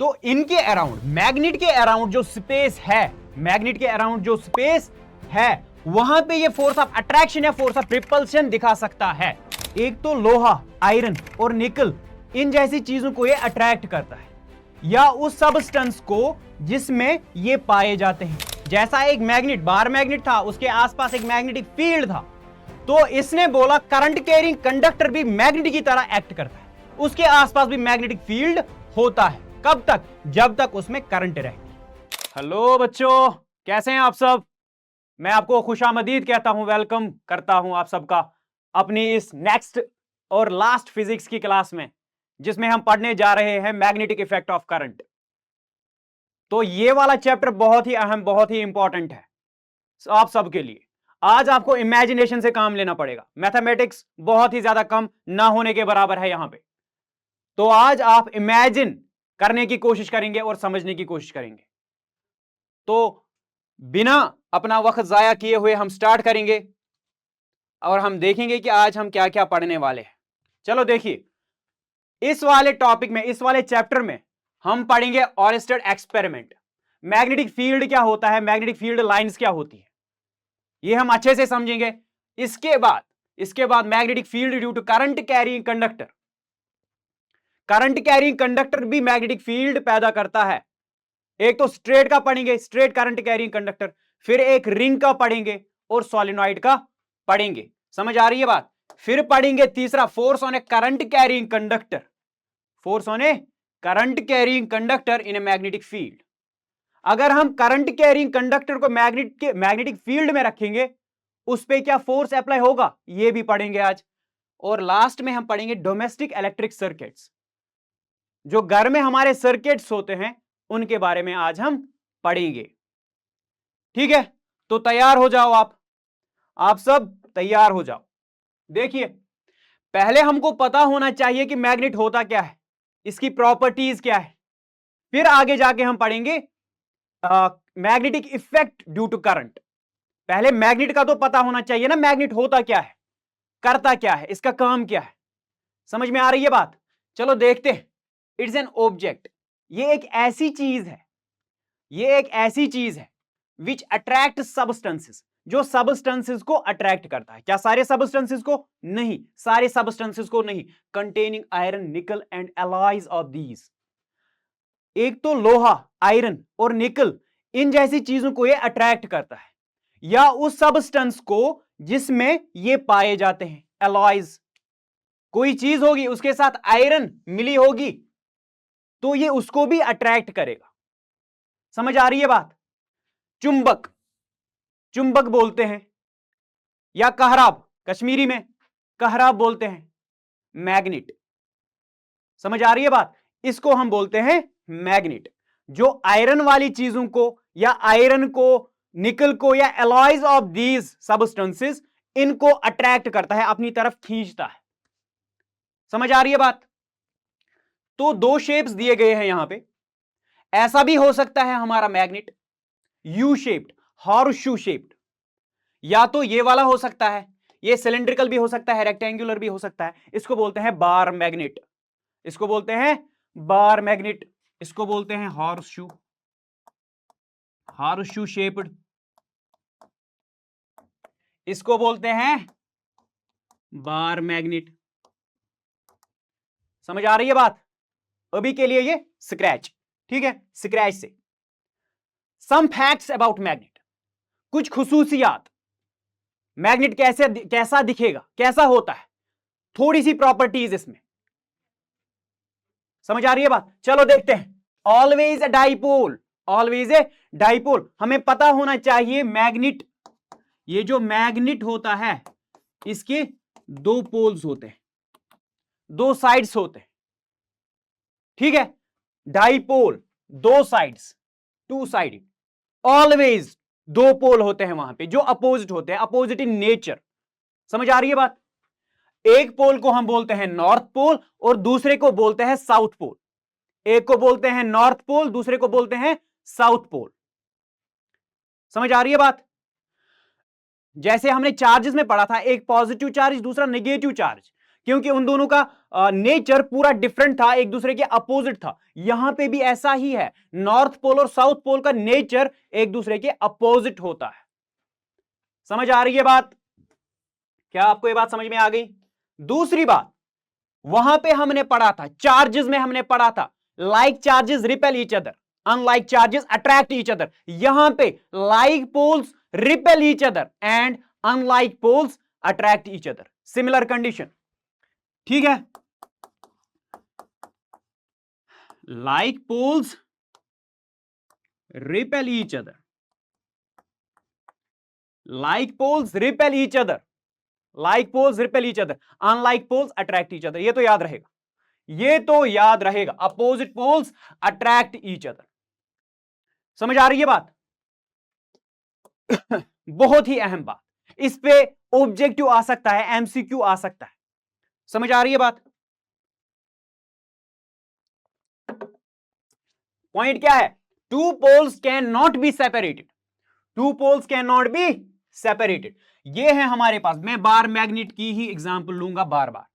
तो इनके around, magnet के अराउंड जो स्पेस है, मैग्नेट के अराउंड जो स्पेस है, वहां पे ये फोर्स ऑफ अट्रैक्शन या फोर्स ऑफ रिपल्शन दिखा सकता है। एक तो लोहा, आयरन और निकल, इन जैसी चीजों को ये अट्रैक्ट करता है, या उस सबस्टेंस को जिसमें ये पाए जाते हैं। जैसा एक मैग्नेट, बार मैग्नेट था, उसके आसपास एक मैग्नेटिक फील्ड था, तो इसने बोला करंट कैरिंग कंडक्टर भी मैग्नेट की तरह एक्ट करता है, उसके आसपास भी मैग्नेटिक फील्ड होता है। कब तक? जब तक उसमें करंट रहती। हेलो बच्चों, कैसे हैं आप सब? मैं आपको खुशामदीद कहता हूं, वेलकम करता हूं आप सबका अपनी इस नेक्स्ट और लास्ट फिजिक्स की क्लास में, जिसमें हम पढ़ने जा रहे हैं मैग्नेटिक इफेक्ट ऑफ करंट। तो ये वाला चैप्टर बहुत ही अहम, बहुत ही इंपॉर्टेंट है आप सबके लिए। आज आपको इमेजिनेशन से काम लेना पड़ेगा, मैथमेटिक्स बहुत ही ज्यादा कम ना होने के बराबर है यहां पे। तो आज आप इमेजिन करने की कोशिश करेंगे और समझने की कोशिश करेंगे। तो बिना अपना वक्त जाया किए हुए हम स्टार्ट करेंगे और हम देखेंगे कि आज हम क्या क्या पढ़ने वाले हैं। चलो देखिए, इस वाले टॉपिक में, इस वाले चैप्टर में हम पढ़ेंगे ऑयस्टर एक्सपेरिमेंट। मैग्नेटिक फील्ड क्या होता है, मैग्नेटिक फील्ड लाइंस क्या होती है, ये हम अच्छे से समझेंगे। इसके बाद magnetic field due to current carrying conductor. Current carrying conductor भी मैग्नेटिक फील्ड पैदा करता है। एक तो स्ट्रेट का पढ़ेंगे, स्ट्रेट करंट कैरिंग कंडक्टर, फिर एक रिंग का पढ़ेंगे और सॉलिनॉइड का पढ़ेंगे। समझ आ रही है बात? फिर पढ़ेंगे तीसरा, force on A current carrying conductor, force on A current carrying conductor in A magnetic field. अगर हम करंट कैरिंग कंडक्टर को मैग्नेटिक फील्ड में रखेंगे, उस पर क्या फोर्स अप्लाई होगा, यह भी पढ़ेंगे आज। और लास्ट में हम पढ़ेंगे डोमेस्टिक इलेक्ट्रिक सर्किट्स, जो घर में हमारे सर्किट्स होते हैं, उनके बारे में आज हम पढ़ेंगे। ठीक है, तो तैयार हो जाओ आप सब तैयार हो जाओ। देखिए, पहले हमको पता होना चाहिए कि मैग्नेट होता क्या है, इसकी प्रॉपर्टीज क्या है, फिर आगे जाके हम पढ़ेंगे magnetic effect due to current. पहले मैग्नेट का तो पता होना चाहिए ना, मैग्नेट होता क्या है, करता क्या है, इसका काम क्या है। समझ में आ रही है बात? चलो देखते हैं। इट्स एन ऑब्जेक्ट, ये एक ऐसी चीज है विच अट्रैक्ट सबस्टेंसेस, जो सबस्टेंसेस को अट्रैक्ट करता है। क्या सारे सबस्टेंसेस को? नहीं, सारे सबस्टेंसेस को नहीं, कंटेनिंग आयरन, निकल एंड एलॉयज ऑफ दीज। एक तो लोहा, आयरन और निकल, इन जैसी चीजों को ये अट्रैक्ट करता है, या उस सबस्टेंस को जिसमें ये पाए जाते हैं, एलॉयज। कोई चीज होगी उसके साथ आयरन मिली होगी, तो ये उसको भी अट्रैक्ट करेगा। समझ आ रही है बात? चुंबक, चुंबक बोलते हैं, या कहराब, कश्मीरी में कहराब बोलते हैं, मैग्नेट। समझ आ रही है बात? इसको हम बोलते हैं मैग्नेट, जो आयरन वाली चीजों को, या आयरन को, निकल को, या एलॉयज ऑफ दीज सबस्टेंसेस, इनको अट्रैक्ट करता है, अपनी तरफ खींचता है। समझ आ रही है बात? तो दो शेप्स दिए गए हैं यहां पे। ऐसा भी हो सकता है हमारा magnet, U shaped, horseshoe shaped, या तो ये वाला हो सकता है, ये सिलेंड्रिकल भी हो सकता है, रेक्टेंगुलर भी हो सकता है। इसको बोलते हैं बार मैग्नेट, इसको बोलते हैं बार मैग्नेट, इसको बोलते हैं हॉर्सशू, हॉर्सशू शेप्ड, इसको बोलते हैं बार मैग्नेट। समझ आ रही है बात? अभी के लिए ये स्क्रैच, ठीक है, स्क्रैच से। सम फैक्ट्स अबाउट मैग्नेट, कुछ खुसूसियात, मैग्नेट कैसा दिखेगा, कैसा होता है, थोड़ी सी प्रॉपर्टीज इसमें। समझ आ रही है बात? चलो देखते हैं। Always a dipole, always a dipole, हमें पता होना चाहिए मैग्नेट, ये जो मैग्नेट होता है, इसके दो पोल्स होते हैं, दो साइड्स होते हैं, ठीक है। डाइपोल, दो साइड्स, टू साइडेड। ऑलवेज दो पोल होते हैं वहां पे, जो अपोजिट होते हैं, अपोजिट इन नेचर। समझ आ रही है बात? एक पोल को हम बोलते हैं नॉर्थ पोल और दूसरे को बोलते हैं साउथ पोल। एक को बोलते हैं नॉर्थ पोल, दूसरे को बोलते हैं साउथ पोल। समझ आ रही है बात? जैसे हमने चार्जेस में पढ़ा था, एक पॉजिटिव चार्ज, दूसरा नेगेटिव चार्ज। क्योंकि उन दोनों का नेचर पूरा डिफरेंट था, एक दूसरे के अपोजिट था। यहां पे भी ऐसा ही है, नॉर्थ पोल और साउथ पोल का नेचर एक दूसरे के अपोजिट होता है। समझ आ रही है बात? क्या आपको ये बात समझ में आ गई? दूसरी बात, वहां पे हमने पढ़ा था, चार्जेस में हमने पढ़ा था, like charges repel each other, unlike charges attract each other. यहां पे like poles repel each other and unlike poles attract each other. Similar condition, ठीक है? Like poles repel each other, like poles repel each other, like poles repel each other, unlike poles attract each other. ये तो याद रहेगा, ये तो याद रहेगा, opposite poles attract each other. समझ आ रही है बात? बहुत ही अहम बात, इस पे ऑब्जेक्टिव आ सकता है, एमसीक्यू आ सकता है। समझ आ रही है बात? पॉइंट क्या है? Two poles can not be separated, two poles can not be separated. ये है हमारे पास, मैं बार मैग्नेट की ही एग्जांपल लूंगा बार बार।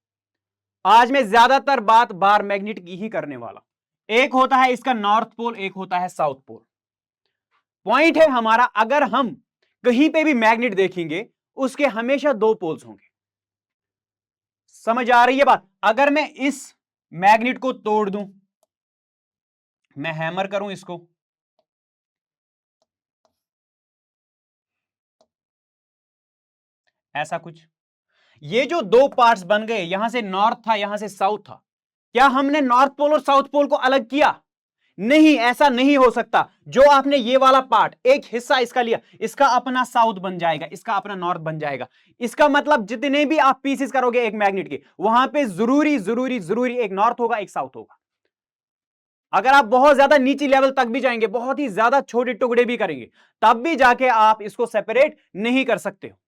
आज मैं ज्यादातर बात बार मैग्नेट की ही करने वाला। एक होता है इसका नॉर्थ पोल, एक होता है साउथ पोल। पॉइंट है हमारा, अगर हम कहीं पे भी मैग्नेट देखेंगे उसके हमेशा दो पोल्स होंगे। समझ आ रही है बात? अगर मैं इस मैग्नेट को तोड़ दूं, मैं हैमर करूं इसको, ऐसा कुछ, ये जो दो पार्ट्स बन गए, यहां से नॉर्थ था, यहां से साउथ था, क्या हमने नॉर्थ पोल और साउथ पोल को अलग किया? नहीं, ऐसा नहीं हो सकता। जो आपने ये वाला पार्ट, एक हिस्सा इसका लिया, इसका अपना साउथ बन जाएगा, इसका अपना नॉर्थ बन जाएगा। इसका मतलब जितने भी आप पीसेस करोगे एक मैग्नेट के, वहां पे जरूरी जरूरी जरूरी एक नॉर्थ होगा, एक साउथ होगा। अगर आप बहुत ज्यादा नीचे लेवल तक भी जाएंगे, बहुत ही ज्यादा छोटे टुकड़े भी करेंगे, तब भी जाके आप इसको सेपरेट नहीं कर सकते हो।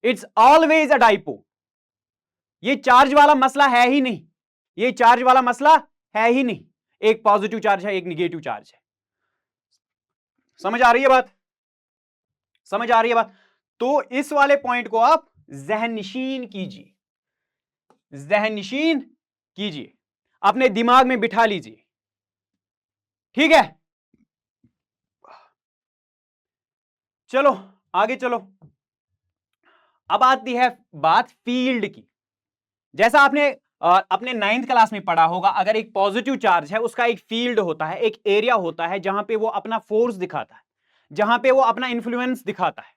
It's always a dipole. ये चार्ज वाला मसला है ही नहीं, ये चार्ज वाला मसला है ही नहीं। एक पॉजिटिव चार्ज है, एक निगेटिव चार्ज है। समझ आ रही है बात? समझ आ रही है बात? तो इस वाले पॉइंट को आप ज़हननशीन कीजिए, ज़हननशीन कीजिए, अपने दिमाग में बिठा लीजिए, ठीक है? चलो आगे चलो। अब आती है बात फील्ड की। जैसा आपने अपने 9th क्लास में पढ़ा होगा, अगर एक पॉजिटिव चार्ज है उसका एक फील्ड होता है, एक एरिया होता है जहां पे वो अपना फोर्स दिखाता है, जहां पे वो अपना इंफ्लुएंस दिखाता है।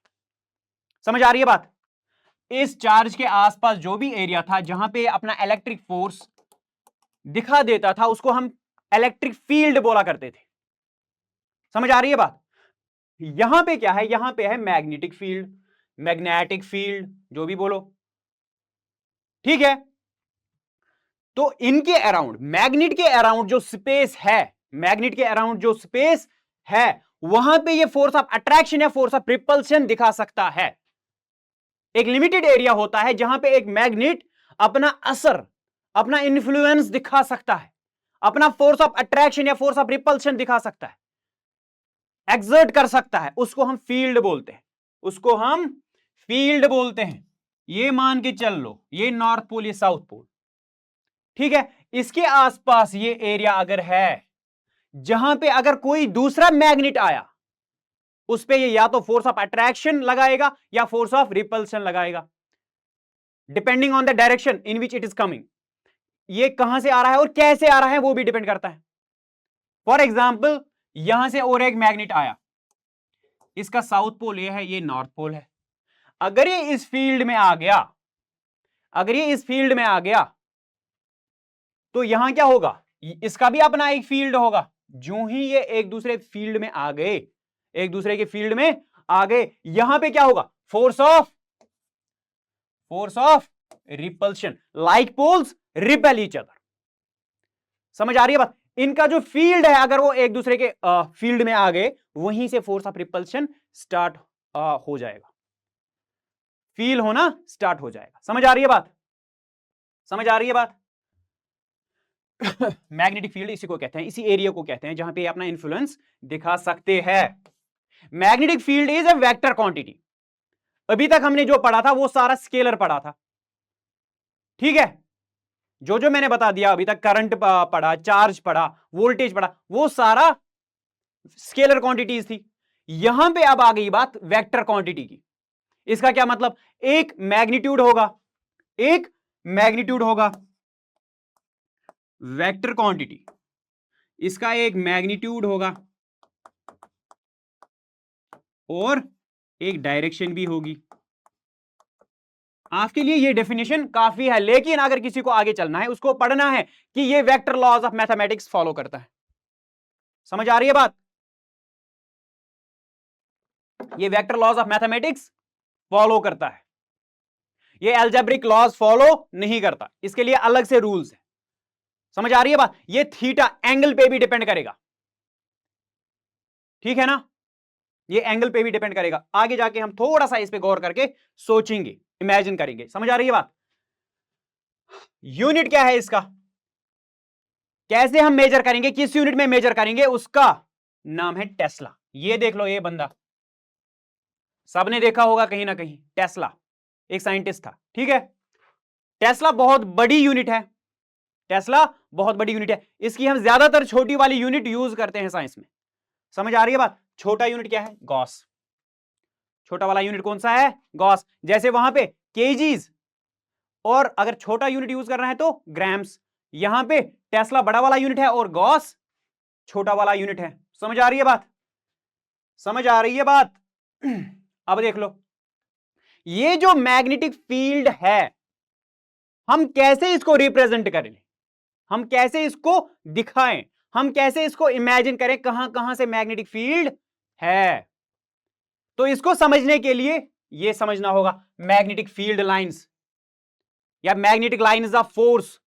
समझ आ रही है बात? इस चार्ज के आसपास जो भी एरिया था जहां पे अपना इलेक्ट्रिक फोर्स दिखा देता था, उसको हम इलेक्ट्रिक फील्ड बोला करते थे। समझ आ रही है बात? यहां पे क्या है? यहां पे है मैग्नेटिक फील्ड, मैग्नेटिक फील्ड, जो भी बोलो, ठीक है? तो इनके अराउंड, मैग्नेट के अराउंड जो स्पेस है, मैग्नेट के अराउंड जो स्पेस है, वहां पे ये फोर्स ऑफ अट्रैक्शन या फोर्स ऑफ रिपल्शन दिखा सकता है। एक लिमिटेड एरिया होता है जहां पे एक मैग्नेट अपना असर, अपना इंफ्लुएंस दिखा सकता है, अपना फोर्स ऑफ अट्रैक्शन या फोर्स ऑफ रिपल्शन दिखा सकता है, एक्सर्ट कर सकता है। उसको हम फील्ड बोलते हैं, उसको हम फील्ड बोलते हैं। ये मान के चल लो, ये नॉर्थ पोल, ये साउथ पोल, ठीक है? इसके आसपास ये एरिया अगर है जहां पे अगर कोई दूसरा मैग्नेट आया, उस पे ये या तो फोर्स ऑफ अट्रैक्शन लगाएगा या फोर्स ऑफ रिपल्शन लगाएगा, depending on the direction in which it is coming. ये कहां से आ रहा है और कैसे आ रहा है वो भी डिपेंड करता है। फॉर एग्जाम्पल, यहां से और एक मैग्नेट आया, इसका साउथ पोल ये है, ये नॉर्थ पोल है। अगर ये इस फील्ड में आ गया, अगर ये इस फील्ड में आ गया, तो यहां क्या होगा? इसका भी अपना एक फील्ड होगा। जो ही ये एक दूसरे फील्ड में आ गए, एक दूसरे के फील्ड में आ गए, यहां पे क्या होगा? Force of repulsion, like poles repel each other. समझ आ रही है बात? इनका जो फील्ड है, अगर वो एक दूसरे के फील्ड में आ गए, वहीं से फोर्स ऑफ रिपल्शन स्टार्ट हो जाएगा, फील होना स्टार्ट हो जाएगा। समझ आ रही है बात? समझ आ रही है बात? मैग्नेटिक फील्ड इसी को कहते हैं, इसी एरिया को कहते हैं जहां पे अपना इंफ्लुएंस दिखा सकते हैं। Magnetic field is a vector quantity. अभी तक हमने जो पढ़ा था वो सारा स्केलर पढ़ा था, ठीक है, जो जो मैंने बता दिया अभी तक, करंट पढ़ा, चार्ज पढ़ा, वोल्टेज पढ़ा, वो सारा स्केलर क्वांटिटीज थी। यहां पे अब आ गई बात वेक्टर क्वांटिटी की। इसका क्या मतलब, एक मैग्नीट्यूड होगा, एक मैग्नीट्यूड होगा वेक्टर क्वांटिटी, इसका एक मैग्नीट्यूड होगा और एक डायरेक्शन भी होगी। आपके लिए ये डेफिनेशन काफी है, लेकिन अगर किसी को आगे चलना है, उसको पढ़ना है कि ये vector laws of mathematics follow करता है। समझ आ रही है बात? ये vector laws of mathematics follow करता है, ये अलजेब्रिक लॉज फॉलो नहीं करता, इसके लिए अलग से रूल्स है। समझ आ रही है बात? ये थीटा एंगल पे भी डिपेंड करेगा, ठीक है ना, ये एंगल पे भी डिपेंड करेगा। आगे जाके हम थोड़ा सा इस पे गौर करके सोचेंगे, इमेजिन करेंगे। समझ आ रही है बात? यूनिट क्या है इसका, कैसे हम मेजर करेंगे, किस यूनिट में मेजर करेंगे, उसका नाम है टेस्ला। ये देख लो, ये बंदा सबने देखा होगा कहीं ना कहीं, टेस्ला एक साइंटिस्ट था, ठीक है। टेस्ला बहुत बड़ी यूनिट है, टेस्ला बहुत बड़ी यूनिट है, इसकी हम ज्यादातर छोटी वाली यूनिट यूज करते हैं साइंस में। समझ आ रही है बात? छोटा यूनिट क्या है, गॉस। छोटा वाला यूनिट कौन सा है, गॉस। जैसे वहां पे केजीज, और अगर छोटा यूनिट यूज करना है तो ग्राम्स। यहां पे टेस्ला बड़ा वाला यूनिट है और गॉस छोटा वाला यूनिट है। समझ आ रही है बात? समझ आ रही है बात? अब देख लो, ये जो मैग्नेटिक फील्ड है, हम कैसे इसको रिप्रेजेंट करें, हम कैसे इसको दिखाएं, हम कैसे इसको इमेजिन करें, कहां कहां से मैग्नेटिक फील्ड है। तो इसको समझने के लिए यह समझना होगा मैग्नेटिक फील्ड लाइंस या magnetic lines of force,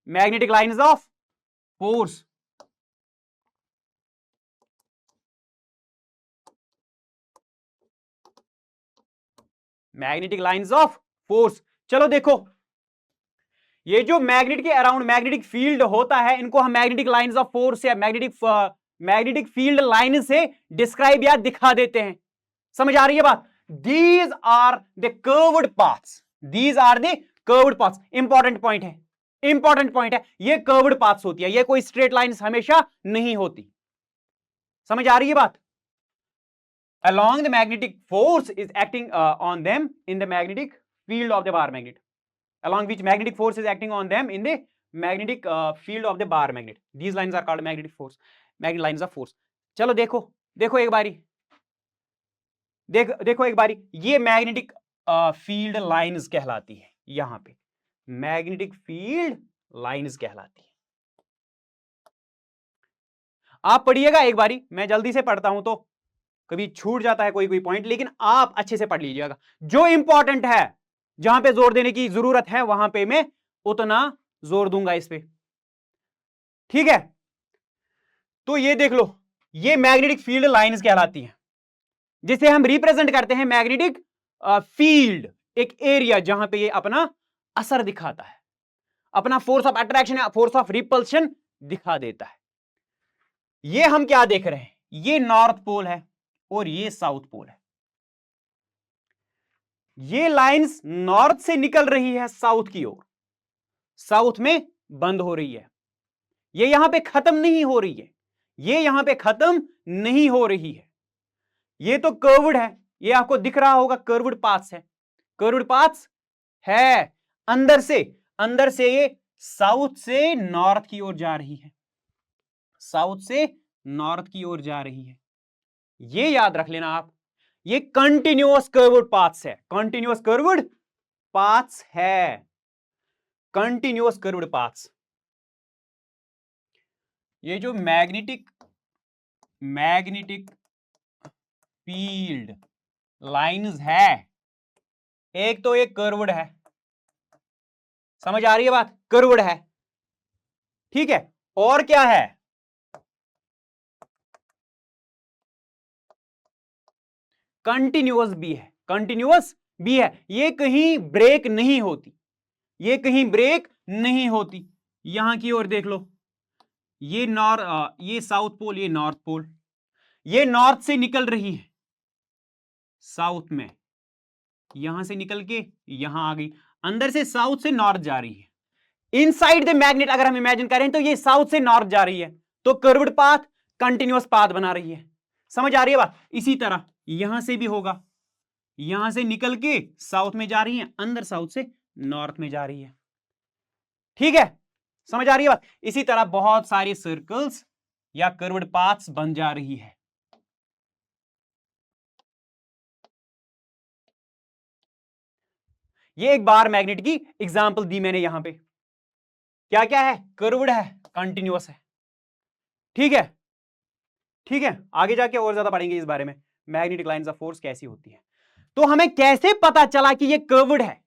magnetic lines of force. Magnetic lines of force. चलो देखो, ये जो मैग्नेट के अराउंड मैग्नेटिक फील्ड होता है, इनको हम मैग्नेटिक लाइंस ऑफ फोर्स या मैग्नेटिक फील्ड लाइन से डिस्क्राइब या दिखा देते हैं। समझ आ रही है बात? These are the curved paths, these are the curved paths. Important point है, इंपॉर्टेंट पॉइंट है, ये कर्व्ड पाथ्स होती है, ये कोई स्ट्रेट लाइंस हमेशा नहीं होती। समझ आ रही है बात? Along the magnetic force is acting on them in the magnetic field of the bar magnet, along which magnetic force is acting on them in the magnetic field of the bar magnet. These lines are called magnetic force, magnetic lines of force. चलो देखो, देखो एक बारी, देखो एक बारी, ये magnetic field lines कहलाती है, यहां पे मैग्नेटिक फील्ड लाइंस कहलाती है। आप पढ़िएगा एक बारी, मैं जल्दी से पढ़ता हूं तो कभी छूट जाता है कोई कोई पॉइंट, लेकिन आप अच्छे से पढ़ लीजिएगा। जो इंपॉर्टेंट है, जहां पे जोर देने की जरूरत है, वहां पे मैं उतना जोर दूंगा इस पे, ठीक है। तो ये देख लो, ये मैग्नेटिक फील्ड लाइंस कहलाती हैं, जिसे हम रिप्रेजेंट करते हैं मैग्नेटिक फील्ड, एक एरिया जहां पे ये अपना असर दिखाता है, अपना फोर्स ऑफ अट्रैक्शन या फोर्स ऑफ रिपल्शन दिखा देता है। ये हम क्या देख रहे हैं, ये नॉर्थ पोल है और ये साउथ पोल है। ये लाइंस नॉर्थ से निकल रही है साउथ की ओर, साउथ में बंद हो रही है, ये यहां पे खत्म नहीं हो रही है, ये यहां पे खत्म नहीं हो रही है। ये तो कर्व्ड है, ये आपको दिख रहा होगा, कर्व्ड पाथ्स है, कर्व्ड पाथ्स है। अंदर से ये साउथ से नॉर्थ की ओर जा रही है, साउथ से नॉर्थ की ओर जा रही है। ये याद रख लेना आप, ये कंटिन्यूअस कर्व्ड पाथ्स है, कंटिन्यूअस कर्व्ड पाथ्स है, कंटिन्यूअस कर्व्ड पाथ्स। ये जो मैग्नेटिक फील्ड लाइंस है, एक तो एक कर्व्ड है, समझ आ रही है बात, कर्व्ड है, ठीक है। और क्या है, कंटिन्यूअस भी है, कंटिन्यूअस भी है, ये कहीं ब्रेक नहीं होती, ये कहीं ब्रेक नहीं होती। यहां की ओर देख लो, ये साउथ पोल, ये नॉर्थ पोल, ये नॉर्थ से निकल रही है साउथ में, यहां से निकल के यहां आ गई, अंदर से साउथ से नॉर्थ जा रही है। इनसाइड द मैग्नेट अगर हम इमेजिन करें तो ये साउथ से नॉर्थ जा रही है, तो कर्व्ड पाथ कंटिन्यूअस पाथ बना रही है। समझ आ रही है बात? इसी तरह यहां से भी होगा, यहां से निकल के साउथ में जा रही है, अंदर साउथ से नॉर्थ में जा रही है। ठीक है, समझ आ रही है बात? इसी तरह बहुत सारी सर्कल्स या कर्व्ड पाथ्स बन जा रही है। ये एक बार मैग्नेट की एग्जांपल दी मैंने यहां पे। क्या क्या है? कर्व्ड है, कंटिन्यूअस है। ठीक है, ठीक है, आगे जाके और ज्यादा पढ़ेंगे इस बारे में, मैग्नेटिक लाइंस ऑफ फोर्स कैसी होती है। तो हमें कैसे पता चला कि ये कर्व्ड है?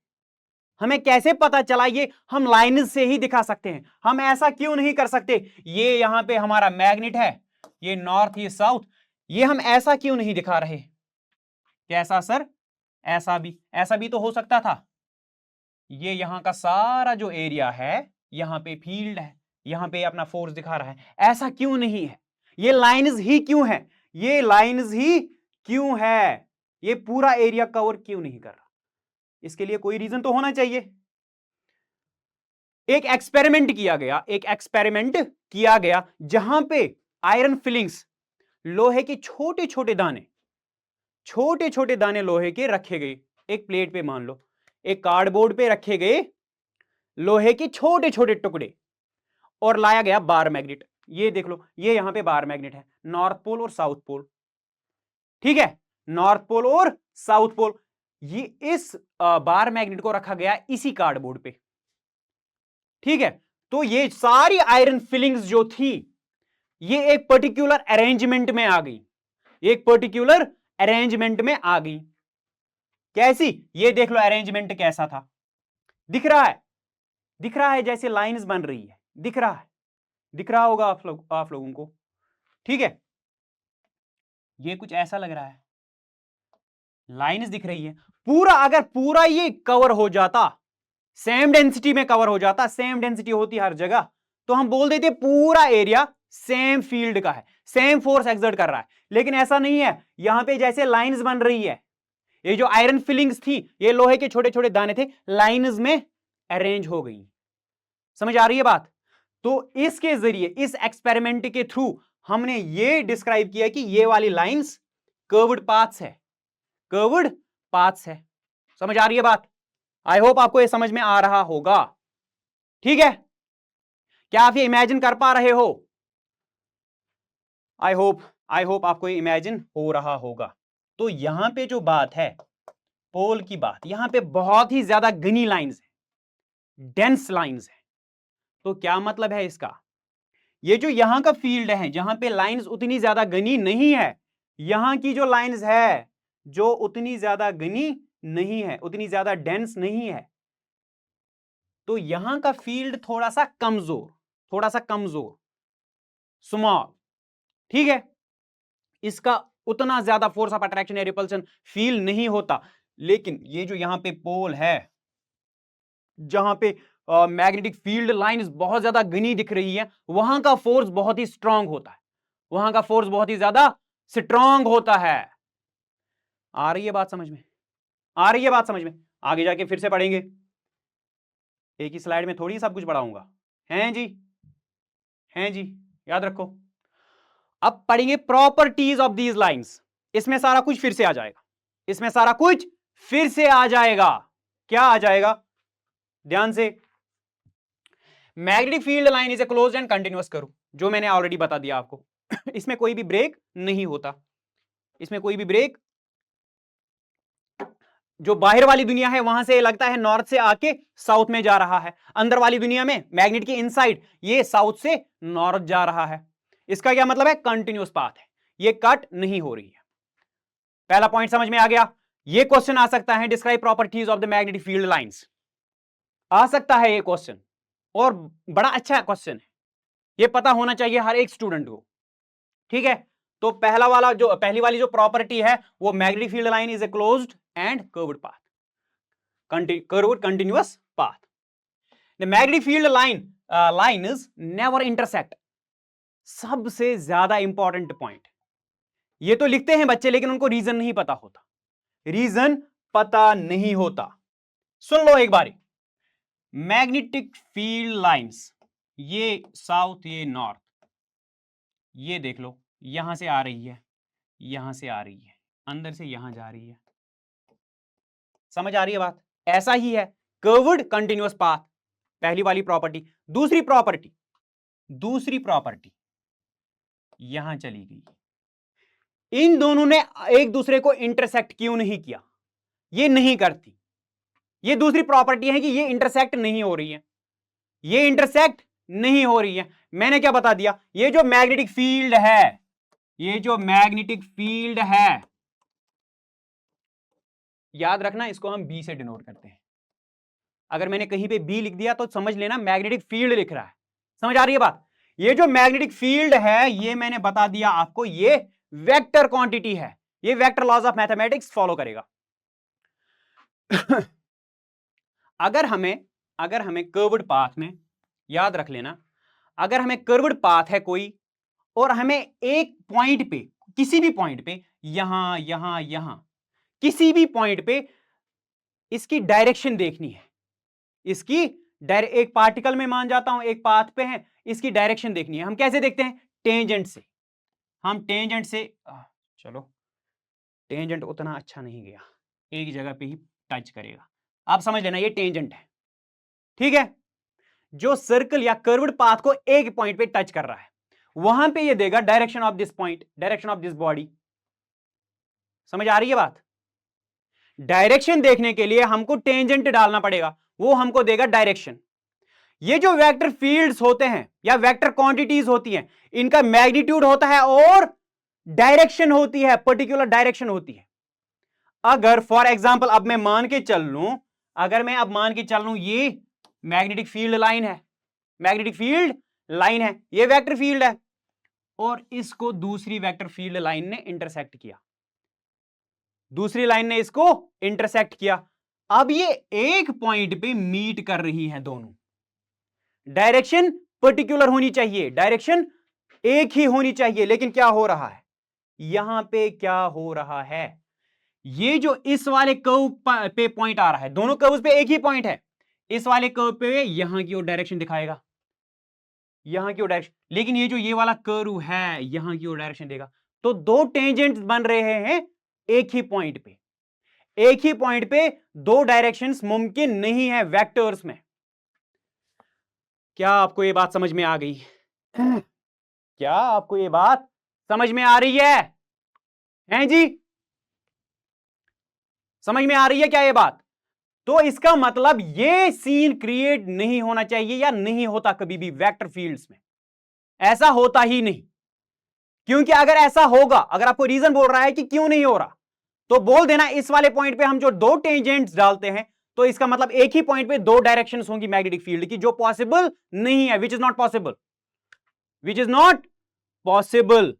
हमें कैसे पता चला? ये हम लाइन से ही दिखा सकते हैं। हम ऐसा क्यों नहीं कर सकते? ये यहां पे हमारा मैग्नेट है, ये नॉर्थ, ये साउथ, ये हम ऐसा क्यों नहीं दिखा रहे? कैसा सर? ऐसा भी तो हो सकता था। ये यहां का सारा जो एरिया है, यहां पे फील्ड है, यहां पे अपना फोर्स दिखा रहा है, ऐसा क्यों नहीं है? ये लाइंस ही क्यों है? ये लाइंस ही क्यों है? ये पूरा एरिया कवर क्यों नहीं कर रहा? इसके लिए कोई रीजन तो होना चाहिए। एक एक्सपेरिमेंट किया गया जहां पे आयरन फिलिंग्स, लोहे के छोटे छोटे दाने लोहे के रखे गए एक प्लेट पे, मान लो एक कार्डबोर्ड पे रखे गए लोहे के छोटे छोटे टुकड़े, और लाया गया बार मैग्नेट। ये देख लो, ये यहां पे बार मैग्नेट है, नॉर्थ पोल और साउथ पोल। ठीक है, नॉर्थ पोल और साउथ पोल। ये इस बार मैग्नेट को रखा गया इसी कार्डबोर्ड पे। ठीक है, तो ये सारी आयरन फिलिंग्स जो थी, ये एक पर्टिकुलर अरेंजमेंट में आ गई, एक पर्टिकुलर अरेंजमेंट में आ गई। कैसी? ये देख लो अरेंजमेंट कैसा था। दिख रहा है? दिख रहा है जैसे लाइंस बन रही है, दिख रहा है, दिख रहा होगा आप लोगों को। ठीक है, ये कुछ ऐसा लग रहा है, लाइंस दिख रही है। पूरा अगर पूरा ये कवर हो जाता, सेम डेंसिटी में कवर हो जाता, सेम डेंसिटी होती हर जगह, तो हम बोल देते पूरा एरिया सेम फील्ड का है, सेम फोर्स एक्सर्ट कर रहा है। लेकिन ऐसा नहीं है, यहां पे जैसे लाइंस बन रही है, ये जो आयरन फिलिंग्स थी, ये लोहे के छोटे छोटे दाने थे, लाइंस में अरेंज हो गई। समझ आ रही है बात? तो इसके जरिए, इस एक्सपेरिमेंट के थ्रू हमने ये डिस्क्राइब किया कि ये वाली लाइंस कर्व्ड पाथ्स है, कर्व्ड पाथ्स है। समझ आ रही है बात? आई होप आपको ये समझ में आ रहा होगा। ठीक है, क्या आप ये इमेजिन कर पा रहे हो? आई होप आपको ये इमेजिन हो रहा होगा। तो यहां पे जो बात है, पोल की बात, यहां पे बहुत ही ज्यादा घनी लाइंस है, डेंस लाइंस है। तो क्या मतलब है इसका? ये जो यहां का फील्ड है, जहां पे लाइंस उतनी ज्यादा घनी नहीं है, यहां की जो लाइंस है, जो उतनी ज्यादा घनी नहीं है, उतनी ज्यादा डेंस नहीं है, तो यहां का फील्ड थोड़ा सा कमजोर, स्मॉल। ठीक है, इसका उतना ज्यादा फोर्स ऑफ अट्रैक्शन या रिपल्शन फील नहीं होता। लेकिन ये जो यहां पे पोल है, जहां पे मैग्नेटिक फील्ड लाइंस बहुत ज्यादा घनी दिख रही है, वहां का फोर्स बहुत ही स्ट्रांग होता है, वहां का फोर्स बहुत ही ज्यादा स्ट्रांग होता है। आ रही है बात समझ में? आ रही है बात समझ में? आगे जाके फिर से पढ़ेंगे, एक ही स्लाइड में थोड़ी सब कुछ पढ़ाऊंगा। हैं जी? हैं जी? याद रखो। अब पढ़ेंगे प्रॉपर्टीज ऑफ दीज लाइंस। इसमें सारा कुछ फिर से आ जाएगा, इसमें सारा कुछ फिर से आ जाएगा। क्या आ जाएगा? ध्यान से। Magnetic field line is a closed end continuous curve, जो मैंने ऑलरेडी बता दिया आपको। इसमें कोई भी ब्रेक नहीं होता, इसमें कोई भी ब्रेक। जो बाहर वाली दुनिया है, वहां से लगता है नॉर्थ से आके साउथ में जा रहा है, अंदर वाली दुनिया में मैग्नेट के इनसाइड ये साउथ से नॉर्थ जा रहा है। इसका क्या मतलब है? कंटिन्यूअस पाथ है, ये कट नहीं हो रही है। पहला पॉइंट समझ में आ गया। ये क्वेश्चन आ सकता है, describe properties of the magnetic field lines, आ सकता है ये क्वेश्चन, और बड़ा अच्छा क्वेश्चन है, ये पता होना चाहिए हर एक स्टूडेंट को। ठीक है, तो पहली वाली जो प्रॉपर्टी है, वो magnetic field line is a closed end curved path, curved continuous path. The magnetic field line is never intersect. सबसे ज्यादा इंपॉर्टेंट पॉइंट, ये तो लिखते हैं बच्चे, लेकिन उनको रीजन नहीं पता होता, रीजन पता नहीं होता। सुन लो एक बारी, मैग्नेटिक फील्ड लाइंस, ये साउथ ये नॉर्थ, ये देख लो यहां से आ रही है, यहां से आ रही है, अंदर से यहां जा रही है। समझ आ रही है बात? ऐसा ही है कर्व्ड कंटिन्यूअस पाथ, पहली वाली प्रॉपर्टी। दूसरी प्रॉपर्टी, दूसरी प्रॉपर्टी यहां चली गई, इन दोनों ने एक दूसरे को इंटरसेक्ट क्यों नहीं किया? ये नहीं करती। ये दूसरी प्रॉपर्टी है कि ये इंटरसेक्ट नहीं हो रही है, ये इंटरसेक्ट नहीं हो रही है। मैंने क्या बता दिया? ये जो मैग्नेटिक फील्ड है, ये जो मैग्नेटिक फील्ड है, याद रखना इसको हम बी से डिनोट करते हैं। अगर मैंने कहीं पे बी लिख दिया तो समझ लेना मैग्नेटिक फील्ड लिख रहा है। समझ आ रही है बात? ये जो मैग्नेटिक फील्ड है, ये मैंने बता दिया आपको, ये वेक्टर क्वांटिटी है, ये vector laws of mathematics follow करेगा। अगर हमें कर्व्ड पाथ में, याद रख लेना, अगर हमें कर्व्ड पाथ है कोई और हमें एक पॉइंट पे, किसी भी पॉइंट पे, यहां यहां यहां किसी भी पॉइंट पे इसकी डायरेक्शन देखनी है, इसकी एक पार्टिकल में मान जाता हूं एक पाथ पे है, इसकी डायरेक्शन देखनी है। हम कैसे देखते हैं? टेंजेंट से। हम टेंजेंट से, चलो टेंजेंट उतना अच्छा नहीं गया, एक जगह पे ही टच करेगा, आप समझ लेना ये टेंजेंट है, ठीक है? जो सर्कल या कर्व्ड पाथ को एक पॉइंट पे टच कर रहा है, वहां पे ये देगा direction of this point, direction of this body. समझ आ रही है बात? डायरेक्शन देखने के लिए हमको टेंजेंट डालना पड़ेगा, वो हमको देगा डायरेक्शन। ये जो वेक्टर फील्ड्स होते हैं या वेक्टर क्वांटिटीज होती हैं, इनका मैग्नीट्यूड होता है और डायरेक्शन होती है, पर्टिकुलर डायरेक्शन होती है। अगर फॉर एग्जांपल अब मैं मान के चल लूं, अगर मैं अब मान के चल लूं ये मैग्नेटिक फील्ड लाइन है, मैग्नेटिक फील्ड लाइन है, ये वेक्टर फील्ड है, और इसको दूसरी वेक्टर फील्ड लाइन ने इंटरसेक्ट किया, दूसरी लाइन ने इसको इंटरसेक्ट किया। अब ये एक पॉइंट पे मीट कर रही है दोनों, डायरेक्शन पर्टिकुलर होनी चाहिए, डायरेक्शन एक ही होनी चाहिए, लेकिन क्या हो रहा है यहां पे? क्या हो रहा है? ये जो इस वाले कर्व पे पॉइंट आ रहा है, दोनों कर्व्स पे एक ही पॉइंट है, इस वाले कर्व पे यहां की ओर डायरेक्शन दिखाएगा, यहां की ओर डायरेक्शन, लेकिन ये जो ये वाला कर्व है यहां की ओर डायरेक्शन देगा। तो दो टेंजेंट्स बन रहे हैं एक ही पॉइंट पे, एक ही पॉइंट पे दो डायरेक्शंस मुमकिन नहीं है वेक्टर्स में। क्या आपको ये बात समझ में आ गई? क्या आपको ये बात समझ में आ रही है? हैं जी? समझ में आ रही है क्या ये बात? तो इसका मतलब ये सीन क्रिएट नहीं होना चाहिए, या नहीं होता कभी भी वेक्टर फील्ड्स में, ऐसा होता ही नहीं। क्योंकि अगर ऐसा होगा, अगर आपको रीजन बोल रहा है कि क्यों नहीं हो रहा, तो बोल देना इस वाले पॉइंट पे हम जो दो टेंजेंट्स डालते हैं, तो इसका मतलब एक ही पॉइंट पे दो डायरेक्शंस होंगी मैग्नेटिक फील्ड की, जो पॉसिबल नहीं है, which is not possible, which is not possible.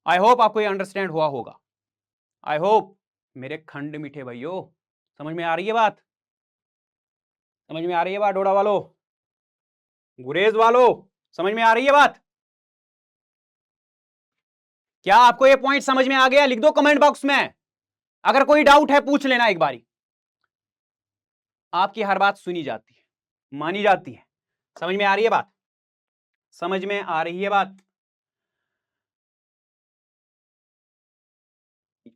I hope आपको ये अंडरस्टैंड हुआ होगा, आई होप। मेरे खंड मीठे भाइयों, समझ में आ रही है बात? समझ में आ रही है बात? डोडा वालों, गुरेज वालों, समझ में आ रही है बात? क्या आपको ये पॉइंट समझ में आ गया? लिख दो कमेंट बॉक्स में, अगर कोई डाउट है पूछ लेना एक बारी। आपकी हर बात सुनी जाती है, मानी जाती है। समझ में आ रही है बात? समझ में आ रही है बात?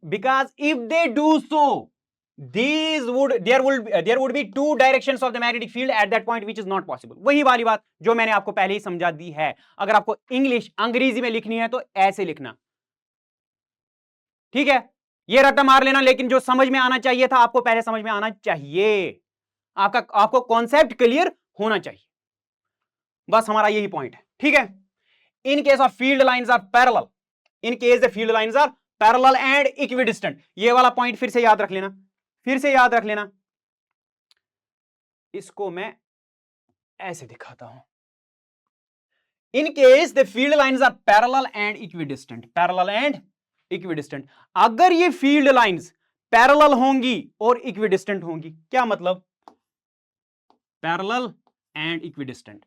Because if they do so, there would be two directions of the magnetic field at that point, which is not possible. वही वाली बात जो मैंने आपको पहले ही समझा दी है। अगर आपको इंग्लिश अंग्रेजी में लिखनी है तो ऐसे लिखना, ठीक है? ये रट्टा मार लेना, लेकिन जो समझ में आना चाहिए था आपको पहले समझ में आना चाहिए, आपको कॉन्सेप्ट क्लियर होना चाहिए, बस हमारा यही पॉइंट है, ठीक है? In case of field lines are parallel, in case the field lines are parallel and equidistant, ये वाला पॉइंट फिर से याद रख लेना, फिर से याद रख लेना। इसको मैं ऐसे दिखाता हूं, in case the field lines are parallel and equidistant, parallel and equidistant. अगर ये फील्ड लाइंस पैरेलल होंगी और इक्विडिस्टेंट होंगी, क्या मतलब? पैरेलल एंड इक्विडिस्टेंट,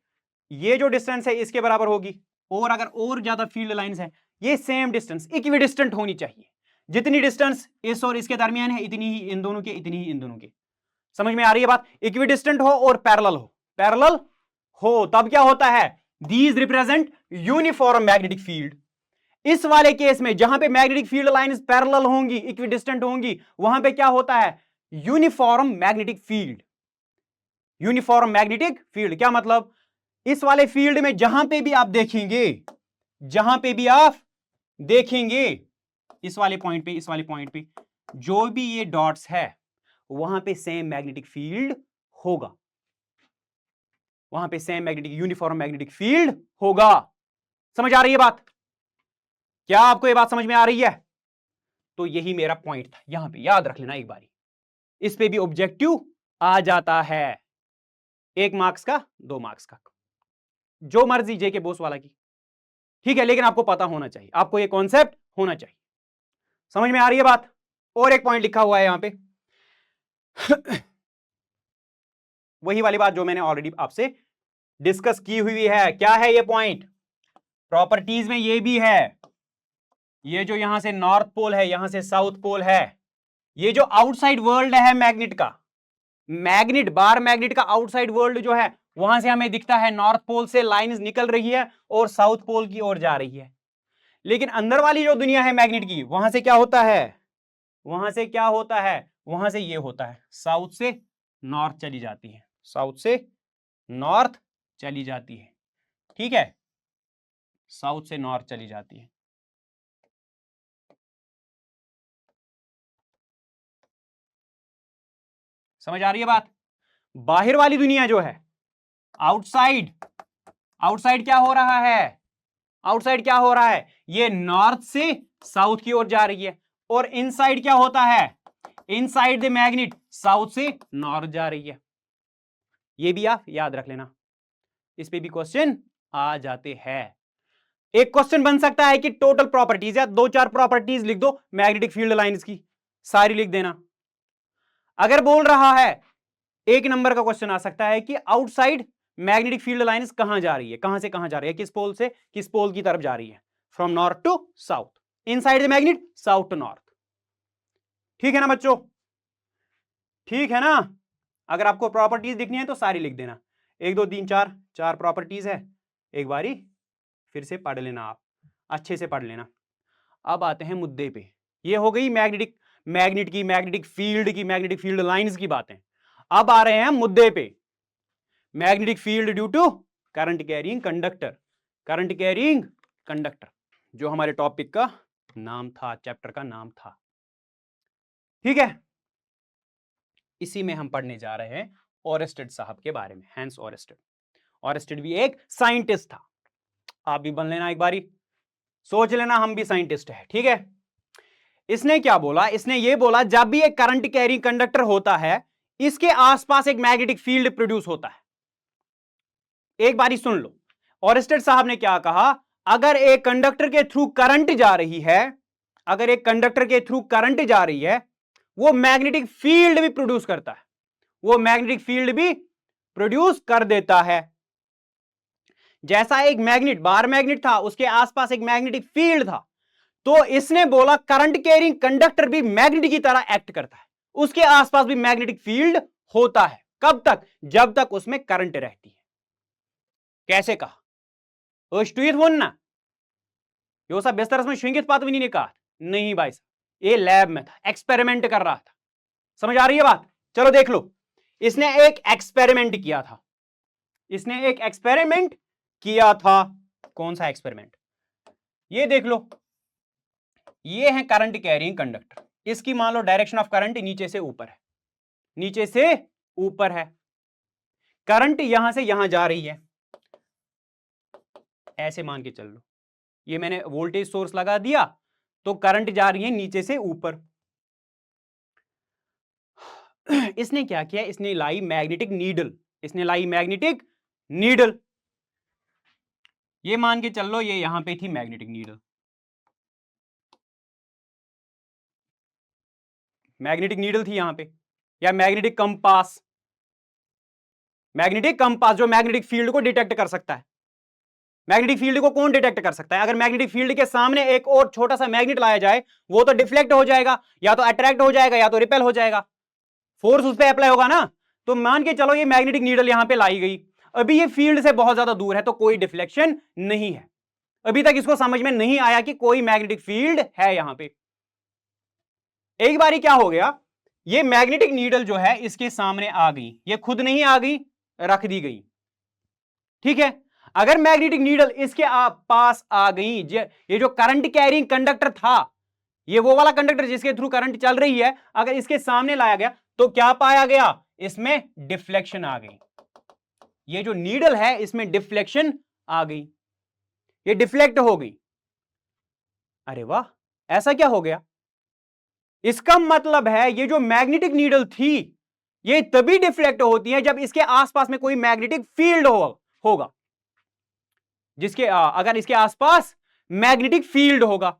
ये जो डिस्टेंस है इसके बराबर होगी, और अगर और ज्यादा फील्ड लाइंस है, ये सेम डिस्टेंस इक्विडिस्टेंट होनी चाहिए। जितनी डिस्टेंस इस और इसके दरमियान है, इतनी ही इन दोनों के, इतनी ही इन दोनों के। समझ में आ रही है बात? इक्विडिस्टेंट हो और पैरेलल हो तब क्या होता है? These represent uniform magnetic field. इस वाले केस में जहां पे मैग्नेटिक फील्ड लाइंस पैरेलल होंगी, इक्विडिस्टेंट होंगी, वहां पे क्या होता है? Uniform magnetic field. Uniform magnetic field क्या मतलब? इस वाले फील्ड में जहां पे भी आप देखेंगे, इस वाले पॉइंट पे जो भी ये डॉट्स है वहां पे सेम मैग्नेटिक फील्ड होगा, यूनिफॉर्म मैग्नेटिक फील्ड होगा। समझ आ रही है बात? क्या आपको ये बात समझ में आ रही है? तो यही मेरा पॉइंट था, यहां पे याद रख लेना एक बारी। इस पे भी ऑब्जेक्टिव आ जाता है, 1 मार्क्स का, 2 मार्क्स का, जो मर्जी जेके बोस वाला की, ठीक है, लेकिन आपको पता होना चाहिए, आपको ये कॉन्सेप्ट होना चाहिए। समझ में आ रही है बात? और एक पॉइंट लिखा हुआ है यहां पे वही वाली बात जो मैंने ऑलरेडी आपसे डिस्कस की हुई है। क्या है ये पॉइंट? प्रॉपर्टीज में ये भी है, ये जो यहां से नॉर्थ पोल है, यहां से साउथ पोल है, ये जो आउटसाइड वर्ल्ड है मैग्नेट का, बार मैग्नेट का आउटसाइड वर्ल्ड जो है, वहां से हमें दिखता है नॉर्थ पोल से लाइंस निकल रही है और साउथ पोल की ओर जा रही है। लेकिन अंदर वाली जो दुनिया है मैग्नेट की, वहां से क्या होता है? वहां से ये होता है, साउथ से नॉर्थ चली जाती है, ठीक है, साउथ से नॉर्थ चली जाती है। समझ आ रही है बात? बाहर वाली दुनिया जो है, आउटसाइड क्या हो रहा है? ये नॉर्थ से साउथ की ओर जा रही है, और इनसाइड क्या होता है? इनसाइड द मैग्नेट साउथ से नॉर्थ जा रही है। ये भी आप याद रख लेना, इस पे भी क्वेश्चन आ जाते हैं। एक क्वेश्चन बन सकता है कि टोटल प्रॉपर्टीज या 2-4 प्रॉपर्टीज लिख दो मैग्नेटिक फील्ड लाइंस की, सारी लिख देना। अगर बोल रहा है, 1 नंबर का क्वेश्चन आ सकता है कि आउटसाइड मैग्नेटिक फील्ड लाइंस कहां जा रही है, कहां से कहां जा रही है, किस पोल से किस पोल की तरफ जा रही है? From north to south, inside the magnet south to north. ठीक है ना बच्चों? ठीक है ना? अगर आपको प्रॉपर्टीज दिखनी है तो सारी लिख देना, 1 2 3 4 प्रॉपर्टीज है, एक बारी फिर से पढ़ लेना, आप अच्छे से पढ़ लेना। अब आते हैं मुद्दे पे। ये हो गई मैग्नेटिक फील्ड लाइंस की बातें। अब आ रहे हैं मुद्दे पे, magnetic field due to current carrying conductor, जो हमारे टॉपिक का नाम था, चैप्टर का नाम था। ठीक है, इसी में हम पढ़ने जा रहे हैं ओरेस्टेड साहब के बारे में, हैंस ओरेस्टेड भी एक साइंटिस्ट था। आप भी बन लेना एक बारी, सोच लेना हम भी साइंटिस्ट है। ठीक है, इसने क्या बोला? इसने ये बोला, जब भी एक करंट कैरिंग कंडक्टर होता है, इसके आसपास एक मैग्नेटिक फील्ड प्रोड्यूस होता है। एक बारी सुन लो, ओरेस्टेड साहब ने क्या कहा? अगर एक कंडक्टर के थ्रू करंट जा रही है, वो मैग्नेटिक फील्ड भी प्रोड्यूस करता है, कर देता है। जैसा एक बार मैग्नेट था, उसके आसपास एक मैग्नेटिक फील्ड था, तो इसने बोला करंट कैरिंग कंडक्टर भी मैग्नेट की तरह एक्ट करता है, उसके आसपास भी मैग्नेटिक फील्ड होता है। कब तक? जब तक उसमें करंट रहती है। कैसे कहा? ना यो सब बेस्तर में श्रृंगित पातविनी ने कहा नहीं भाई साहब, ये लैब में था, एक्सपेरिमेंट कर रहा था। समझ आ रही है बात? चलो देख लो, इसने एक एक्सपेरिमेंट किया था। कौन सा एक्सपेरिमेंट? ये देख लो, ये है करंट कैरिंग कंडक्टर, इसकी मान लो डायरेक्शन ऑफ करंट नीचे से ऊपर है, करंट यहां से यहां जा रही है, ऐसे मान के चल लो। ये मैंने वोल्टेज सोर्स लगा दिया, तो करंट जा रही है नीचे से ऊपर। इसने क्या किया? इसने लाई मैग्नेटिक नीडल, ये मान के चल लो, ये यहां पे थी मैग्नेटिक नीडल थी यहां पे, या मैग्नेटिक कंपास जो मैग्नेटिक फील्ड को डिटेक्ट कर सकता है। मैग्नेटिक फील्ड को कौन डिटेक्ट कर सकता है? अगर मैग्नेटिक फील्ड के सामने एक और छोटा सा मैग्नेट लाया जाए, वो तो डिफ्लेक्ट हो जाएगा, या तो अट्रैक्ट हो जाएगा, या तो रिपेल हो जाएगा। फोर्स उस पर अप्लाई होगा ना। तो मान के चलो ये मैग्नेटिक नीडल यहां पे लाई गई, अभी ये फील्ड से बहुत ज्यादा दूर है तो कोई डिफ्लेक्शन नहीं है। अभी तक इसको समझ में नहीं आया कि कोई मैग्नेटिक फील्ड है यहां पे। एक बारी क्या हो गया, ये मैग्नेटिक नीडल जो है इसके सामने आ गई, ये खुद नहीं आ गई, रख दी गई, ठीक है। अगर मैग्नेटिक नीडल इसके पास आ गई, ये जो करंट कैरिंग कंडक्टर था, ये वो वाला कंडक्टर जिसके थ्रू करंट चल रही है, अगर इसके सामने लाया गया तो क्या पाया गया, इसमें डिफ्लेक्शन आ गई। ये जो नीडल है इसमें डिफ्लेक्शन आ गई, ये डिफ्लेक्ट हो गई। अरे वाह, ऐसा क्या हो गया? इसका मतलब है ये जो मैग्नेटिक नीडल थी ये तभी डिफ्लेक्ट होती है जब इसके आसपास में कोई मैग्नेटिक फील्ड होगा, जिसके अगर इसके आसपास मैग्नेटिक फील्ड होगा।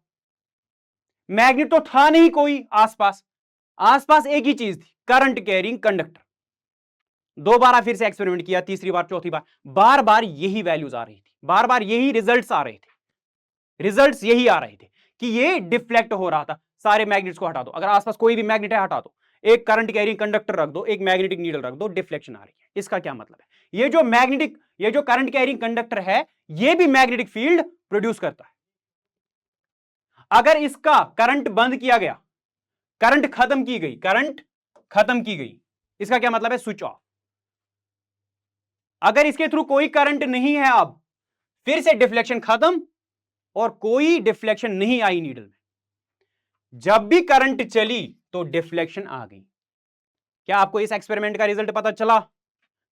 मैग्नेट तो था नहीं कोई आसपास, आसपास एक ही चीज थी, करंट कैरिंग कंडक्टर। दो बार फिर से एक्सपेरिमेंट किया, तीसरी बार चौथी बार, बार बार यही वैल्यूज आ रही थी, बार बार यही रिजल्ट्स आ रहे थे, रिजल्ट्स यही आ रहे थे कि ये डिफ्लेक्ट हो रहा था। सारे मैग्नेट्स को हटा दो, अगर आसपास कोई भी मैग्नेट है हटा दो, एक करंट कैरिंग कंडक्टर रख दो, एक मैग्नेटिक नीडल रख दो, डिफ्लेक्शन आ रही है। इसका क्या मतलब है? ये जो करंट कैरिंग कंडक्टर है ये भी मैग्नेटिक फील्ड प्रोड्यूस करता है। अगर इसका करंट बंद किया गया, करंट खत्म की गई, करंट खत्म की गई, इसका क्या मतलब है? Switch off. अगर इसके थ्रू कोई करंट नहीं है, अब फिर से डिफ्लेक्शन खत्म और कोई डिफ्लेक्शन नहीं आई नीडल में। जब भी करंट चली तो डिफ्लेक्शन आ गई। क्या आपको इस एक्सपेरिमेंट का रिजल्ट पता चला?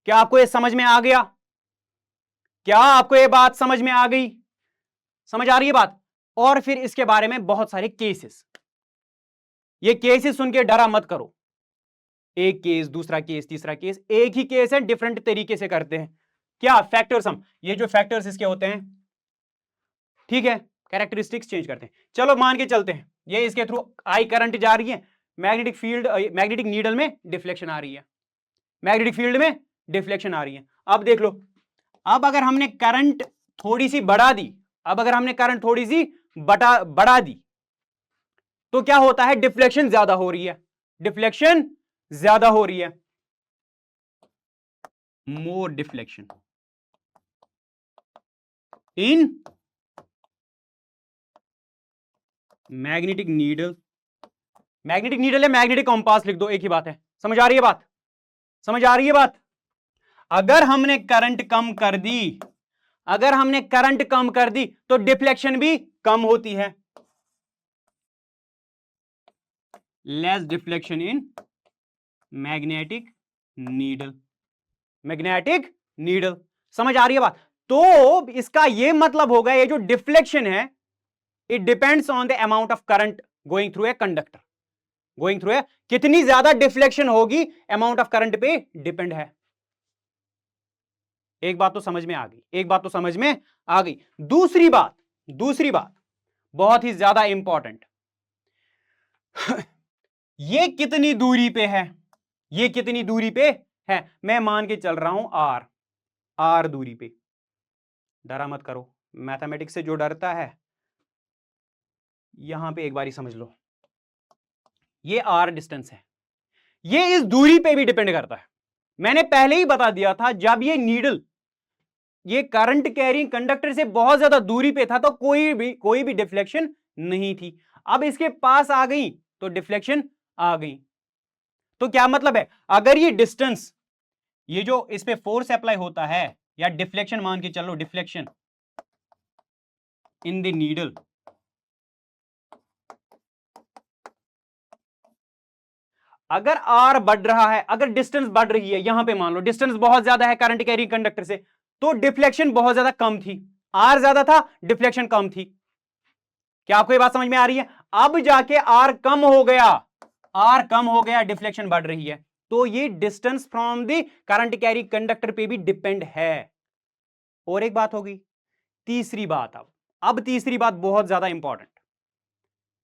क्या आपको यह समझ में आ गया? क्या आपको यह बात समझ में आ गई? समझ आ रही है बात? और फिर इसके बारे में बहुत सारे केसेस, ये केसेस सुन के डरा मत करो। एक केस, दूसरा केस, तीसरा केस, एक ही केस है, डिफरेंट तरीके से करते हैं। क्या फैक्टर्स, हम ये जो फैक्टर्स इसके होते हैं, ठीक है, कैरेक्टरिस्टिक्स चेंज करते हैं। चलो मान के चलते हैं ये इसके थ्रू आई करंट जा रही है, मैग्नेटिक फील्ड, मैग्नेटिक नीडल में डिफ्लेक्शन आ रही है, मैग्नेटिक फील्ड में डिफ्लेक्शन आ रही है। अब देख लो, अब अगर हमने करंट थोड़ी सी बढ़ा दी, अब अगर हमने करंट थोड़ी सी बढ़ा दी तो क्या होता है? डिफ्लेक्शन ज्यादा हो रही है, डिफ्लेक्शन ज्यादा हो रही है, more deflection in magnetic needle. Magnetic needle है, मैग्नेटिक कंपास लिख दो, एक ही बात है। समझ आ रही है बात? समझ आ रही है बात? अगर हमने करंट कम कर दी, अगर हमने करंट कम कर दी तो डिफ्लेक्शन भी कम होती है, less deflection in magnetic needle, magnetic needle. समझ आ रही है बात? तो इसका यह मतलब होगा ये जो डिफ्लेक्शन है it depends on the amount of current going through a conductor, going through a, कितनी ज्यादा डिफ्लेक्शन होगी अमाउंट ऑफ करंट पे डिपेंड है। एक बात तो समझ में आ गई, एक बात तो समझ में आ गई। दूसरी बात बहुत ही ज्यादा इंपॉर्टेंट, ये कितनी दूरी पे है, ये कितनी दूरी पे है? मैं मान के चल रहा हूं आर दूरी पे। डरा मत करो, मैथमेटिक्स से जो डरता है यहां पे एक बारी समझ लो, ये आर डिस्टेंस है, ये इस दूरी पे भी डिपेंड करता है। मैंने पहले ही बता दिया था जब ये नीडल ये करंट कैरिंग कंडक्टर से बहुत ज्यादा दूरी पे था तो कोई भी डिफ्लेक्शन नहीं थी। अब इसके पास आ गई तो डिफ्लेक्शन आ गई। तो क्या मतलब है? अगर ये डिस्टेंस, ये जो इस पे फोर्स अप्लाई होता है या डिफ्लेक्शन मान के चलो, डिफ्लेक्शन इन द नीडल, अगर आर बढ़ रहा है, अगर डिस्टेंस बढ़ रही है, यहां पे मान लो डिस्टेंस बहुत ज्यादा है करंट कैरिंग कंडक्टर से, तो डिफ्लेक्शन बहुत ज्यादा कम थी, आर ज्यादा था, डिफ्लेक्शन कम थी। क्या आपको ये बात समझ में आ रही है? अब जाके आर कम हो गया, आर कम हो गया, डिफ्लेक्शन बढ़ रही है, तो ये distance from the current carrying conductor पे भी डिपेंड है। और एक बात होगी, तीसरी बात, अब तीसरी बात बहुत ज्यादा इंपॉर्टेंट,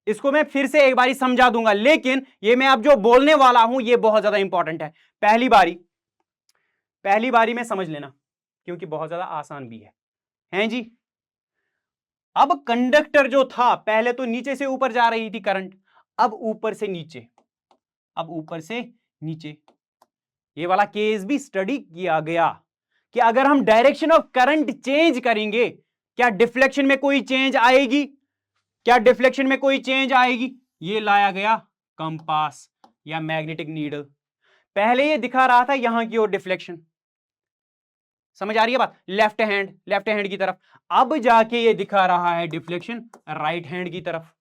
इसको मैं फिर से एक बारी समझा दूंगा, लेकिन ये मैं अब जो बोलने वाला हूं ये बहुत ज्यादा इंपॉर्टेंट है। पहली बारी में समझ लेना क्योंकि बहुत ज्यादा आसान भी है, हैं जी? अब कंडक्टर जो था पहले तो नीचे से ऊपर जा रही थी करंट, अब ऊपर से नीचे, अब ऊपर से नीचे। ये वाला केस भी स्टडी किया गया कि अगर हम डायरेक्शन ऑफ करंट चेंज करेंगे, क्या डिफ्लेक्शन में कोई चेंज आएगी? क्या डिफ्लेक्शन में कोई चेंज आएगी? ये लाया गया कंपास या मैग्नेटिक नीडल। पहले ये दिखा रहा था यहां की ओर डिफ्लेक्शन, समझ आ रही है बात, लेफ्ट हैंड की तरफ। अब जाके ये दिखा रहा है डिफ्लेक्शन राइट हैंड की तरफ।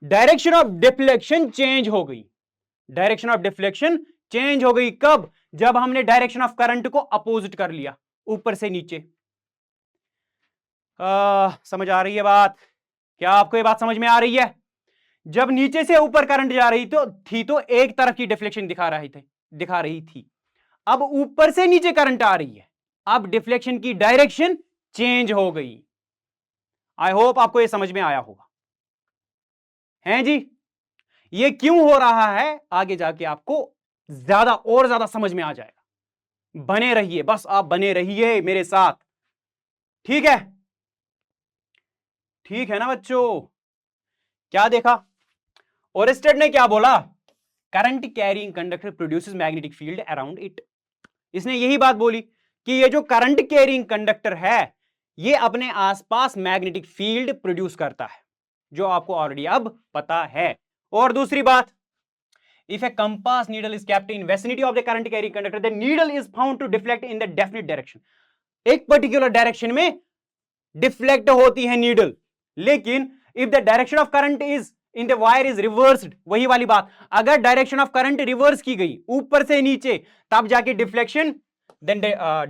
डायरेक्शन ऑफ डिफ्लेक्शन चेंज हो गई, डायरेक्शन ऑफ डिफ्लेक्शन चेंज हो गई। कब? जब हमने डायरेक्शन ऑफ करंट को अपोजिट कर लिया, ऊपर से नीचे। समझ आ रही है बात? क्या आपको ये बात समझ में आ रही है? जब नीचे से ऊपर करंट जा रही तो एक तरफ की डिफ्लेक्शन दिखा रही थी। अब ऊपर से नीचे करंट आ रही है, अब डिफ्लेक्शन की डायरेक्शन चेंज हो गई। आई होप आपको ये समझ में आया होगा, हैं जी? ये क्यों हो रहा है आगे जाके आपको ज्यादा और ज्यादा समझ में आ जाएगा। बने रहिए, बस आप बने रहिए मेरे साथ, ठीक है? ठीक है ना बच्चों? क्या देखा? ओरेस्टेड ने क्या बोला? Current carrying conductor produces magnetic field around it. इसने यही बात बोली कि ये जो करंट कैरिंग कंडक्टर है ये अपने आसपास मैग्नेटिक फील्ड प्रोड्यूस करता है, जो आपको ऑलरेडी अब पता है। और दूसरी बात, if a compass needle is kept in vicinity of the current carrying conductor, the needle is found to deflect in the definite direction। एक पर्टिकुलर डायरेक्शन में डिफ्लेक्ट होती है नीडल, लेकिन if the direction of current is in the wire is reversed, वही वाली बात, अगर direction of current reverse की गई ऊपर से नीचे, तब जाके deflection, then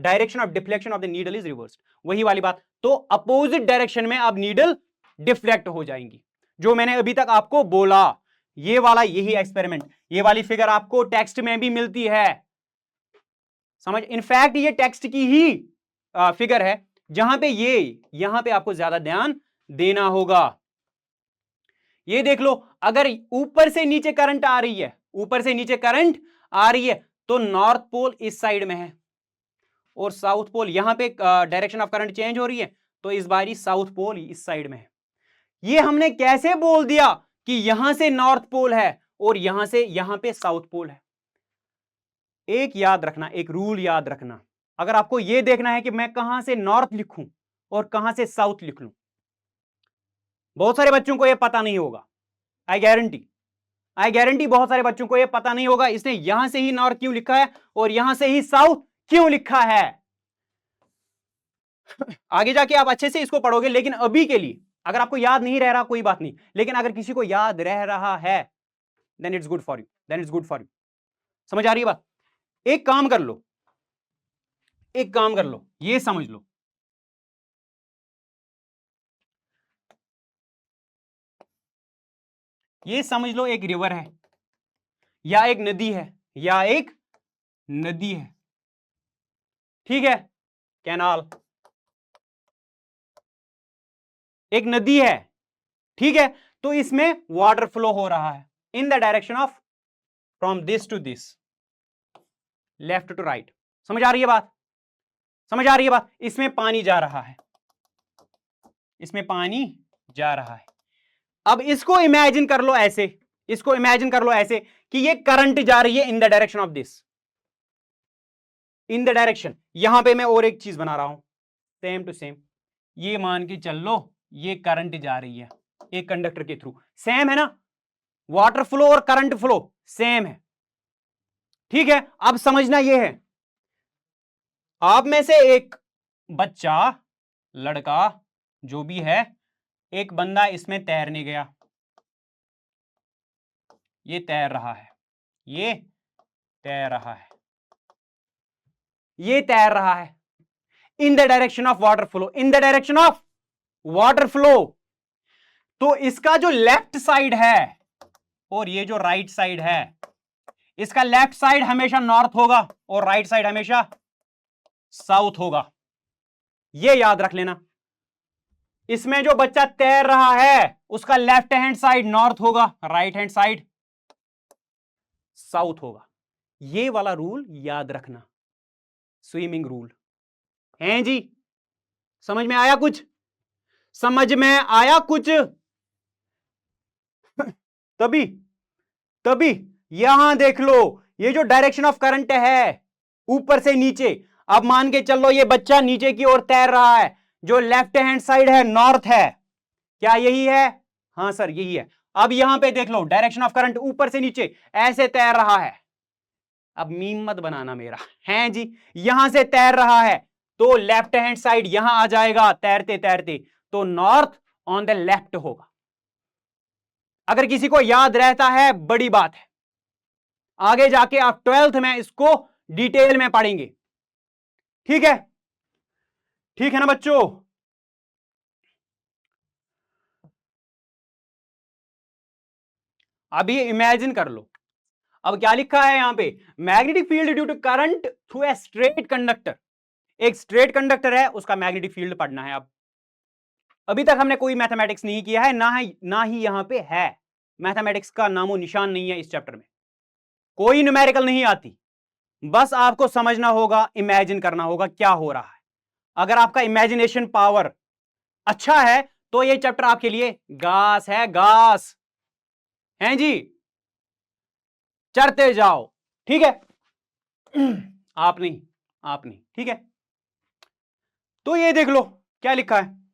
direction of deflection of the needle is reversed, वही वाली बात। तो अपोजिट डायरेक्शन में अब नीडल डिफ्लेक्ट हो जाएंगी, जो मैंने अभी तक आपको बोला। ये वाला यही एक्सपेरिमेंट, ये वाली फिगर आपको टेक्स्ट में भी मिलती है, समझ? इनफैक्ट ये टेक्स्ट की ही फिगर है, जहां पे यहां पे आपको ज्यादा ध्यान देना होगा। ये देख लो, अगर ऊपर से नीचे करंट आ रही है, ऊपर से नीचे करंट आ रही है, तो नॉर्थ पोल इस साइड में है और साउथ पोल, यहां पे डायरेक्शन ऑफ करंट चेंज हो रही है, तो इस बारी साउथ पोल इस साइड में है। ये हमने कैसे बोल दिया कि यहां से नॉर्थ पोल है और यहां से यहां पे साउथ पोल है? एक याद रखना, एक रूल याद रखना, अगर आपको यह देखना है कि मैं कहां से नॉर्थ लिखूं और कहां से साउथ लिख लूं, बहुत सारे बच्चों को यह पता नहीं होगा। आई गारंटी बहुत सारे बच्चों को यह पता नहीं होगा, इसने यहां से ही नॉर्थ क्यों लिखा है और यहां से ही साउथ क्यों लिखा है। आगे जाके आप अच्छे से इसको पढ़ोगे, लेकिन अभी के लिए अगर आपको याद नहीं रह रहा कोई बात नहीं, लेकिन अगर किसी को याद रह रहा है then it's good for you, समझ आ रही है बात? एक काम कर लो, ये समझ लो, एक रिवर है या एक नदी है, ठीक है? कैनाल, एक नदी है, ठीक है? तो इसमें वाटर फ्लो हो रहा है in the direction of from this to this, left to right. समझ आ रही है बात? इसमें पानी जा रहा है, अब इसको इमेजिन कर लो ऐसे, कि ये करंट जा रही है in the direction of this, यहां पे मैं और एक चीज बना रहा हूं, सेम टू सेम, ये मान के चल लो ये करंट जा रही है एक कंडक्टर के थ्रू, सेम है ना? वाटर फ्लो और करंट फ्लो सेम है, ठीक है? अब समझना यह है, आप में से एक बच्चा, लड़का, जो भी है, एक बंदा इसमें तैरने गया, ये तैर रहा है, in the direction of water flow, तो इसका जो लेफ्ट साइड है और ये जो राइट साइड है, इसका लेफ्ट साइड हमेशा नॉर्थ होगा और राइट साइड हमेशा साउथ होगा, ये याद रख लेना। इसमें जो बच्चा तैर रहा है उसका लेफ्ट हैंड साइड नॉर्थ होगा, राइट हैंड साइड साउथ होगा, ये वाला रूल याद रखना, स्विमिंग रूल, हैं जी? समझ में आया कुछ? तभी यहां देख लो, ये जो डायरेक्शन ऑफ करंट है ऊपर से नीचे, अब मान के चलो ये बच्चा नीचे की ओर तैर रहा है, जो लेफ्ट हैंड साइड है नॉर्थ है, क्या यही है? हां सर यही है। अब यहां पे देख लो डायरेक्शन ऑफ करंट ऊपर से नीचे ऐसे तैर रहा है, अब मीम मत बनाना मेरा, है जी, यहां से तैर रहा है तो लेफ्ट हैंड साइड यहां आ जाएगा तैरते तैरते, तो नॉर्थ ऑन द लेफ्ट होगा। अगर किसी को याद रहता है बड़ी बात है, आगे जाके आप 12th में इसको डिटेल में पढ़ेंगे। ठीक है, ठीक है ना बच्चों? अब ये इमेजिन कर लो, अब क्या लिखा है यहां पे, magnetic field due to current through a straight conductor. एक स्ट्रेट कंडक्टर है, उसका मैग्नेटिक फील्ड पढ़ना है। अब अभी तक हमने कोई मैथमेटिक्स नहीं किया है, ना ही यहां पे है, मैथमेटिक्स का नामो निशान नहीं है इस चैप्टर में, कोई न्यूमेरिकल नहीं आती, बस आपको समझना होगा, इमेजिन करना होगा क्या हो रहा है। अगर आपका इमेजिनेशन पावर अच्छा है तो ये चैप्टर आपके लिए घास है, घास हैं जी, चढ़ते जाओ। ठीक है आप नहीं, आप नहीं, ठीक है। तो ये देख लो क्या लिखा है,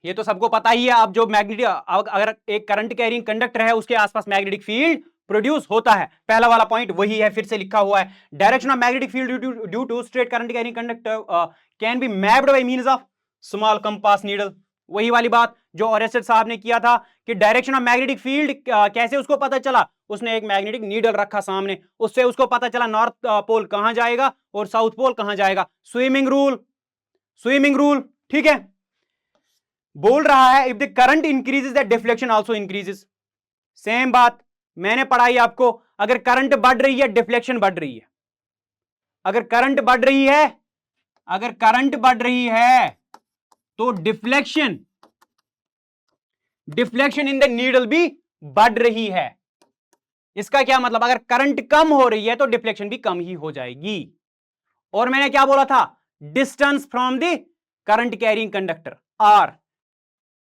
ये तो सबको पता ही है। अब जो मैग्नेटिक, अगर एक करंट कैरिंग कंडक्टर है उसके आसपास मैग्नेटिक फील्ड प्रोड्यूस होता है, पहला वाला पॉइंट वही है, फिर से लिखा हुआ है, direction of magnetic field due to straight current carrying conductor can be mapped by means of small compass needle. वही वाली बात जो ओरेस्टेड साहब ने किया था कि डायरेक्शन ऑफ मैग्नेटिक फील्ड कैसे उसको पता चला, उसने एक मैग्नेटिक नीडल रखा सामने, उससे उसको पता चला नॉर्थ पोल कहां जाएगा और साउथ पोल कहां जाएगा। स्विमिंग रूल, स्विमिंग रूल, ठीक है। बोल रहा है if the current increases the deflection also increases. Same बात मैंने पढ़ाई आपको, अगर करंट बढ़ रही है डिफ्लेक्शन बढ़ रही है, अगर करंट बढ़ रही है, अगर करंट बढ़ रही है तो deflection, deflection in the needle भी बढ़ रही है। इसका क्या मतलब, अगर करंट कम हो रही है तो डिफ्लेक्शन भी कम ही हो जाएगी। और मैंने क्या बोला था, distance from the current carrying conductor r,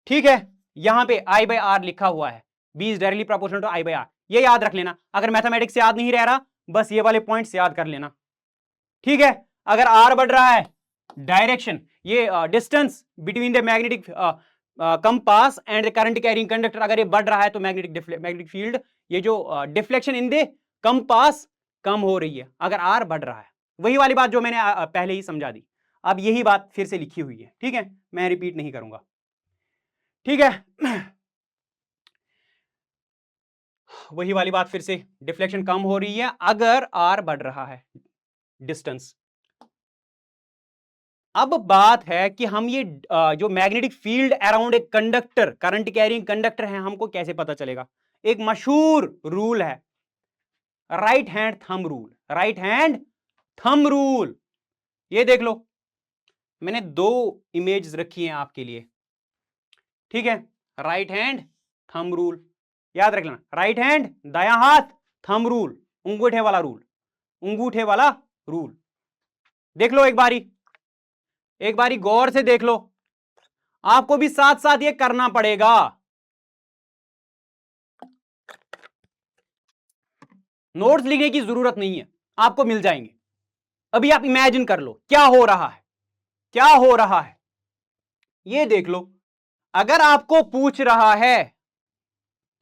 ठीक है। यहां पे I बाय आर लिखा हुआ है, B is directly proportional to I by r, ये याद रख लेना। अगर मैथमेटिक्स से याद नहीं रह रहा बस ये वाले पॉइंट्स याद कर लेना, ठीक है। अगर R बढ़ रहा है, डायरेक्शन, ये distance between the magnetic compass and the current carrying conductor, अगर ये बढ़ रहा है तो मैग्नेटिक फील्ड, ये जो डिफ्लेक्शन इन द कंपास कम हो रही है, अगर R बढ़ रहा है। वही वाली बात जो मैंने पहले ही समझा दी, अब यही बात फिर से लिखी हुई है, ठीक है, मैं रिपीट नहीं करूंगा, ठीक है। वही वाली बात फिर से, डिफ्लेक्शन कम हो रही है अगर R बढ़ रहा है, डिस्टेंस। अब बात है कि हम ये जो मैग्नेटिक फील्ड अराउंड एक कंडक्टर, करंट कैरिंग कंडक्टर है, हमको कैसे पता चलेगा। एक मशहूर रूल है, right hand thumb rule, right hand thumb rule. ये देख लो, मैंने दो इमेज रखी हैं आपके लिए, ठीक है। राइट हैंड थंब रूल याद रख लेना, राइट हैंड दायां हाथ, थंब रूल अंगूठे वाला रूल, अंगूठे वाला रूल। देख लो एक बारी गौर से देख लो, आपको भी साथ साथ ये करना पड़ेगा। नोट्स लिखने की जरूरत नहीं है, आपको मिल जाएंगे। अभी आप इमेजिन कर लो क्या हो रहा है, क्या हो रहा है। ये देख लो, अगर आपको पूछ रहा है,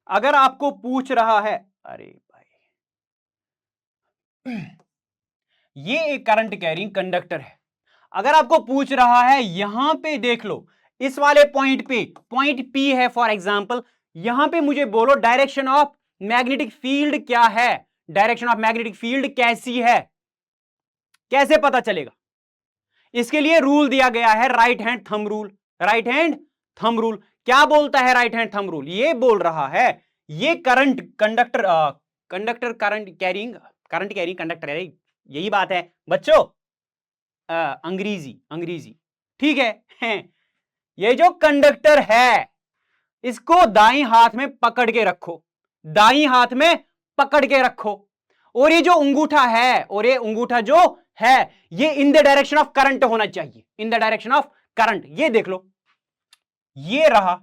अगर आपको पूछ रहा है, अरे भाई ये एक करंट कैरिंग कंडक्टर है, अगर आपको पूछ रहा है, यहां पे देख लो इस वाले पॉइंट पे, पॉइंट P है फॉर एग्जांपल, यहां पे मुझे बोलो डायरेक्शन ऑफ मैग्नेटिक फील्ड क्या है, डायरेक्शन ऑफ मैग्नेटिक फील्ड कैसी है, कैसे पता चलेगा। इसके लिए रूल दिया गया है right hand thumb rule, right hand thumb rule. क्या बोलता है राइट हैंड थंब रूल, ये बोल रहा है ये current conductor, conductor current carrying conductor है, यही बात है बच्चों, अंग्रेजी अंग्रेजी, ठीक है। ये जो कंडक्टर है इसको दाईं हाथ में पकड़ के रखो, दाईं हाथ में पकड़ के रखो, और ये जो अंगूठा है, और ये अंगूठा जो है ये इन द डायरेक्शन ऑफ करंट होना चाहिए, इन द डायरेक्शन ऑफ करंट। ये देख लो, ये रहा,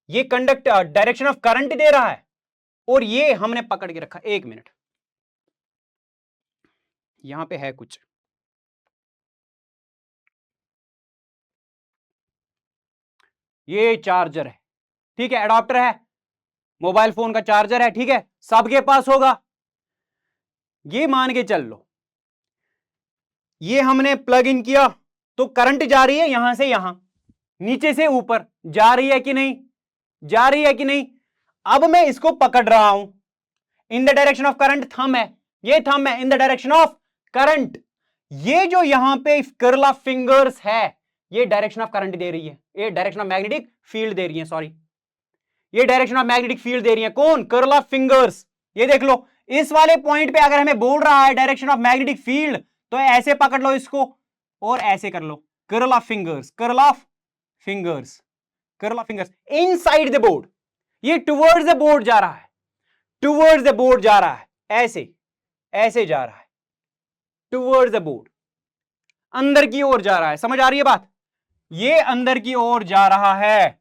ये कंडक्ट डायरेक्शन ऑफ करंट दे रहा है, और ये हमने पकड़ के रखा। एक मिनट, यहां पे है कुछ, ये चार्जर है, ठीक है, एडाप्टर है, मोबाइल फोन का चार्जर है, ठीक है, सबके पास होगा। ये मान के चल लो, ये हमने प्लग इन किया तो करंट जा रही है यहां से यहां, नीचे से ऊपर जा रही है कि नहीं, जा रही है कि नहीं। अब मैं इसको पकड़ रहा हूं, इन the direction of current thumb है, ये थंब है in the direction of current. ये जो यहां पे कर्ल ऑफ फिंगर्स है, ये डायरेक्शन ऑफ करंट दे रही है, ये डायरेक्शन ऑफ मैग्नेटिक फील्ड दे रही है, सॉरी, ये डायरेक्शन ऑफ मैग्नेटिक फील्ड दे रही है। कौन? Curl of fingers. ये देख लो, इस वाले पॉइंट पे अगर हमें बोल रहा है डायरेक्शन ऑफ मैग्नेटिक फील्ड, तो ऐसे पकड़ लो इसको और ऐसे कर लो, curl of fingers, curl of fingers, curl of fingers inside the board. ये टुवर्ड्स द बोर्ड जा रहा है, टुवर्ड्स द बोर्ड जा रहा है, ऐसे ऐसे जा रहा है, टुवर्ड्स द बोर्ड, अंदर की ओर जा रहा है। समझ आ रही है बात? ये अंदर की ओर जा रहा है,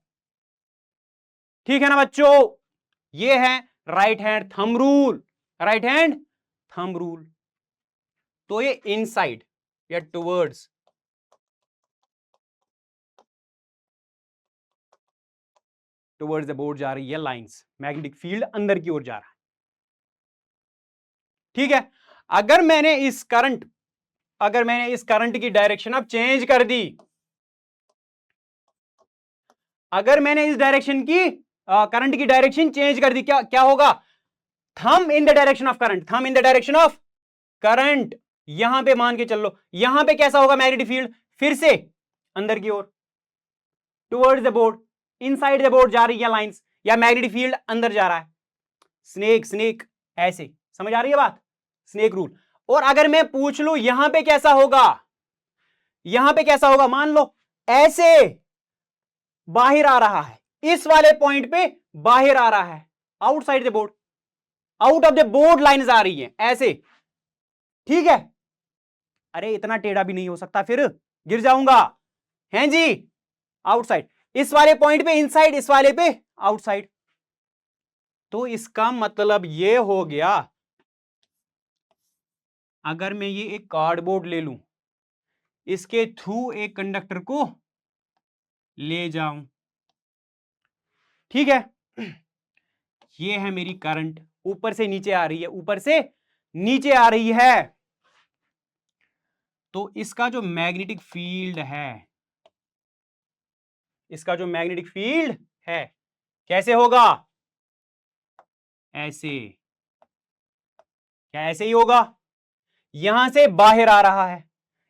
ठीक है ना बच्चों? ये है right hand thumb rule, right hand thumb rule. तो ये इनसाइड या टुवर्ड्स, टुवर्ड्स द बोर्ड जा रही है लाइंस, मैग्नेटिक फील्ड अंदर की ओर जा रहा है, ठीक है। अगर मैंने इस करंट की डायरेक्शन अब चेंज कर दी, अगर मैंने इस डायरेक्शन की करंट की डायरेक्शन चेंज कर दी, क्या क्या होगा? Thumb in the direction of current, thumb in the direction of current, यहां पे मान के चल लो, यहां पे कैसा होगा मैग्नेटिक फील्ड? फिर से अंदर की ओर, towards the board, inside the board जा रही है लाइंस, या मैग्नेटिक फील्ड अंदर जा रहा है। स्नेक स्नेक ऐसे, समझ आ रही है बात? Snake rule. और अगर मैं पूछ लू यहां पे कैसा होगा, यहां पे कैसा होगा, मान लो ऐसे बाहर आ रहा है, इस वाले पॉइंट पे बाहर आ रहा है, outside the board, out of the board lines आ रही है ऐसे, ठीक है। अरे इतना टेढ़ा भी नहीं हो सकता, फिर गिर जाऊंगा, हैं जी? आउटसाइड, इस वाले पॉइंट पे इनसाइड, इस वाले पे आउटसाइड। तो इसका मतलब ये हो गया, अगर मैं ये एक कार्डबोर्ड ले लूं, इसके थ्रू एक कंडक्टर को ले जाऊं, ठीक है, ये है मेरी करंट, ऊपर से नीचे आ रही है, ऊपर से नीचे आ रही है। तो इसका जो मैग्नेटिक फील्ड है, इसका जो मैग्नेटिक फील्ड है कैसे होगा? ऐसे, क्या ऐसे ही होगा? यहां से बाहर आ रहा है,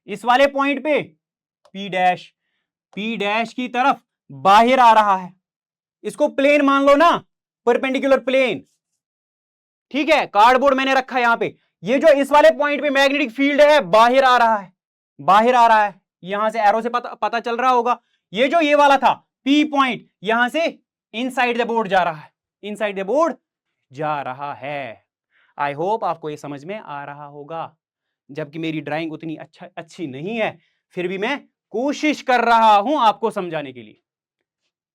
इस वाले पॉइंट पे P डैश, P डैश की तरफ बाहर आ रहा है, इसको प्लेन मान लो ना, परपेंडिकुलर प्लेन, ठीक है। कार्डबोर्ड मैंने रखा है यहां पे, ये जो इस वाले पॉइंट पे मैग्नेटिक फील्ड है बाहर आ रहा है, बाहर आ रहा है, यहां से एरो से पता चल रहा होगा। ये जो ये वाला था P पॉइंट, यहां से इनसाइड द बोर्ड जा रहा है, इनसाइड द बोर्ड जा रहा है। आई होप आपको ये समझ में आ रहा होगा, जबकि मेरी ड्राइंग उतनी अच्छी नहीं है, फिर भी मैं कोशिश कर रहा हूं आपको समझाने के लिए,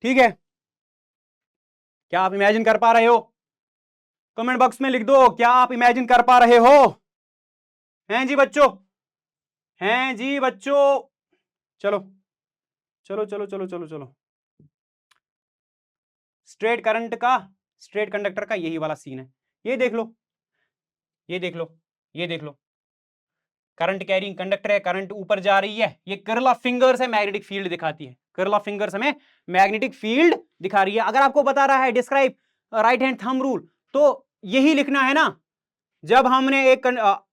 ठीक है। क्या आप इमेजिन कर पा रहे हो? कमेंट बॉक्स में लिख दो, क्या आप इमेजिन कर पा रहे हो? हैं जी बच्चों, हैं जी बच्चों? चलो चलो चलो चलो चलो चलो, स्ट्रेट करंट का, स्ट्रेट कंडक्टर का यही वाला सीन है। ये देख लो, ये देख लो, ये देख लो, करंट कैरिंग कंडक्टर है, करंट ऊपर जा रही है, ये कर्ल ऑफ फिंगर्स है, मैग्नेटिक फील्ड दिखाती है, कर्ल ऑफ फिंगर्स हमें मैग्नेटिक फील्ड दिखा रही है। अगर आपको बता रहा है describe right hand thumb rule, तो यही लिखना है ना। जब हमने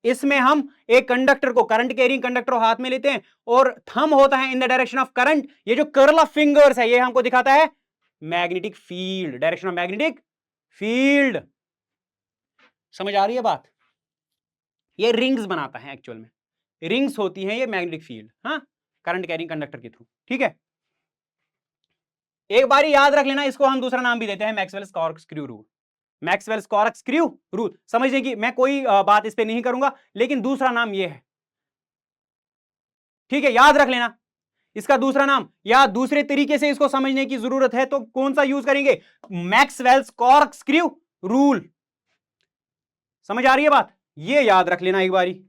इसमें हम एक कंडक्टर को, करंट कैरिंग कंडक्टर को हाथ में लेते हैं और थंब होता है in the direction of current, ये जो कर्ल ऑफ फिंगर्स है ये हमको दिखाता है magnetic field, direction of magnetic field. समझ आ रही है बात? ये रिंग्स बनाता है, एक्चुअल में रिंग्स होती हैं ये मैग्नेटिक फील्ड, हाँ, करंट कैरिंग कंडक्टर के थ्रू, ठीक है। एक बारी याद रख लेना, इसको हम दूसरा नाम भी देते हैं Maxwell's corkscrew rule, Maxwell's corkscrew rule. समझने की मैं कोई बात इस पे नहीं करूंगा, लेकिन दूसरा नाम ये है, ठीक है, याद रख लेना इसका दूसरा नाम, या दूसरे तरीके से इसको समझने की जरूरत है तो कौन सा यूज करेंगे? मैक्सवेल्स कॉर्कस्क्रू रूल, समझ आ रही है बात? ये याद रख लेना एक बारी,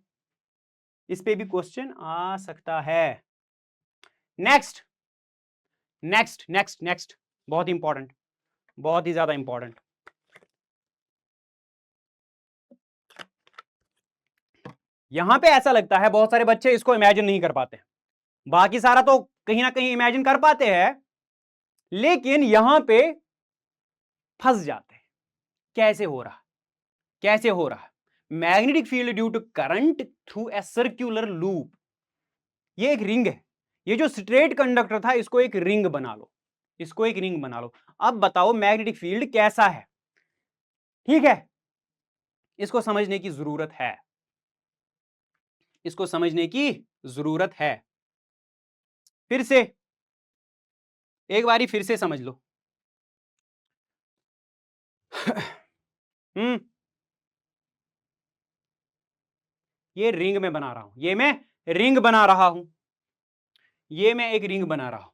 इस पे भी क्वेश्चन आ सकता है। नेक्स्ट नेक्स्ट नेक्स्ट नेक्स्ट, बहुत इंपॉर्टेंट, बहुत ही ज्यादा इंपॉर्टेंट। यहां पे ऐसा लगता है बहुत सारे बच्चे इसको इमेजिन नहीं कर पाते, बाकी सारा तो कहीं ना कहीं इमेजिन कर पाते हैं, लेकिन यहां पे फंस जाते हैं। कैसे हो रहा, कैसे हो रहा? Magnetic field due to current through a circular loop. ये एक रिंग है, ये जो स्ट्रेट कंडक्टर था इसको एक रिंग बना लो, इसको एक रिंग बना लो। अब बताओ मैग्नेटिक फील्ड कैसा है? ठीक है, इसको समझने की जरूरत है, इसको समझने की जरूरत है। फिर से एक बारी फिर से समझ लो। ये रिंग में बना रहा हूं, ये मैं रिंग बना रहा हूं, ये मैं एक रिंग बना रहा हूं।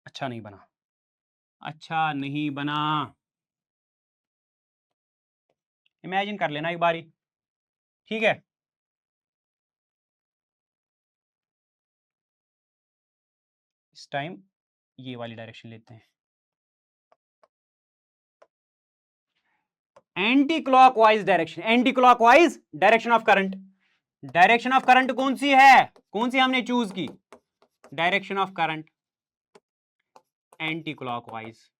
अच्छा नहीं बना, अच्छा नहीं बना, इमेजिन कर लेना एक बारी। ठीक है, इस टाइम ये वाली डायरेक्शन लेते हैं, anti clockwise direction, anti clockwise direction of current. Direction of current कौन सी है, कौन सी हमने चूज की? Direction of current anti clockwise,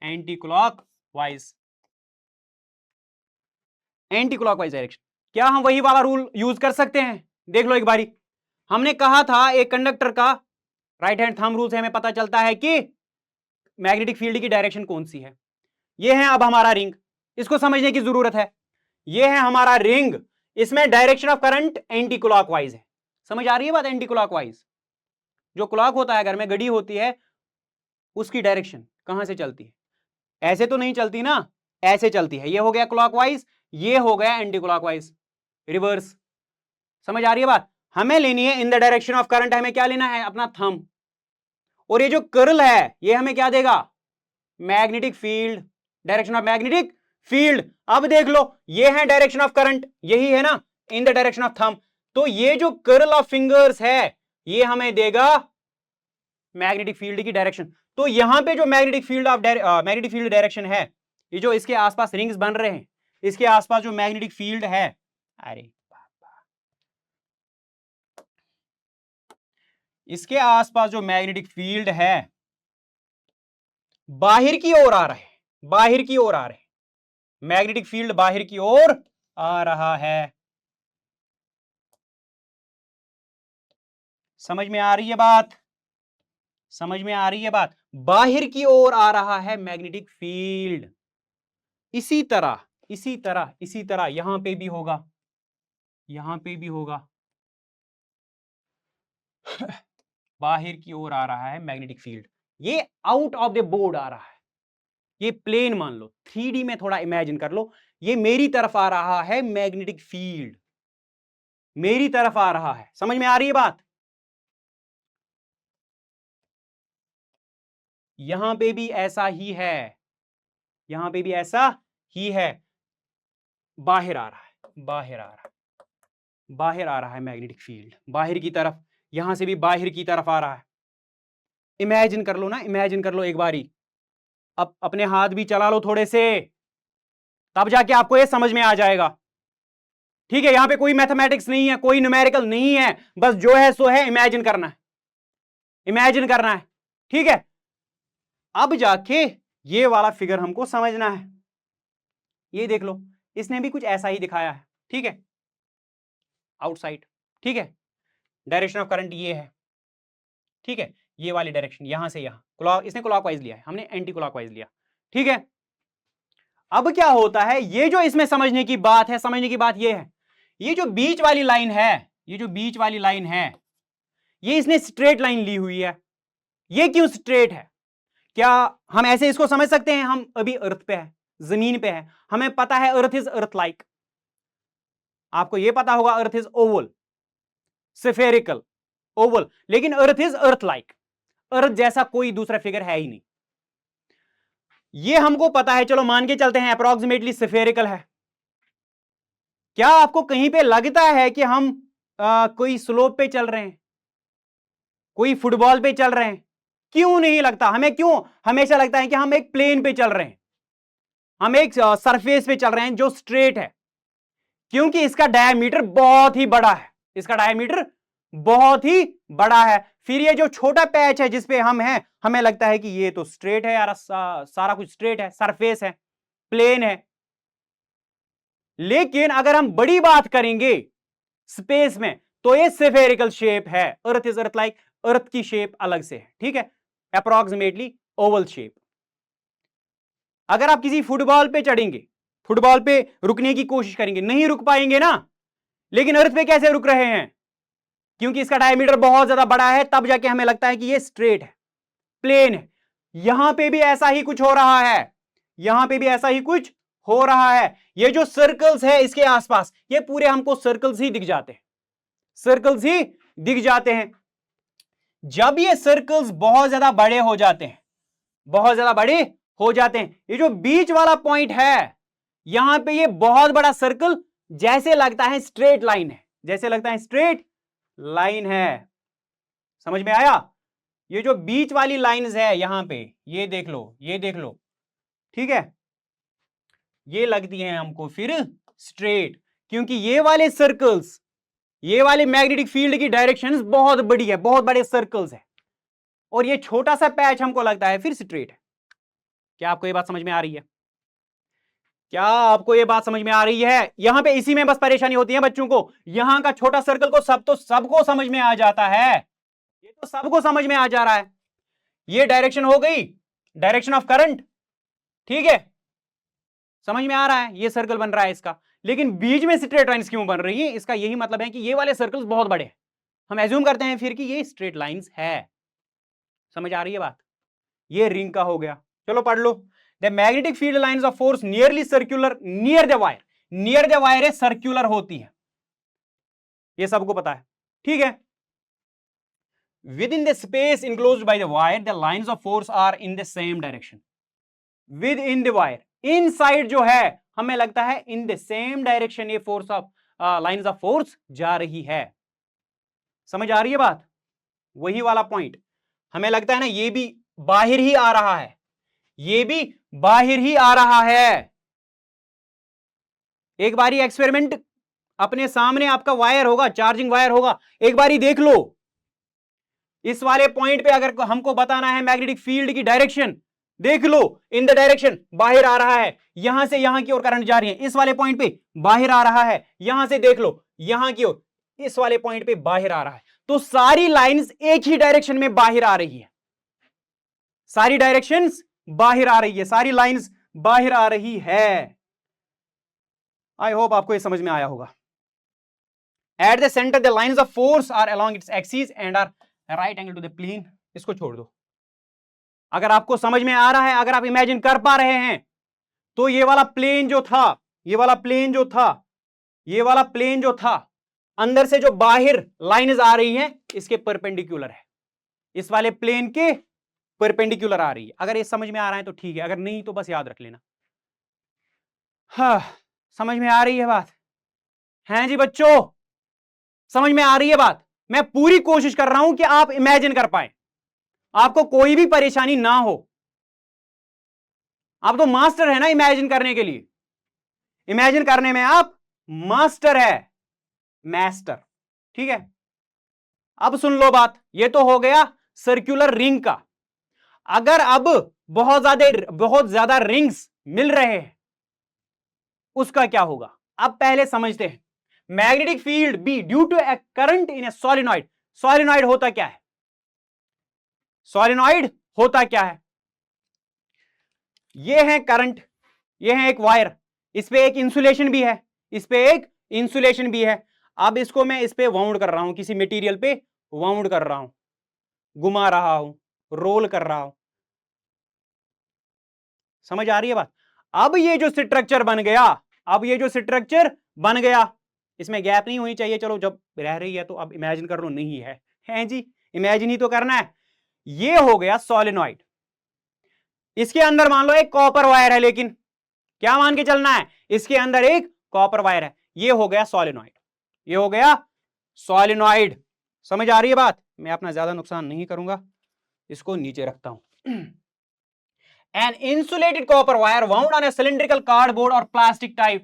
anti clockwise, anti clockwise direction. क्या हम वही वाला रूल यूज कर सकते हैं? देख लो एक बारी, हमने कहा था एक कंडक्टर का राइट हैंड थंब रूल से हमें पता चलता है कि मैग्नेटिक फील्ड की डायरेक्शन कौन सी है। यह है अब हमारा रिंग, इसको समझने की जरूरत है। यह है हमारा रिंग, इसमें direction of current anti clockwise है। समझ आ रही है बात? एंटी क्लॉकवाइज, जो क्लॉक होता है घर में घड़ी होती है, उसकी डायरेक्शन कहां से चलती है? ऐसे तो नहीं चलती ना, ऐसे चलती है। ये हो गया क्लॉकवाइज, ये हो गया एंटी क्लॉकवाइज, रिवर्स। समझ आ रही है बात? हमें लेनी है in the direction of current, हमें क्या लेना है? अपना थंब। और ये जो कर्ल है ये हमें क्या देगा? Magnetic field, direction of magnetic field. अब देख लो, ये है डायरेक्शन ऑफ करंट, यही है ना, इन द डायरेक्शन ऑफ थंब। तो ये जो कर्ल ऑफ फिंगर्स है ये हमें देगा मैग्नेटिक फील्ड की डायरेक्शन। तो यहां पे जो magnetic field of magnetic field direction है, ये जो इसके आसपास रिंग्स बन रहे हैं, इसके आसपास जो मैग्नेटिक फील्ड है, अरे इसके आसपास जो मैग्नेटिक फील्ड है बाहर की ओर आ रहे हैं, बाहर की ओर आ रहे हैं, मैग्नेटिक फील्ड बाहर की ओर आ रहा है। समझ में आ रही है बात? समझ में आ रही है बात? बाहर की ओर आ रहा है मैग्नेटिक फील्ड। इसी तरह इसी तरह इसी तरह यहां पे भी होगा, यहां पे भी होगा। बाहर की ओर आ रहा है मैग्नेटिक फील्ड, ये आउट ऑफ द बोर्ड आ रहा है। ये प्लेन मान लो, 3D में थोड़ा इमेजिन कर लो, ये मेरी तरफ आ रहा है मैग्नेटिक फील्ड, मेरी तरफ आ रहा है। समझ में आ रही है बात? यहां पे भी ऐसा ही है, यहां पे भी ऐसा ही है। बाहर आ रहा है, बाहर आ रहा है, बाहर आ रहा है मैग्नेटिक फील्ड, बाहर की तरफ, यहां से भी बाहर की तरफ आ रहा है। इमेजिन कर लो ना, इमेजिन कर लो एक बारी, अब अपने हाथ भी चला लो थोड़े से, तब जाके आपको ये समझ में आ जाएगा। ठीक है, यहां पे कोई मैथमेटिक्स नहीं है, कोई न्यूमेरिकल नहीं है, बस जो है सो है, इमेजिन करना है, इमेजिन करना है। ठीक है, अब जाके ये वाला फिगर हमको समझना है। ये देख लो, इसने भी कुछ ऐसा ही दिखाया है। ठीक है, आउटसाइड, ठीक है, डायरेक्शन ऑफ करंट ये है। ठीक है, ये वाली डायरेक्शन यहां से यहां, क्लॉक, इसने क्लॉकवाइज लिया है, हमने एंटी क्लॉकवाइज लिया। ठीक है, अब क्या होता है, ये जो इसमें समझने की बात है, समझने की बात ये है, ये जो बीच वाली लाइन है, ये जो बीच वाली लाइन है, ये इसने स्ट्रेट लाइन ली हुई है। ये क्यों स्ट्रेट है? क्या हम ऐसे इसको समझ सकते हैं? हम अभी अर्थ पे है, जमीन पे है, हमें पता है अर्थ इज अर्थ लाइक, आपको यह पता होगा earth is Oval, spherical, Oval, लेकिन अर्थ इज अर्थ लाइक, अर्थ जैसा कोई दूसरा फिगर है ही नहीं। ये हमको पता है, चलो मान के चलते हैं अप्रोक्सीमेटली स्फेरिकल है। क्या आपको कहीं पे लगता है कि हम कोई स्लोप पे चल रहे हैं, कोई फुटबॉल पे चल रहे हैं? क्यों नहीं लगता? हमें क्यों हमेशा लगता है कि हम एक प्लेन पे चल रहे हैं, हम एक सरफेस पे चल रहे हैं जो स्ट्रेट है? क्योंकि इसका डायमीटर बहुत ही बड़ा है, इसका डायमीटर बहुत ही बड़ा है। फिर ये जो छोटा पैच है जिसपे हम हैं, हमें लगता है कि ये तो स्ट्रेट है यार, सारा कुछ स्ट्रेट है, सरफेस है, प्लेन है। लेकिन अगर हम बड़ी बात करेंगे स्पेस में, तो ये स्फेरिकल शेप है। अर्थ इज अर्थ लाइक, अर्थ की शेप अलग से है, ठीक है, अप्रोक्सीमेटली ओवल शेप। अगर आप किसी फुटबॉल पे चढ़ेंगे, फुटबॉल पे रुकने की कोशिश करेंगे, नहीं रुक पाएंगे ना। लेकिन अर्थ पे कैसे रुक रहे हैं? क्योंकि इसका डायमीटर बहुत ज्यादा बड़ा है, तब जाके हमें लगता है कि ये स्ट्रेट है, प्लेन है। यहां पे भी ऐसा ही कुछ हो रहा है, यहां पे भी ऐसा ही कुछ हो रहा है। ये जो सर्कल्स है इसके आसपास, ये पूरे हमको सर्कल्स ही दिख जाते हैं, सर्कल्स ही दिख जाते हैं। जब ये सर्कल्स बहुत ज्यादा बड़े हो जाते हैं, बहुत ज्यादा बड़े हो जाते हैं, ये जो बीच वाला पॉइंट है, यहां पे ये बहुत बड़ा सर्कल जैसे लगता है स्ट्रेट लाइन है, जैसे लगता है स्ट्रेट लाइन है। समझ में आया? ये जो बीच वाली लाइंस है यहां पे, ये देख लो, ये देख लो, ठीक है, ये लगती हैं हमको फिर स्ट्रेट, क्योंकि ये वाले सर्कल्स, ये वाले मैग्नेटिक फील्ड की डायरेक्शंस बहुत बड़ी है, बहुत बड़े सर्कल्स है, और ये छोटा सा पैच हमको लगता है फिर स्ट्रेट है। क्या आपको ये बात समझ में आ रही है? क्या आपको ये बात समझ में आ रही है? यहां पे इसी में बस परेशानी होती है बच्चों को, यहां का छोटा सर्कल को सबको समझ में आ जाता है, ये तो सबको समझ में आ जा रहा है। ये डायरेक्शन हो गई, डायरेक्शन ऑफ करंट, ठीक है, समझ में आ रहा है, ये सर्कल बन रहा है इसका। लेकिन बीच में स्ट्रेट लाइंस क्यों बन रही है? इसका यही मतलब है कि ये वाले सर्कल्स बहुत बड़े हैं, हम एज्यूम करते हैं फिर कि ये स्ट्रेट लाइंस है। समझ आ रही है बात? ये रिंग का हो गया। चलो पढ़ लो, the magnetic field lines of force nearly circular near the wire, near the wire circular होती है, ये सबको पता है, ठीक है। Within the space enclosed by the wire the lines of force are in the same direction. Within the wire, inside जो है हमें लगता है इन द सेम डायरेक्शन ये force of lines of force जा रही है। समझ आ रही है बात? वही वाला पॉइंट हमें लगता है ना, ये भी बाहर ही आ रहा है, ये भी बाहर ही आ रहा है। एक बारी एक्सपेरिमेंट अपने सामने, आपका वायर होगा, चार्जिंग वायर होगा, एक बारी देख लो, इस वाले पॉइंट पे अगर हमको बताना है मैग्नेटिक फील्ड की डायरेक्शन, देख लो इन द डायरेक्शन, बाहर आ रहा है, यहां से यहां की ओर करंट जा रही है, इस वाले पॉइंट पे बाहर आ रहा है, यहां से देख लो यहां की ओर, इस वाले पॉइंट पे बाहर आ रहा है। तो सारी लाइंस एक ही डायरेक्शन में बाहर आ रही है, सारी डायरेक्शंस बाहर आ रही है, सारी लाइंस बाहर आ रही है। आई होप आपको ये समझ में आया होगा। At the centre the lines of force are along its axis and are right angle to the plane. इसको छोड़ दो, अगर आपको समझ में आ रहा है, अगर आप इमेजिन कर पा रहे हैं, तो ये वाला प्लेन जो था, ये वाला प्लेन जो था, ये वाला प्लेन जो था, अंदर से जो बाहर लाइंस आ रही हैं इसके परपेंडिकुलर है, इस वाले प्लेन के परपेंडिकुलर आ रही है। अगर ये समझ में आ रहा है तो ठीक है, अगर नहीं तो बस याद रख लेना। हाँ, समझ में आ रही है बात? हैं जी बच्चों, समझ में आ रही है बात? मैं पूरी कोशिश कर रहा हूं कि आप इमेजिन कर पाए, आपको कोई भी परेशानी ना हो। आप तो मास्टर है ना इमेजिन करने के लिए, इमेजिन करने में आप मास्टर है, मास्टर, ठीक है। अब सुन लो बात, ये तो हो गया सर्कुलर रिंग का। अगर अब बहुत ज्यादा रिंग्स मिल रहे हैं, उसका क्या होगा? अब पहले समझते हैं। Magnetic field B due to a current in a solenoid. Solenoid होता क्या है? सोलिनॉइड होता क्या है? ये है करंट, ये है एक वायर, इस पे एक इंसुलेशन भी है, इस पे एक इंसुलेशन भी है। अब इसको मैं इस पे वाउंड कर रहा हूं, किसी मटेरियल पे वाउंड कर रहा हूं, घुमा रहा हूं, रोल कर रहा हूं। समझ आ रही है बात? अब ये जो स्ट्रक्चर बन गया, अब ये जो स्ट्रक्चर बन गया, इसमें गैप नहीं होनी चाहिए। चलो जब रह रही है तो अब इमेजिन कर लो, नहीं है जी, इमेजिन ही तो करना है। ये हो गया सोलिनॉइड। इसके अंदर मान लो एक कॉपर वायर है, लेकिन क्या मान के चलना है, इसके अंदर एक कॉपर वायर है। ये हो गया सॉलिनॉइड, ये हो गया सॉलिनॉइड। समझ आ रही है बात? मैं अपना ज्यादा नुकसान नहीं करूंगा, इसको नीचे रखता हूं। An insulated copper wire wound on a cylindrical cardboard or plastic type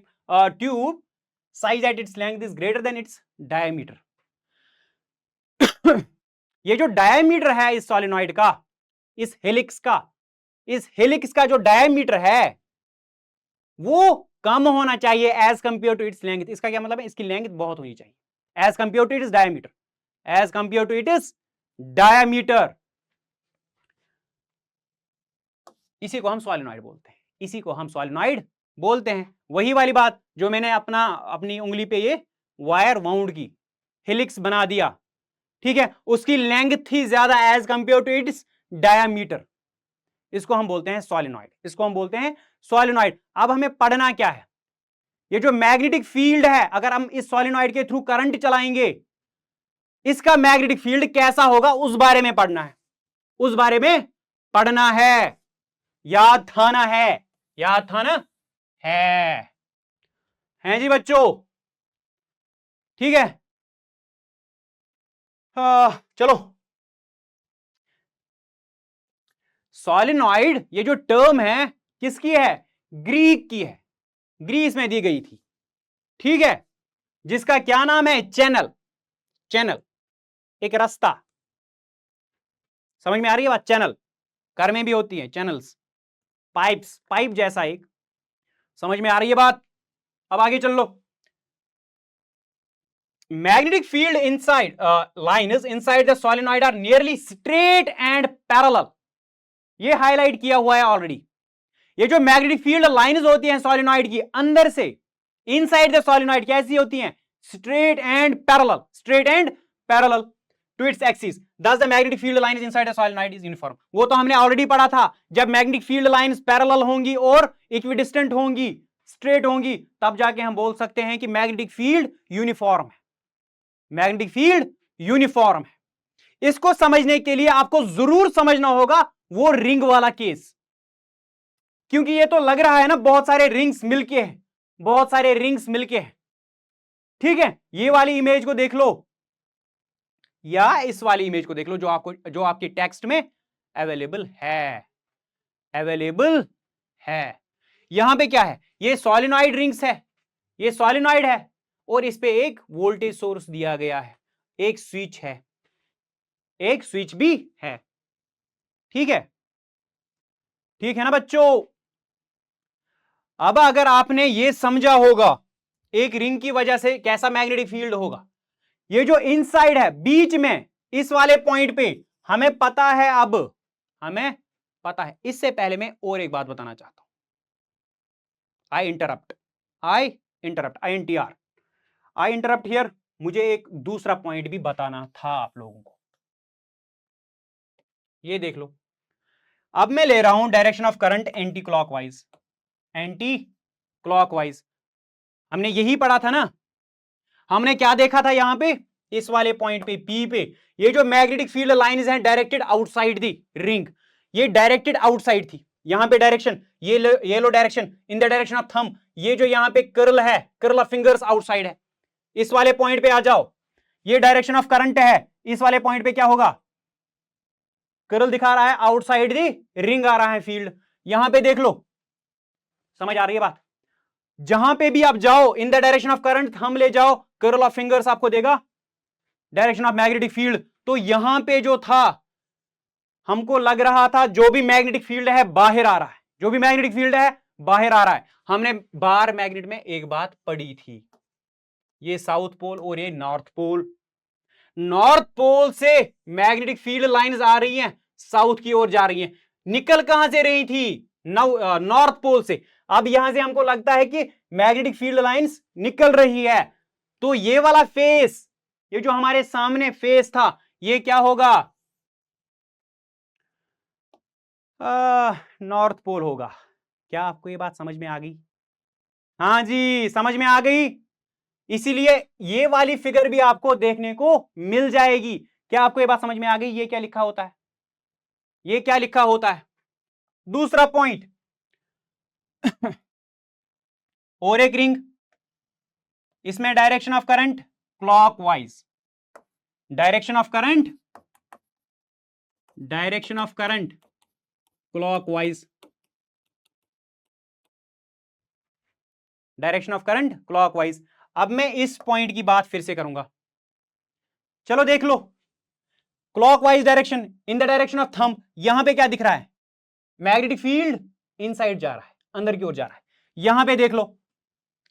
tube, size at its length is greater than its diameter. ये जो डायमीटर है इस सॉलिनॉइड का, इस हेलिक्स का जो डायमीटर है वो कम होना चाहिए as compare to its length. इसका क्या मतलब है, इसकी लेंथ बहुत होनी चाहिए as compare to its diameter, as compare to its diameter. इसी को हम सॉलिनॉइड बोलते हैं, इसी को हम सॉलिनॉइड बोलते हैं। वही वाली बात जो मैंने अपनी उंगली पे ये वायर वाउंड की, हेलिक्स बना दिया, ठीक है, उसकी लेंथ थी ज्यादा as compare to its diameter, इसको हम बोलते हैं सॉलिनॉइड, इसको हम बोलते हैं सॉलिनॉइड। अब हमें पढ़ना क्या है, ये जो मैग्नेटिक फील्ड है, अगर हम इस सॉलिनॉइड के थ्रू करंट चलाएंगे, इसका मैग्नेटिक फील्ड कैसा होगा उस बारे में पढ़ना है, उस बारे में पढ़ना है, याद था ना, है याद था ना, है जी बच्चों, ठीक है। चलो, सॉलिनॉइड ये जो टर्म है किसकी है, ग्रीक की है, ग्रीस में दी गई थी, ठीक है, जिसका क्या नाम है, चैनल, चैनल एक रास्ता, समझ में आ रही है बात, चैनल घर में भी होती है चैनल्स, पाइप्स, पाइप जैसा एक, समझ में आ रही है बात। अब आगे चल लो। Magnetic field inside lines inside the solenoid are nearly straight and parallel, ये हाईलाइट किया हुआ है ऑलरेडी। ये जो मैग्नेटिक फील्ड लाइन्स होती हैं सॉलिनॉइड की, अंदर से इनसाइड द सॉलिनॉइड कैसी होती हैं, straight and parallel, straight and parallel to its axis, thus the magnetic field lines inside a solenoid is uniform। वो तो हमने ऑलरेडी पढ़ा था, जब मैग्नेटिक फील्ड लाइंस पैरेलल होंगी और इक्विडिस्टेंट होंगी, स्ट्रेट होंगी, तब जाके हम बोल सकते हैं कि मैग्नेटिक फील्ड यूनिफॉर्म है, मैग्नेटिक फील्ड यूनिफॉर्म है। इसको समझने के लिए आपको जरूर समझना होगा वो रिंग वाला केस, क्योंकि ये तो लग रहा है ना बहुत सारे रिंग्स मिलके हैं, बहुत सारे रिंग्स मिलके हैं, ठीक है। ये वाली इमेज को देख लो या इस वाली इमेज को देख लो, जो आपके टेक्स्ट में अवेलेबल है, अवेलेबल है। यहां पे क्या है, ये सॉलिनॉइड रिंग्स है, ये सॉलिनॉइड है और इस पे एक वोल्टेज सोर्स दिया गया है, एक स्विच है, एक स्विच भी है, ठीक है, ठीक है ना बच्चों। अब अगर आपने ये समझा होगा एक रिंग की वजह से कैसा मैग्नेटिक फील्ड होगा, ये जो इनसाइड है बीच में इस वाले पॉइंट पे हमें पता है, अब हमें पता है। इससे पहले मैं और एक बात बताना चाहता हूं, आई इंटरप्ट हियर, मुझे एक दूसरा पॉइंट भी बताना था आप लोगों को, ये देख लो। अब मैं ले रहा हूं direction of current anti clockwise, anti clockwise, हमने यही पढ़ा था ना। हमने क्या देखा था यहां पे, इस वाले पॉइंट पे पी पे, ये जो मैग्नेटिक फील्ड लाइंस हैं डायरेक्टेड आउटसाइड दी रिंग, ये डायरेक्टेड आउटसाइड थी, यहां पे डायरेक्शन ये लो direction in the direction of thumb, ये जो यहां पे कर्ल है, कर्ल ऑफ फिंगर्स आउटसाइड है। इस वाले पॉइंट पे आ जाओ, ये डायरेक्शन ऑफ करंट है, इस वाले पॉइंट पे क्या होगा, कर्ल दिखा रहा है, आउटसाइड दी रिंग आ रहा है फील्ड, यहां पे देख लो, समझ आ रही है बात। जहां पे भी आप जाओ इन द डायरेक्शन ऑफ करंट हम ले जाओ, कर्ल ऑफ फिंगर्स आपको देगा डायरेक्शन ऑफ मैग्नेटिक फील्ड। तो यहां पे जो था हमको लग रहा था जो भी मैग्नेटिक फील्ड है बाहर आ रहा है, जो भी मैग्नेटिक फील्ड है बाहर आ रहा है। हमने बार मैग्नेट में एक बात पढ़ी थी, ये साउथ पोल और ये नॉर्थ पोल, नॉर्थ पोल से मैग्नेटिक फील्ड लाइंस आ रही हैं, साउथ की ओर जा रही हैं, निकल कहां से रही थी, नॉर्थ पोल से। अब यहां से हमको लगता है कि मैग्नेटिक फील्ड लाइंस निकल रही है, तो ये वाला फेस, ये जो हमारे सामने फेस था, ये क्या होगा, नॉर्थ पोल होगा। क्या आपको ये बात समझ में आ गई? हाँ जी, समझ में आ गई। इसीलिए ये वाली फिगर भी आपको देखने को मिल जाएगी। क्या आपको ये बात समझ में आ गई, ये क्या लिखा होता है, ये क्या लिखा होता है, दूसरा पॉइंट, और एक रिंग, इसमें direction of current clockwise, direction of current clockwise, direction of current clockwise. अब मैं इस पॉइंट की बात फिर से करूंगा, चलो देख लो, clockwise direction in the direction of thumb. यहां पे क्या दिख रहा है, मैग्नेटिक फील्ड इनसाइड जा रहा है, अंदर की ओर जा रहा है। यहां पे देख लो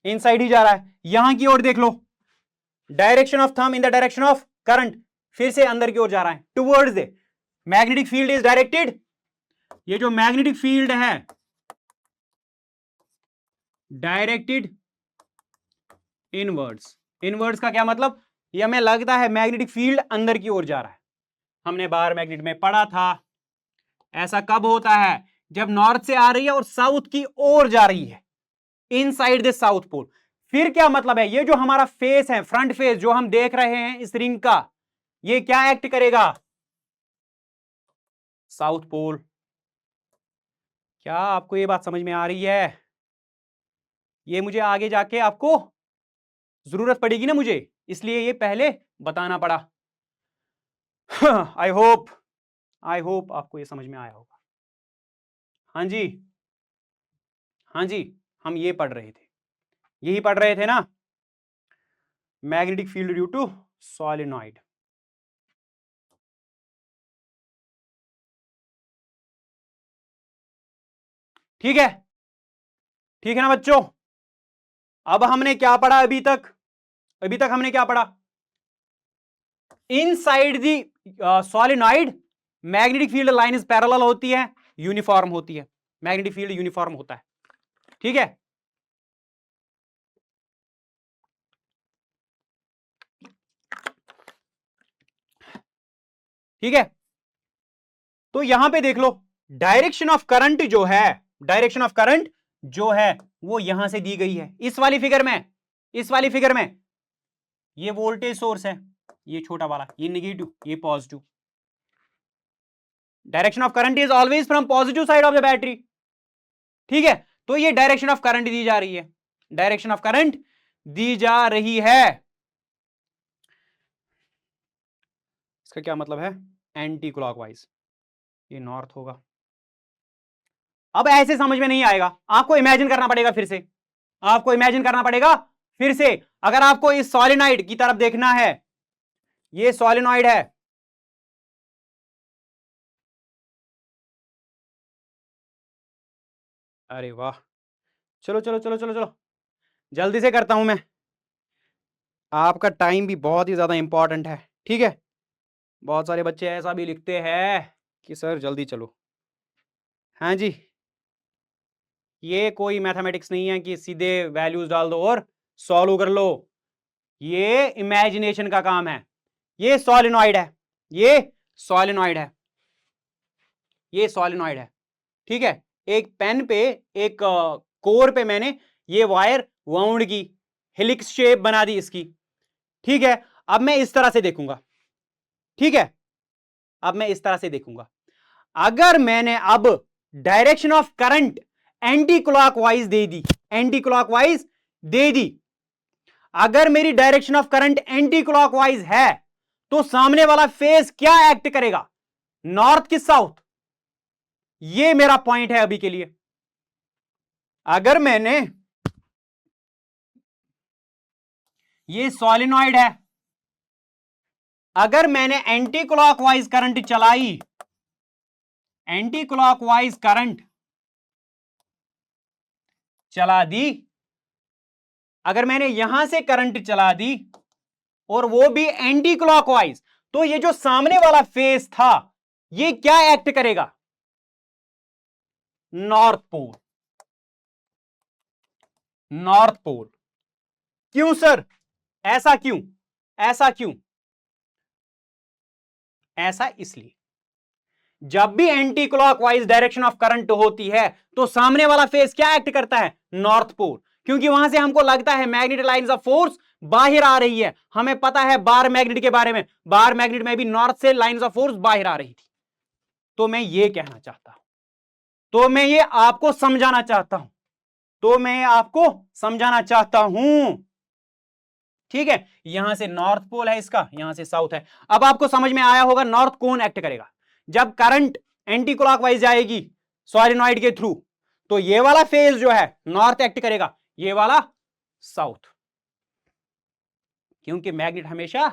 इनसाइड ही जा रहा है, यहां की ओर देख लो, direction of thumb in the direction of current, फिर से अंदर की ओर जा रहा है, towards the magnetic field is directed. ये जो मैग्नेटिक फील्ड है डायरेक्टेड इनवर्ड्स। इनवर्ड्स का क्या मतलब, ये हमें लगता है मैग्नेटिक फील्ड अंदर की ओर जा रहा है। हमने बाहर मैग्नेट में पढ़ा था, ऐसा कब होता है, जब नॉर्थ से आ रही है और साउथ की ओर जा रही है, इनसाइड द साउथ पोल। फिर क्या मतलब है, ये जो हमारा फेस है, फ्रंट फेस जो हम देख रहे हैं इस रिंग का, ये क्या एक्ट करेगा, साउथ पोल। क्या आपको ये बात समझ में आ रही है, ये मुझे आगे जाके आपको जरूरत पड़ेगी ना मुझे, इसलिए ये पहले बताना पड़ा। आई होप आपको ये समझ में आया होगा। हाँ जी, हाँ जी, हम ये पढ़ रहे थे, यही पढ़ रहे थे ना, magnetic field due to solenoid. ठीक है, ठीक है ना बच्चों। अब हमने क्या पढ़ा अभी तक, अभी तक हमने क्या पढ़ा, inside the solenoid magnetic field line is parallel होती है, यूनिफॉर्म होती है, मैग्नेटिक फील्ड यूनिफॉर्म होता है। ठीक है, ठीक है, तो यहां पे देख लो, डायरेक्शन ऑफ करंट जो है, डायरेक्शन ऑफ करंट जो है वो यहां से दी गई है, इस वाली फिगर में, इस वाली फिगर में। ये वोल्टेज सोर्स है, ये छोटा वाला, ये नेगेटिव, ये positive. Direction of current is always from positive side of the battery. ठीक है, तो ये डायरेक्शन ऑफ करंट दी जा रही है, डायरेक्शन ऑफ करंट दी जा रही है। इसका क्या मतलब है, एंटी क्लॉकवाइज, ये नॉर्थ होगा। अब ऐसे समझ में नहीं आएगा, आपको इमेजिन करना पड़ेगा फिर से, आपको इमेजिन करना पड़ेगा फिर से। अगर आपको इस सॉलिनॉइड की तरफ देखना है, ये सॉलिनॉइड है, अरे वाह, चलो चलो चलो चलो चलो, जल्दी से करता हूं मैं, आपका टाइम भी बहुत ही ज्यादा इंपॉर्टेंट है। ठीक है, बहुत सारे बच्चे ऐसा भी लिखते हैं कि सर जल्दी चलो। हाँ जी, ये कोई मैथमेटिक्स नहीं है कि सीधे वैल्यूज डाल दो और सॉल्व कर लो, ये इमेजिनेशन का काम है। ये सॉलिनॉइड है, ये सॉलिनॉइड है, ये सॉलिनॉइड है। ठीक है, एक पेन पे, एक कोर पे मैंने ये वायर वाउंड की, हेलिक्स शेप बना दी इसकी। ठीक है, अब मैं इस तरह से देखूंगा, ठीक है, अब मैं इस तरह से देखूंगा, अगर मैंने अब direction of current anti clockwise दे दी, एंटी क्लॉकवाइज दे दी, अगर मेरी direction of current anti clockwise है, तो सामने वाला फेस क्या एक्ट करेगा, नॉर्थ कि साउथ, ये मेरा पॉइंट है अभी के लिए। अगर मैंने, ये सॉलिनॉइड है, अगर मैंने एंटी क्लॉकवाइज करंट चलाई, एंटी क्लॉकवाइज करंट चला दी, अगर मैंने यहां से करंट चला दी और वो भी एंटी क्लॉकवाइज, तो ये जो सामने वाला फेस था ये क्या एक्ट करेगा, नॉर्थ पोल, नॉर्थ पोल। क्यों सर, ऐसा क्यों, ऐसा क्यों, ऐसा इसलिए, जब भी anti clockwise direction of current होती है तो सामने वाला फेस क्या एक्ट करता है, नॉर्थ पोल, क्योंकि वहां से हमको लगता है मैग्नेटिक लाइंस ऑफ फोर्स बाहर आ रही है। हमें पता है बार मैग्नेट के बारे में, बार मैग्नेट में भी नॉर्थ से लाइंस ऑफ फोर्स बाहर आ रही थी। तो मैं ये कहना चाहता हूं, तो मैं ये आपको समझाना चाहता हूं, तो मैं आपको समझाना चाहता हूं, ठीक है। यहां से नॉर्थ पोल है इसका, यहां से साउथ है। अब आपको समझ में आया होगा नॉर्थ कौन एक्ट करेगा जब करंट एंटी क्लॉकवाइज जाएगी सॉलिनॉइड के थ्रू, तो ये वाला फेज जो है नॉर्थ एक्ट करेगा, ये वाला साउथ, क्योंकि मैग्नेट हमेशा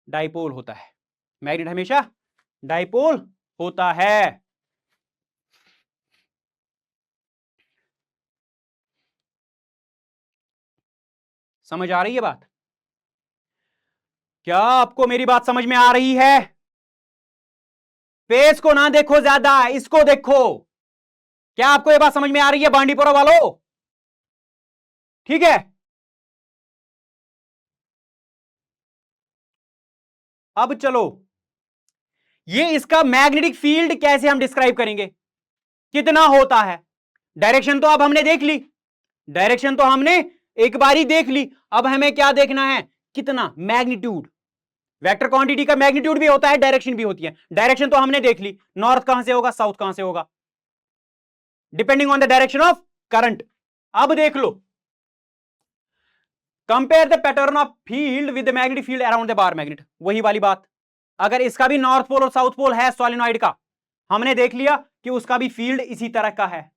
डाइपोल होता है, मैग्नेट हमेशा डाइपोल होता है। समझ आ रही है बात? क्या आपको मेरी बात समझ में आ रही है? पेज को ना देखो ज्यादा, इसको देखो। क्या आपको यह बात समझ में आ रही है बांडीपुरा वालों? ठीक है, अब चलो, ये इसका मैग्नेटिक फील्ड कैसे हम डिस्क्राइब करेंगे, कितना होता है। डायरेक्शन तो अब हमने देख ली, डायरेक्शन तो हमने एक बार ही देख ली। अब हमें क्या देखना है, कितना मैग्नीट्यूड। वेक्टर क्वांटिटी का मैग्नीट्यूड भी होता है, डायरेक्शन भी होती है। डायरेक्शन तो हमने देख ली, नॉर्थ कहां से होगा, साउथ कहां से होगा, depending on the direction of current. अब देख लो, compare the pattern of field with the magnetic field around the bar magnet. वही वाली बात, अगर इसका भी नॉर्थ पोल और साउथ पोल है सॉलिनॉइड का, हमने देख लिया कि उसका भी फील्ड इसी तरह का है,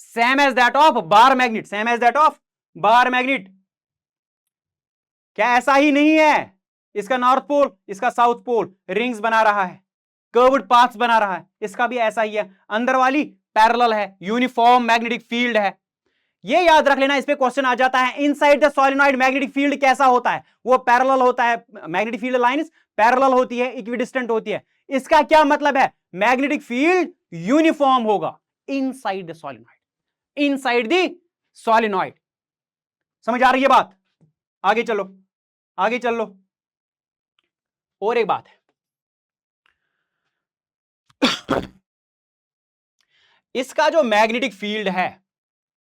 same as that of bar magnet, same as that of bar magnet. क्या ऐसा ही नहीं है, इसका नॉर्थ पोल इसका साउथ पोल रिंग्स बना रहा है, कर्व्ड पाथ्स बना रहा है, इसका भी ऐसा ही है, अंदर वाली पैरेलल है, यूनिफॉर्म मैग्नेटिक फील्ड है। ये याद रख लेना, इस पे क्वेश्चन आ जाता है, inside the solenoid magnetic field कैसा होता है, वो पैरेलल होता है, मैग्नेटिक फील्ड लाइंस पैरेलल होती है, इक्विडिस्टेंट होती है। इसका क्या मतलब है, मैग्नेटिक फील्ड यूनिफॉर्म होगा inside the solenoid, inside the solenoid. समझ आ रही है बात? आगे चलो, आगे चल लो। और एक बात है, इसका जो मैग्नेटिक फील्ड है,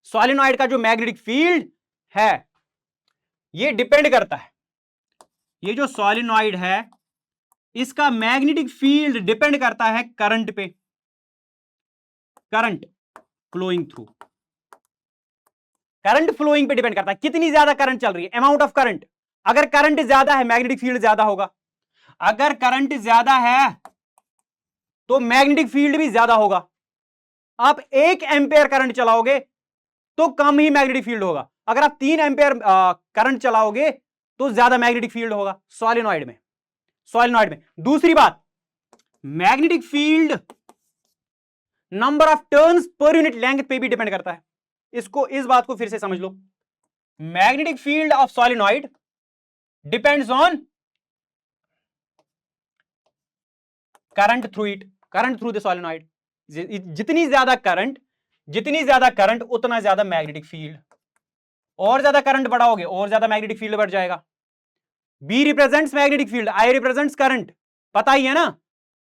सॉलिनॉइड का जो मैग्नेटिक फील्ड है, ये डिपेंड करता है, ये जो सॉलिनॉइड है इसका मैग्नेटिक फील्ड डिपेंड करता है करंट पे, current flowing through, current flowing पे डिपेंड करता है, कितनी ज्यादा करंट चल रही है, अमाउंट ऑफ करंट। अगर करंट ज्यादा है मैग्नेटिक फील्ड ज्यादा होगा, अगर करंट ज्यादा है तो मैग्नेटिक फील्ड भी ज्यादा होगा। आप 1 एम्पेयर करंट चलाओगे तो कम ही मैग्नेटिक फील्ड होगा, अगर आप 3 एम्पेयर करंट चलाओगे तो ज्यादा मैग्नेटिक फील्ड होगा सॉलिनॉइड में, सॉलिनॉइड में। दूसरी बात, magnetic field number of turns per unit length पे भी डिपेंड करता है। इसको, इस बात को फिर से समझ लो, magnetic field of solenoid depends on current through it, current through the solenoid. जितनी ज्यादा करंट उतना ज्यादा मैग्नेटिक फील्ड, और ज्यादा करंट बढ़ाओगे और ज्यादा मैग्नेटिक फील्ड बढ़ जाएगा। B represents magnetic field, I represents current, पता ही है ना,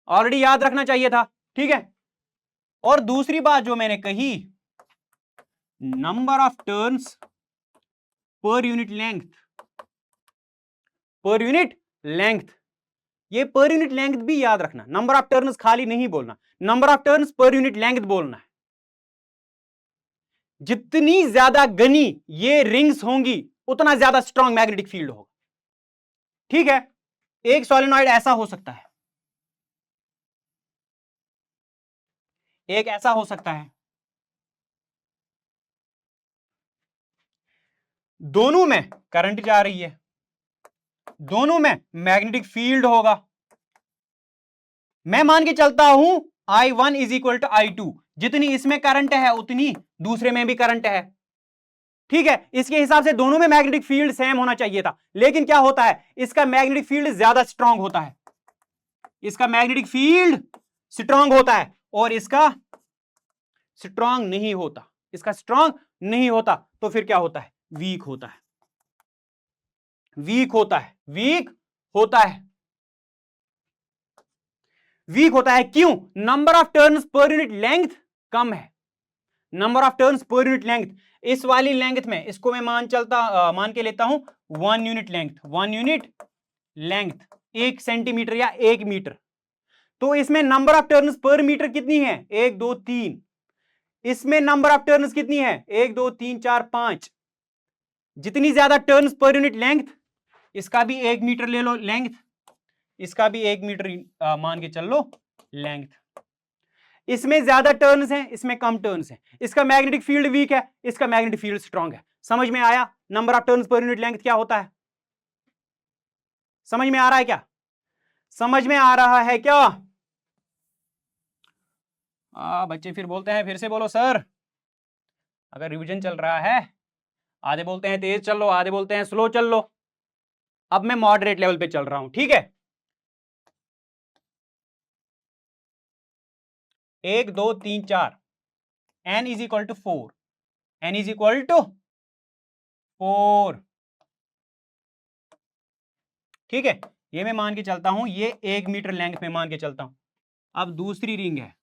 ऑलरेडी याद रखना चाहिए था, ठीक है। और दूसरी बात जो मैंने कही, number of turns per unit length, पर यूनिट लेंथ, ये पर यूनिट लेंथ भी याद रखना, नंबर ऑफ टर्न्स खाली नहीं बोलना, number of turns per unit length बोलना है। जितनी ज्यादा घनी ये रिंग्स होंगी उतना ज्यादा स्ट्रॉन्ग मैग्नेटिक फील्ड होगा, ठीक है। एक सॉलिनॉइड ऐसा हो सकता है, एक ऐसा हो सकता है, दोनों में करंट जा रही है, दोनों में मैग्नेटिक फील्ड होगा। मैं मान के चलता हूं I1 is equal to I2, जितनी इसमें करंट है उतनी दूसरे में भी करंट है, ठीक है। इसके हिसाब से दोनों में मैग्नेटिक फील्ड सेम होना चाहिए था, लेकिन क्या होता है, इसका मैग्नेटिक फील्ड ज्यादा स्ट्रांग होता है, इसका मैग्नेटिक फील्ड स्ट्रांग होता है और इसका स्ट्रांग नहीं होता, इसका स्ट्रांग नहीं होता, तो फिर क्या होता है, वीक होता है, वीक होता है, वीक होता है, वीक होता है। क्यों? Number of turns per unit length कम है, number of turns per unit length. इस वाली लेंथ में इसको मैं मान के लेता हूं 1 unit length, 1 unit length 1 centimetre या 1 मीटर। तो इसमें number of turns per metre कितनी है? 1 2 3। इसमें नंबर ऑफ टर्न्स कितनी है? 1 2 3 4 5। जितनी ज्यादा टर्न्स पर यूनिट लेंथ, इसका भी 1 मीटर ले लो लेंथ, इसका भी 1 मीटर मान के चल लो लेंथ। इसमें ज्यादा टर्न्स हैं, इसमें कम टर्न्स हैं। इसका मैग्नेटिक फील्ड वीक है, इसका मैग्नेटिक फील्ड स्ट्रांग है। समझ में आया number of turns per unit length क्या होता है? समझ में आ रहा है क्या? समझ में आ रहा है क्या? बच्चे फिर बोलते हैं, फिर से बोलो सर। अगर रिवीजन चल रहा है, आधे बोलते हैं तेज चल लो, आधे बोलते हैं स्लो चल लो। अब मैं मॉडरेट लेवल पे चल रहा हूं, ठीक है? 1 2 3 4, n is equal to 4, n is equal to 4, ठीक है? ये मैं मान के चलता हूं, ये 1 मीटर लेंथ में मान के चलता हूं। अब दूसरी रिंग है,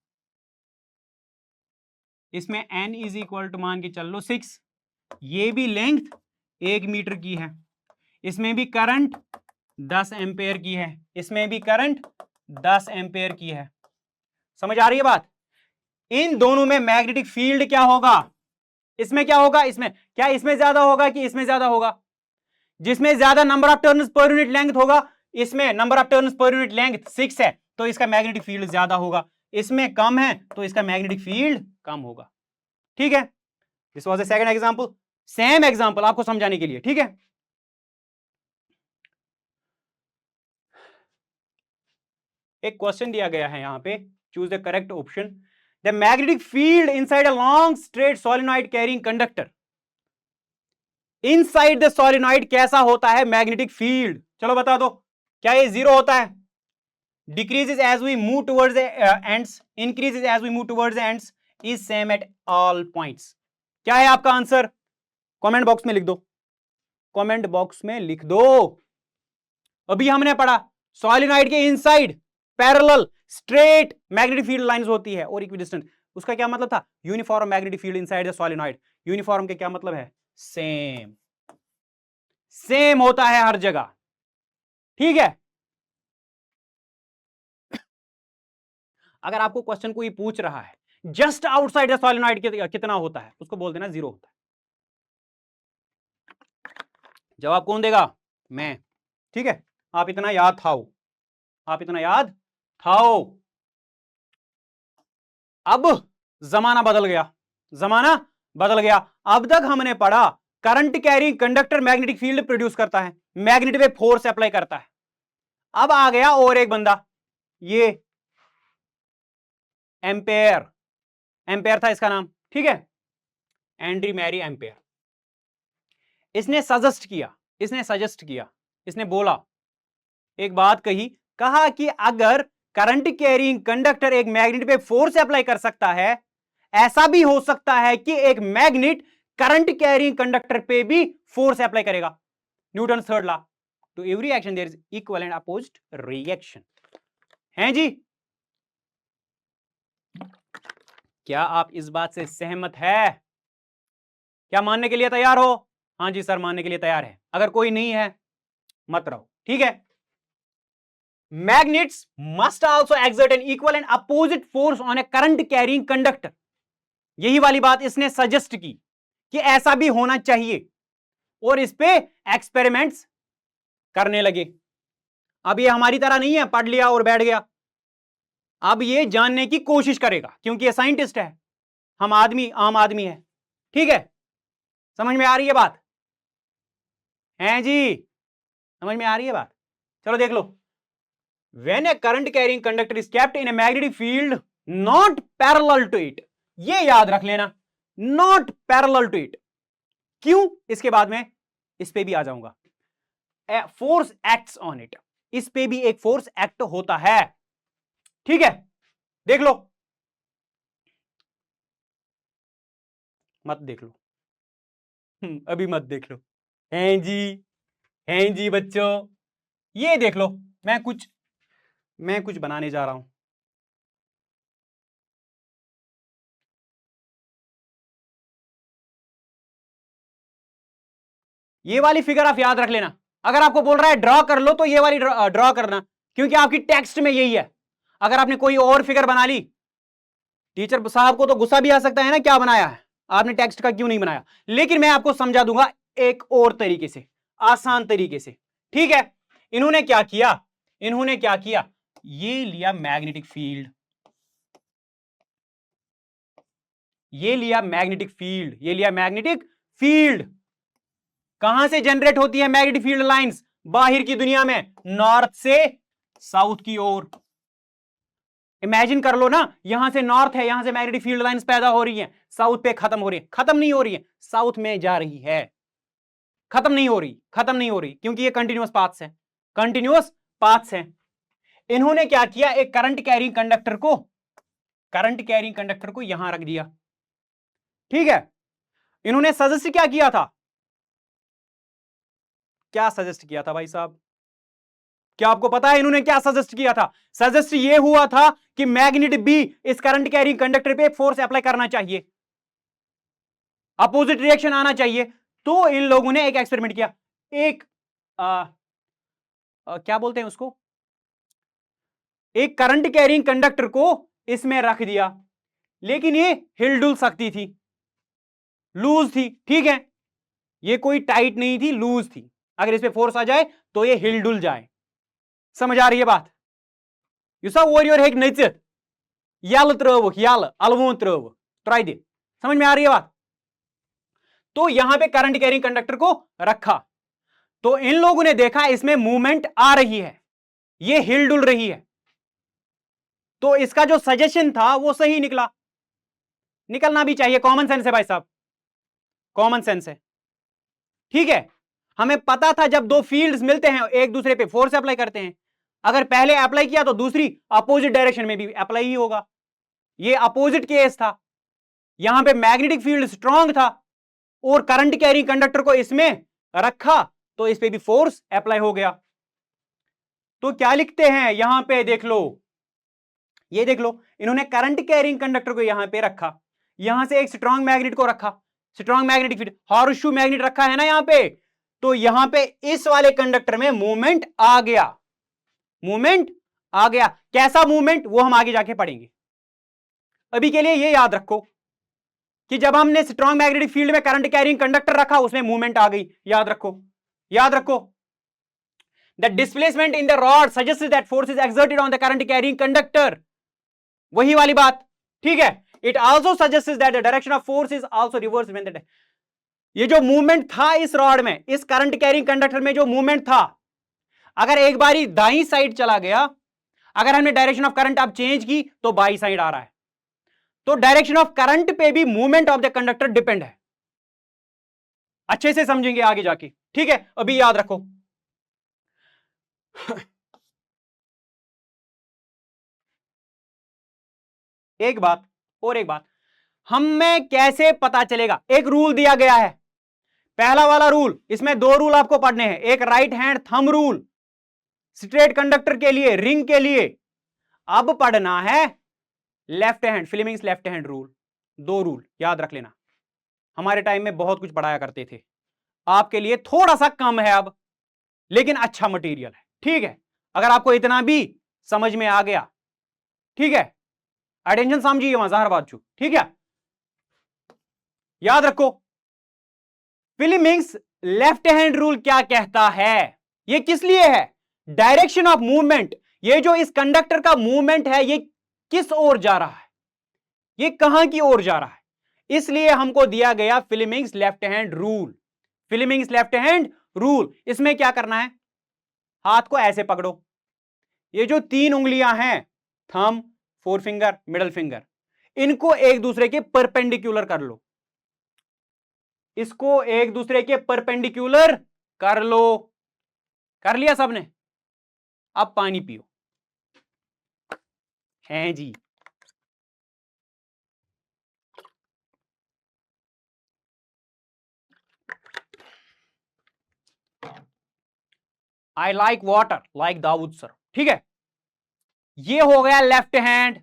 इसमें n इज इक्वल टू मान के चल लो 6, ये भी लेंथ 1 मीटर की है, इसमें भी करंट 10 एम्पेयर की है, इसमें भी करंट 10 एम्पेयर की है। समझ आ रही है बात? इन दोनों में मैग्नेटिक फील्ड क्या होगा? इसमें क्या होगा? इसमें क्या, इसमें ज्यादा होगा कि इसमें ज्यादा होगा? जिसमें ज्यादा number of turns per unit length होगा, इसमें number of turns per unit length 6 है, तो इसका मैग्नेटिक फील्ड ज्यादा होगा। इसमें कम है तो इसका मैग्नेटिक फील्ड कम होगा, ठीक है? This was the second example, same example आपको समझाने के लिए, ठीक है? एक क्वेश्चन दिया गया है यहां पे, choose the correct option. The magnetic field inside a long straight solenoid carrying conductor, inside the solenoid कैसा होता है मैग्नेटिक फील्ड? चलो बता दो। क्या ये 0 होता है? Decreases as we move towards the ends, increases as we move towards the ends, is same at all points. क्या है आपका आंसर? कमेंट बॉक्स में लिख दो, कमेंट बॉक्स में लिख दो। अभी हमने पढ़ा सोलेनॉइड के inside parallel straight magnetic field lines होती है और इक्विडिस्टेंट। उसका क्या मतलब था? Uniform magnetic field inside the solenoid. Uniform के क्या मतलब है? सेम, सेम होता है हर जगह, ठीक है? अगर आपको क्वेश्चन कोई पूछ रहा है जस्ट आउटसाइड द सोलेनॉइड कितना होता है, उसको बोल देना 0 होता है। जवाब कौन देगा? मैं, ठीक है? आप इतना याद थाओ, आप इतना याद थाओ। अब जमाना बदल गया, जमाना बदल गया। अब तक हमने पढ़ा current carrying conductor magnetic field produce करता है, मैग्नेटिक पे फोर्स अप्लाई करता है। अब आ गया और एक बंदा, ये एम्पेयर, एम्पेयर था इसका नाम, ठीक है? Andre Marie Ampere. इसने सजेस्ट किया, इसने सजेस्ट किया, इसने बोला, एक बात कही, कहा कि अगर करंट कैरिंग कंडक्टर एक मैग्नेट पे फोर्स अप्लाई कर सकता है, ऐसा भी हो सकता है कि एक मैग्नेट करंट कैरिंग कंडक्टर पे भी फोर्स अप्लाई करेगा। Newton third law, to every action there is equal and opposite reaction. हैं जी? क्या आप इस बात से सहमत है? क्या मानने के लिए तैयार हो? हाँ जी सर, मानने के लिए तैयार है। अगर कोई नहीं है मत रहो, ठीक है? Magnets must also exert an equal and opposite force on a current carrying conductor. यही वाली बात इसने सजेस्ट की कि ऐसा भी होना चाहिए और इस पे एक्सपेरिमेंट्स करने लगे। अब ये हमारी तरह नहीं है पढ़ लिया और बैठ गया, अब ये जानने की कोशिश करेगा क्योंकि ये साइंटिस्ट है, हम आदमी, आम आदमी है, ठीक है? समझ में आ रही है बात? हैं जी? समझ में आ रही है बात? चलो देख लो। When a current carrying conductor is kept in a magnetic field not parallel to it, ये याद रख लेना, not parallel to it। क्यों? इसके बाद में इस पे भी आ जाऊंगा। फोर्स एक्ट्स ऑन इट, इस पे भी एक फोर्स एक्ट होता है, ठीक है? देख लो, मत देख लो, अभी मत देख लो। हैं जी? हैं जी बच्चों? ये देख लो, मैं कुछ बनाने जा रहा हूं। ये वाली फिगर आप याद रख लेना। अगर आपको बोल रहा है ड्रॉ कर लो तो ये वाली ड्रॉ करना, क्योंकि आपकी टेक्स्ट में यही है। अगर आपने कोई और फिगर बना ली, टीचर साहब को तो गुस्सा भी आ सकता है ना, क्या बनाया है आपने, टेक्स्ट का क्यों नहीं बनाया। लेकिन मैं आपको समझा दूंगा एक और तरीके से, आसान तरीके से। ठीक है, इन्होंने क्या किया, इन्होंने क्या किया, ये लिया मैग्नेटिक फील्ड, ये लिया मैग्नेटिक फील्ड, ये लिया मैग्नेटिक फील्ड। कहां से जनरेट होती है मैग्नेटिक फील्ड लाइंस, बाहर की दुनिया में, नॉर्थ से साउथ की ओर। इमेजिन कर लो ना, यहां से नॉर्थ है, यहां से मैग्नेटिक फील्ड लाइंस पैदा हो रही हैं, साउथ पे खत्म हो रही है, खत्म नहीं हो रही है, साउथ में जा रही है, खत्म नहीं हो रही, खत्म नहीं हो रही, क्योंकि ये कंटिन्यूअस पाथ्स है, कंटिन्यूअस पाथ्स है। इन्होंने क्या किया, एक करंट कैरिंग कंडक्टर को, करंट कैरिंग कंडक्टर को यहां रख दिया। ठीक है, इन्होंने सजेस्ट क्या किया था, क्या सजेस्ट किया था भाई साहब, क्या आपको पता है इन्होंने क्या सजेस्ट किया था। सजेस्ट ये हुआ था कि मैग्नेट बी इस करंट कैरिंग कंडक्टर पे फोर्स अप्लाई करना चाहिए, अपोजिट रिएक्शन आना चाहिए। तो इन लोगों ने एक एक्सपेरिमेंट किया, एक क्या बोलते हैं उसको, एक करंट कैरिंग कंडक्टर को इसमें रख दिया, लेकिन ये हिलडुल सकती थी, लूज थी। ठीक है, ये कोई टाइट नहीं थी, लूज थी, अगर इस पे फोर्स आ जाए तो ये हिलडुल जाए। समझ आ रही है बात, युसा ओर हेक नचित, यल त्रवक, यल अलवोन त्रवक, ट्राई दे, समझ में आ रही है बात। तो यहां पे करंट कैरिंग कंडक्टर को रखा, तो इन लोगों ने देखा इसमें मूवमेंट आ रही है, ये हिल डुल रही है, तो इसका जो सजेशन था वो सही निकला, निकलना भी चाहिए, कॉमन सेंस है भाई साहब, कॉमन सेंस है। ठीक है, हमें पता था जब दो फील्ड्स मिलते हैं एक दूसरे पे फोर्स अप्लाई करते हैं, अगर पहले अप्लाई किया तो दूसरी अपोजिट डायरेक्शन में भी अप्लाई ही होगा, ये अपोजिट केस था, यहां पे मैग्नेटिक फील्ड स्ट्रांग था और करंट कैरिंग कंडक्टर को इसमें रखा तो इस पे भी फोर्स अप्लाई हो गया। तो क्या लिखते हैं यहां पे, देख लो, ये देख लो, इन्होंने करंट कैरिंग कंडक्टर को यहां पे रखा, यहां से एक स्ट्रांग मैग्नेट को रखा, strong magnetic field horseshoe magnet रखा है ना यहां पे, तो यहां पे इस वाले कंडक्टर में मूवमेंट आ गया, मूवमेंट आ गया। कैसा मूवमेंट वो हम आगे जाके पढ़ेंगे, अभी के लिए ये याद रखो कि जब हमने स्ट्रांग मैग्नेटिक फील्ड में करंट कैरिंग कंडक्टर रखा उसमें मूवमेंट आ गई, याद रखो, याद रखो। The displacement in the rod suggest that force is exerted on the current carrying conductor, वही वाली बात। ठीक है, it also suggest that the direction of force is also reverse when the, ये जो मूवमेंट था इस रॉड में, इस करंट कैरिंग कंडक्टर में जो मूवमेंट था, अगर एक बारी दाईं साइड चला गया, अगर हमने डायरेक्शन ऑफ करंट अब चेंज की तो बाईं साइड आ रहा है, तो डायरेक्शन ऑफ करंट पे भी movement of the conductor depend है, अच्छे से समझेंगे आगे जाके। ठीक है, अभी याद रखो। एक बात और एक बात, हमें कैसे पता चलेगा, एक रूल दिया गया है, पहला वाला रूल, इसमें दो रूल आपको पढ़ने हैं, एक right hand thumb rule straight conductor के लिए, रिंग के लिए, अब पढ़ना है left hand, Fleming's left hand rule. दो रूल याद रख लेना, हमारे टाइम में बहुत कुछ पढ़ाया करते थे, आपके लिए थोड़ा सा कम है अब, लेकिन अच्छा मटेरियल है। ठीक है, अगर आपको इतना भी समझ में आ गया, ठीक है, अटेंशन समझिए मजार बात छू। ठीक है, याद रखो, फ्लेमिंग्स लेफ्ट हैंड रूल क्या कहता है, ये किस लिए है, डायरेक्शन ऑफ मूवमेंट, ये जो इस कंडक्टर का मूवमेंट है ये किस ओर जा रहा है, ये कहां की ओर जा रहा है, इसलिए हमको दिया गया Fleming's left hand rule. Fleming's left hand rule, इसमें क्या करना है, हाथ को ऐसे पकड़ो, ये जो तीन उंगलियां हैं, thumb, four finger, middle finger, इनको एक दूसरे के परपेंडिकुलर कर लो, इसको एक दूसरे के परपेंडिकुलर कर लो, कर लिया सबने, अब पानी पियो, हैं जी। I like water like Daud sir. ठीक है, ये हो गया लेफ्ट हैंड,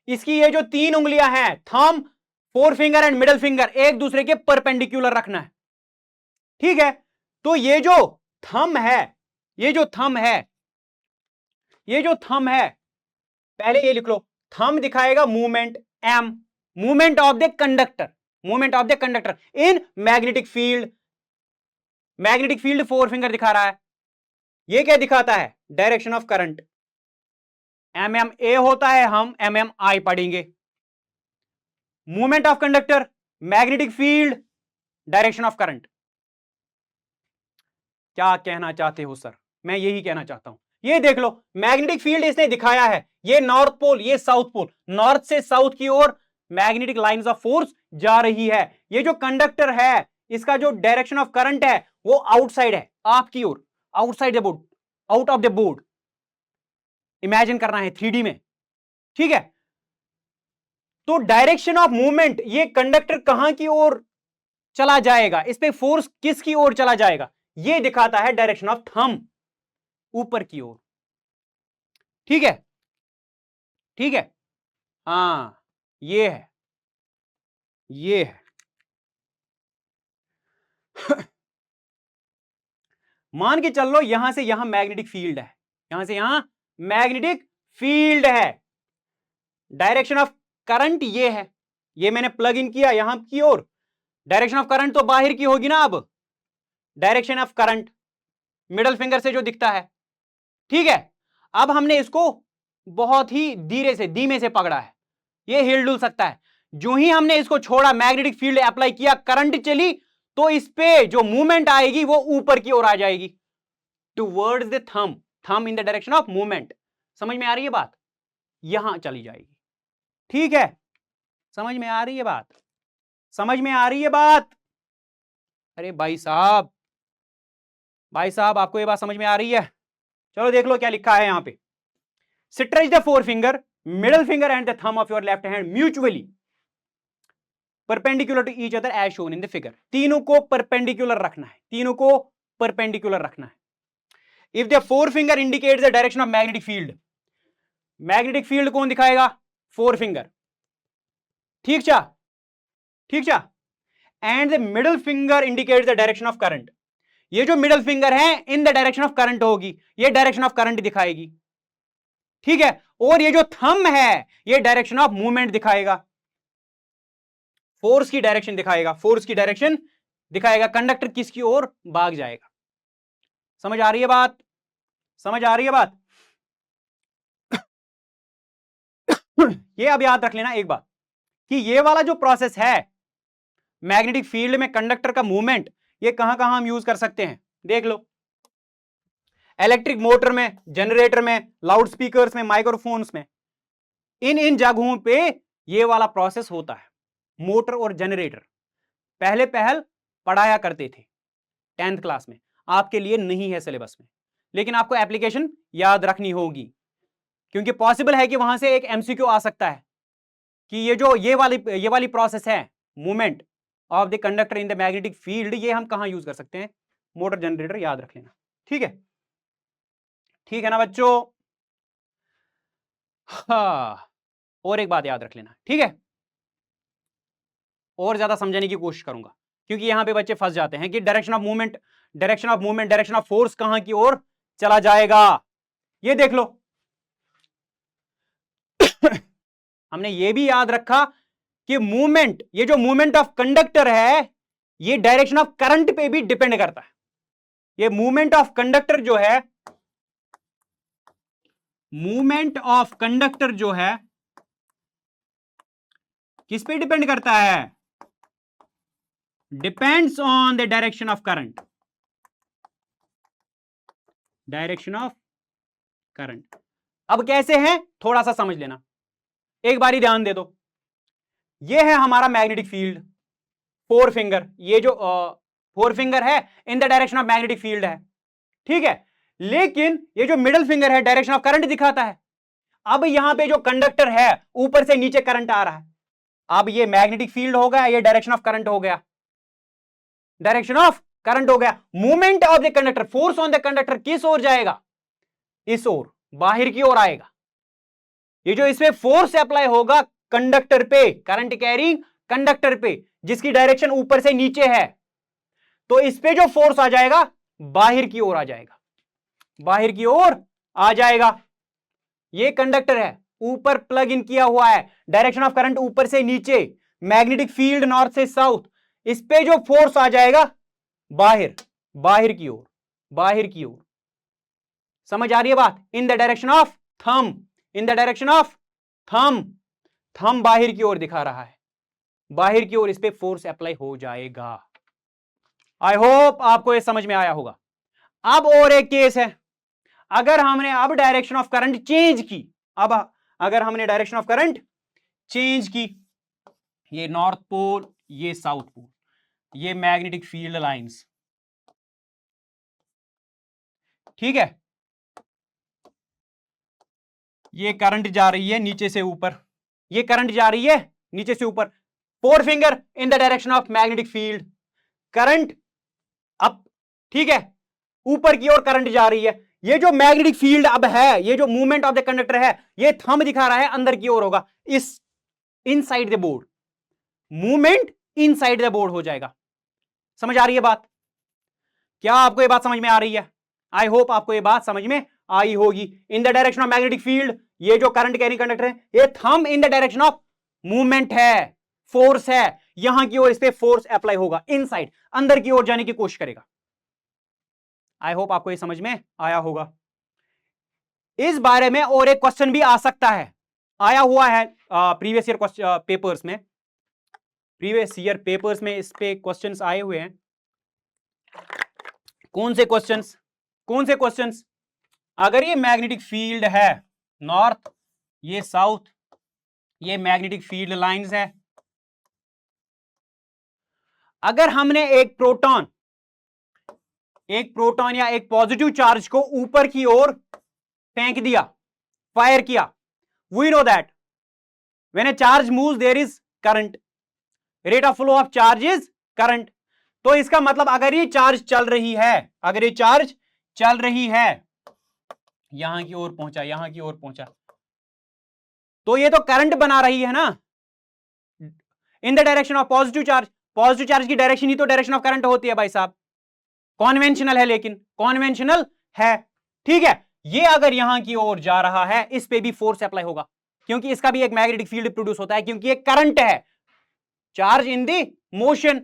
इसकी ये जो तीन उंगलियां हैं, thumb, four finger and middle finger, एक दूसरे के परपेंडिकुलर रखना है। ठीक है, तो ये जो थंब है, ये जो थंब है, ये जो थंब है, पहले ये लिख लो, थंब दिखाएगा movement M, movement of the conductor, movement of the conductor in magnetic field, magnetic field four finger दिखा रहा है। ये क्या दिखाता है? Direction of current. M M A होता है, हम एम एम आई पढ़ेंगे। Movement of conductor, magnetic field, direction of current. क्या कहना चाहते हो सर? मैं यही कहना चाहता हूं। ये देख लो, मैग्नेटिक फील्ड इसने दिखाया है, ये नॉर्थ पोल, ये साउथ पोल, नॉर्थ से साउथ की ओर मैग्नेटिक लाइंस ऑफ फोर्स जा रही है। ये जो कंडक्टर है, इसका जो डायरेक्शन ऑफ करंट है वो आउटसाइड है, आपकी ओर, outside the board, out of the board. Imagine करना है 3D में, ठीक है? तो डायरेक्शन ऑफ मूवमेंट, ये कंडक्टर कहां की ओर चला जाएगा, इस पे फोर्स किसकी ओर चला जाएगा, ये दिखाता है डायरेक्शन ऑफ थंब, ऊपर की ओर। ठीक है, ठीक है, हां, ये है, ये है। मान के चल लो यहां से यहां मैग्नेटिक फील्ड है, यहां से यहां मैग्नेटिक फील्ड है, डायरेक्शन ऑफ करंट ये है, ये मैंने प्लग इन किया यहां की ओर, डायरेक्शन ऑफ करंट तो बाहर की होगी ना। अब direction of current middle finger से जो दिखता है, ठीक है? अब हमने इसको बहुत ही धीरे से, धीमे से पकड़ा है, ये हिल डुल सकता है। जो ही हमने इसको छोड़ा, मैग्नेटिक फील्ड अप्लाई किया, करंट चली, तो इस पे जो मूवमेंट आएगी वो ऊपर की ओर आ जाएगी, towards the thumb, thumb in the direction of movement. समझ में आ रही है बात? यहां चली जाएगी, ठीक है? समझ में आ रही है बात? समझ में आ रही है बात? अरे भाई साहब, भाई साहब, आपको ये बात समझ में आ रही है? चलो देख लो क्या लिखा है यहां पे। Stretch the four finger, middle finger and the thumb of your left hand mutually perpendicular to each other as shown in the figure. तीनों को परपेंडिकुलर रखना है, तीनों को परपेंडिकुलर रखना है। If the four finger indicates the direction of magnetic field, magnetic field कौन दिखाएगा? फोर फिंगर, ठीक चा, ठीक चा। And the middle finger indicates the direction of current, ये जो मिडल फिंगर है in the direction of current होगी, ये डायरेक्शन ऑफ करंट दिखाएगी, ठीक है? और ये जो थंब है ये डायरेक्शन ऑफ मूवमेंट दिखाएगा, फोर्स की डायरेक्शन दिखाएगा, फोर्स की डायरेक्शन दिखाएगा, कंडक्टर किसकी ओर भाग जाएगा। समझ आ रही है बात? समझ आ रही है बात? ये अब याद रख लेना एक बात, कि ये वाला जो प्रोसेस है मैग्नेटिक फील्ड में कंडक्टर का मूवमेंट, ये कहां कहां हम यूज कर सकते हैं, देख लो। इलेक्ट्रिक मोटर में, जनरेटर में, लाउड स्पीकर्स में, माइक्रोफोन्स में, इन जगहों पे ये वाला प्रोसेस होता है। मोटर और जनरेटर पहले पहल पढ़ाया करते थे 10th क्लास में, आपके लिए नहीं है सिलेबस में, लेकिन आपको एप्लीकेशन याद रखनी होगी, क्योंकि पॉसिबल है कि वहां से एक एमसीक्यू आ सकता है कि ये वाली प्रोसेस है, movement of the conductor in the magnetic field, ये हम कहां यूज कर सकते हैं? मोटर जनरेटर, याद रख लेना, ठीक है? ठीक है ना बच्चों? हाँ, और एक बात याद रख लेना, ठीक है? और ज्यादा समझाने की कोशिश करूंगा, क्योंकि यहां पे बच्चे फंस जाते हैं कि direction of movement, direction of movement, direction of force कहां की ओर चला जाएगा। ये देख लो, हमने ये भी याद रखा कि मूवमेंट, ये जो मूवमेंट ऑफ कंडक्टर है ये डायरेक्शन ऑफ करंट पे भी डिपेंड करता है। ये मूवमेंट ऑफ कंडक्टर जो है, मूवमेंट ऑफ कंडक्टर जो है किस पे डिपेंड करता है? Depends on the direction of current, direction of current. अब कैसे है थोड़ा सा समझ लेना, एक बारी ध्यान दे दो। ये है हमारा मैग्नेटिक फील्ड, फोर फिंगर, ये जो फोर फिंगर है in the direction of magnetic field है, ठीक है? लेकिन ये जो मिडल फिंगर है डायरेक्शन ऑफ करंट दिखाता है। अब यहां पे जो कंडक्टर है ऊपर से नीचे करंट आ रहा है, अब ये मैग्नेटिक फील्ड हो गया, ये डायरेक्शन ऑफ करंट हो गया, डायरेक्शन ऑफ करंट हो गया। Movement of the conductor, force on the conductor किस ओर जाएगा? इस ओर, बाहर की ओर आएगा। ये जो इसमें फोर्स अप्लाई होगा कंडक्टर पे, करंट कैरिंग कंडक्टर पे, जिसकी डायरेक्शन ऊपर से नीचे है, तो इस पे जो फोर्स आ जाएगा बाहर की ओर आ जाएगा, बाहर की ओर आ जाएगा। ये कंडक्टर है, ऊपर प्लग इन किया हुआ है, डायरेक्शन ऑफ करंट ऊपर से नीचे, मैग्नेटिक फील्ड नॉर्थ से साउथ, इस पे जो फोर्स आ जाएगा बाहर, बाहर की ओर, बाहर की ओर। समझ आ रही है बात? इन the direction of thumb, in the direction of thumb, thumb बाहर की ओर दिखा रहा है, बाहर की ओर इस पे फोर्स अप्लाई हो जाएगा। आई होप आपको ये समझ में आया होगा। अब और एक केस है, अगर हमने अब डायरेक्शन ऑफ करंट चेंज की, अब अगर हमने डायरेक्शन ऑफ करंट चेंज की, ये नॉर्थ पोल, ये साउथ पोल, ये मैग्नेटिक फील्ड लाइंस, ठीक है, ये करंट जा रही है नीचे से ऊपर, ये करंट जा रही है नीचे से ऊपर, four finger in the direction of magnetic field, current up, ठीक है, ऊपर की ओर करंट जा रही है। ये जो मैग्नेटिक फील्ड अब है, ये जो मूवमेंट ऑफ द कंडक्टर है, ये थंब दिखा रहा है अंदर की ओर होगा, इस inside the board, movement inside the board हो जाएगा। समझ आ रही है बात? क्या आपको ये बात समझ में आ रही है? आई होप आपको ये बात समझ में आई होगी। इन the direction of magnetic field, ये जो करंट कैरिंग कंडक्टर है, ये thumb in the direction of movement है, फोर्स है, यहां की ओर इस पे फोर्स अप्लाई होगा, इनसाइड, अंदर की ओर जाने की कोशिश करेगा। आई होप आपको ये समझ में आया होगा। इस बारे में और एक क्वेश्चन भी आ सकता है, आया हुआ है प्रीवियस ईयर पेपर्स में, प्रीवियस ईयर पेपर्स में इस पे क्वेश्चंस आए हुए हैं। कौन से क्वेश्चंस? कौन से क्वेश्चंस? अगर ये मैग्नेटिक फील्ड है नॉर्थ, ये साउथ, ये मैग्नेटिक फील्ड लाइंस है, अगर हमने एक प्रोटॉन या एक पॉजिटिव चार्ज को ऊपर की ओर फेंक दिया, फायर किया, we know that when a charge moves there is current, rate of flow of charge is current. तो इसका मतलब अगर ये चार्ज चल रही है, अगर ये चार्ज चल रही है, यहां की ओर पहुंचा, यहां की ओर पहुंचा, तो ये तो करंट बना रही है ना, इन the direction of positive charge. Positive charge की डायरेक्शन ही तो डायरेक्शन ऑफ करंट होती है भाई साहब, कॉन्वेंशनल है, लेकिन कॉन्वेंशनल है, ठीक है। ये अगर यहां की ओर जा रहा है, इस पे भी फोर्स अप्लाई होगा, क्योंकि इसका भी एक मैग्नेटिक फील्ड प्रोड्यूस होता है, क्योंकि ये करंट है, चार्ज इन दी मोशन,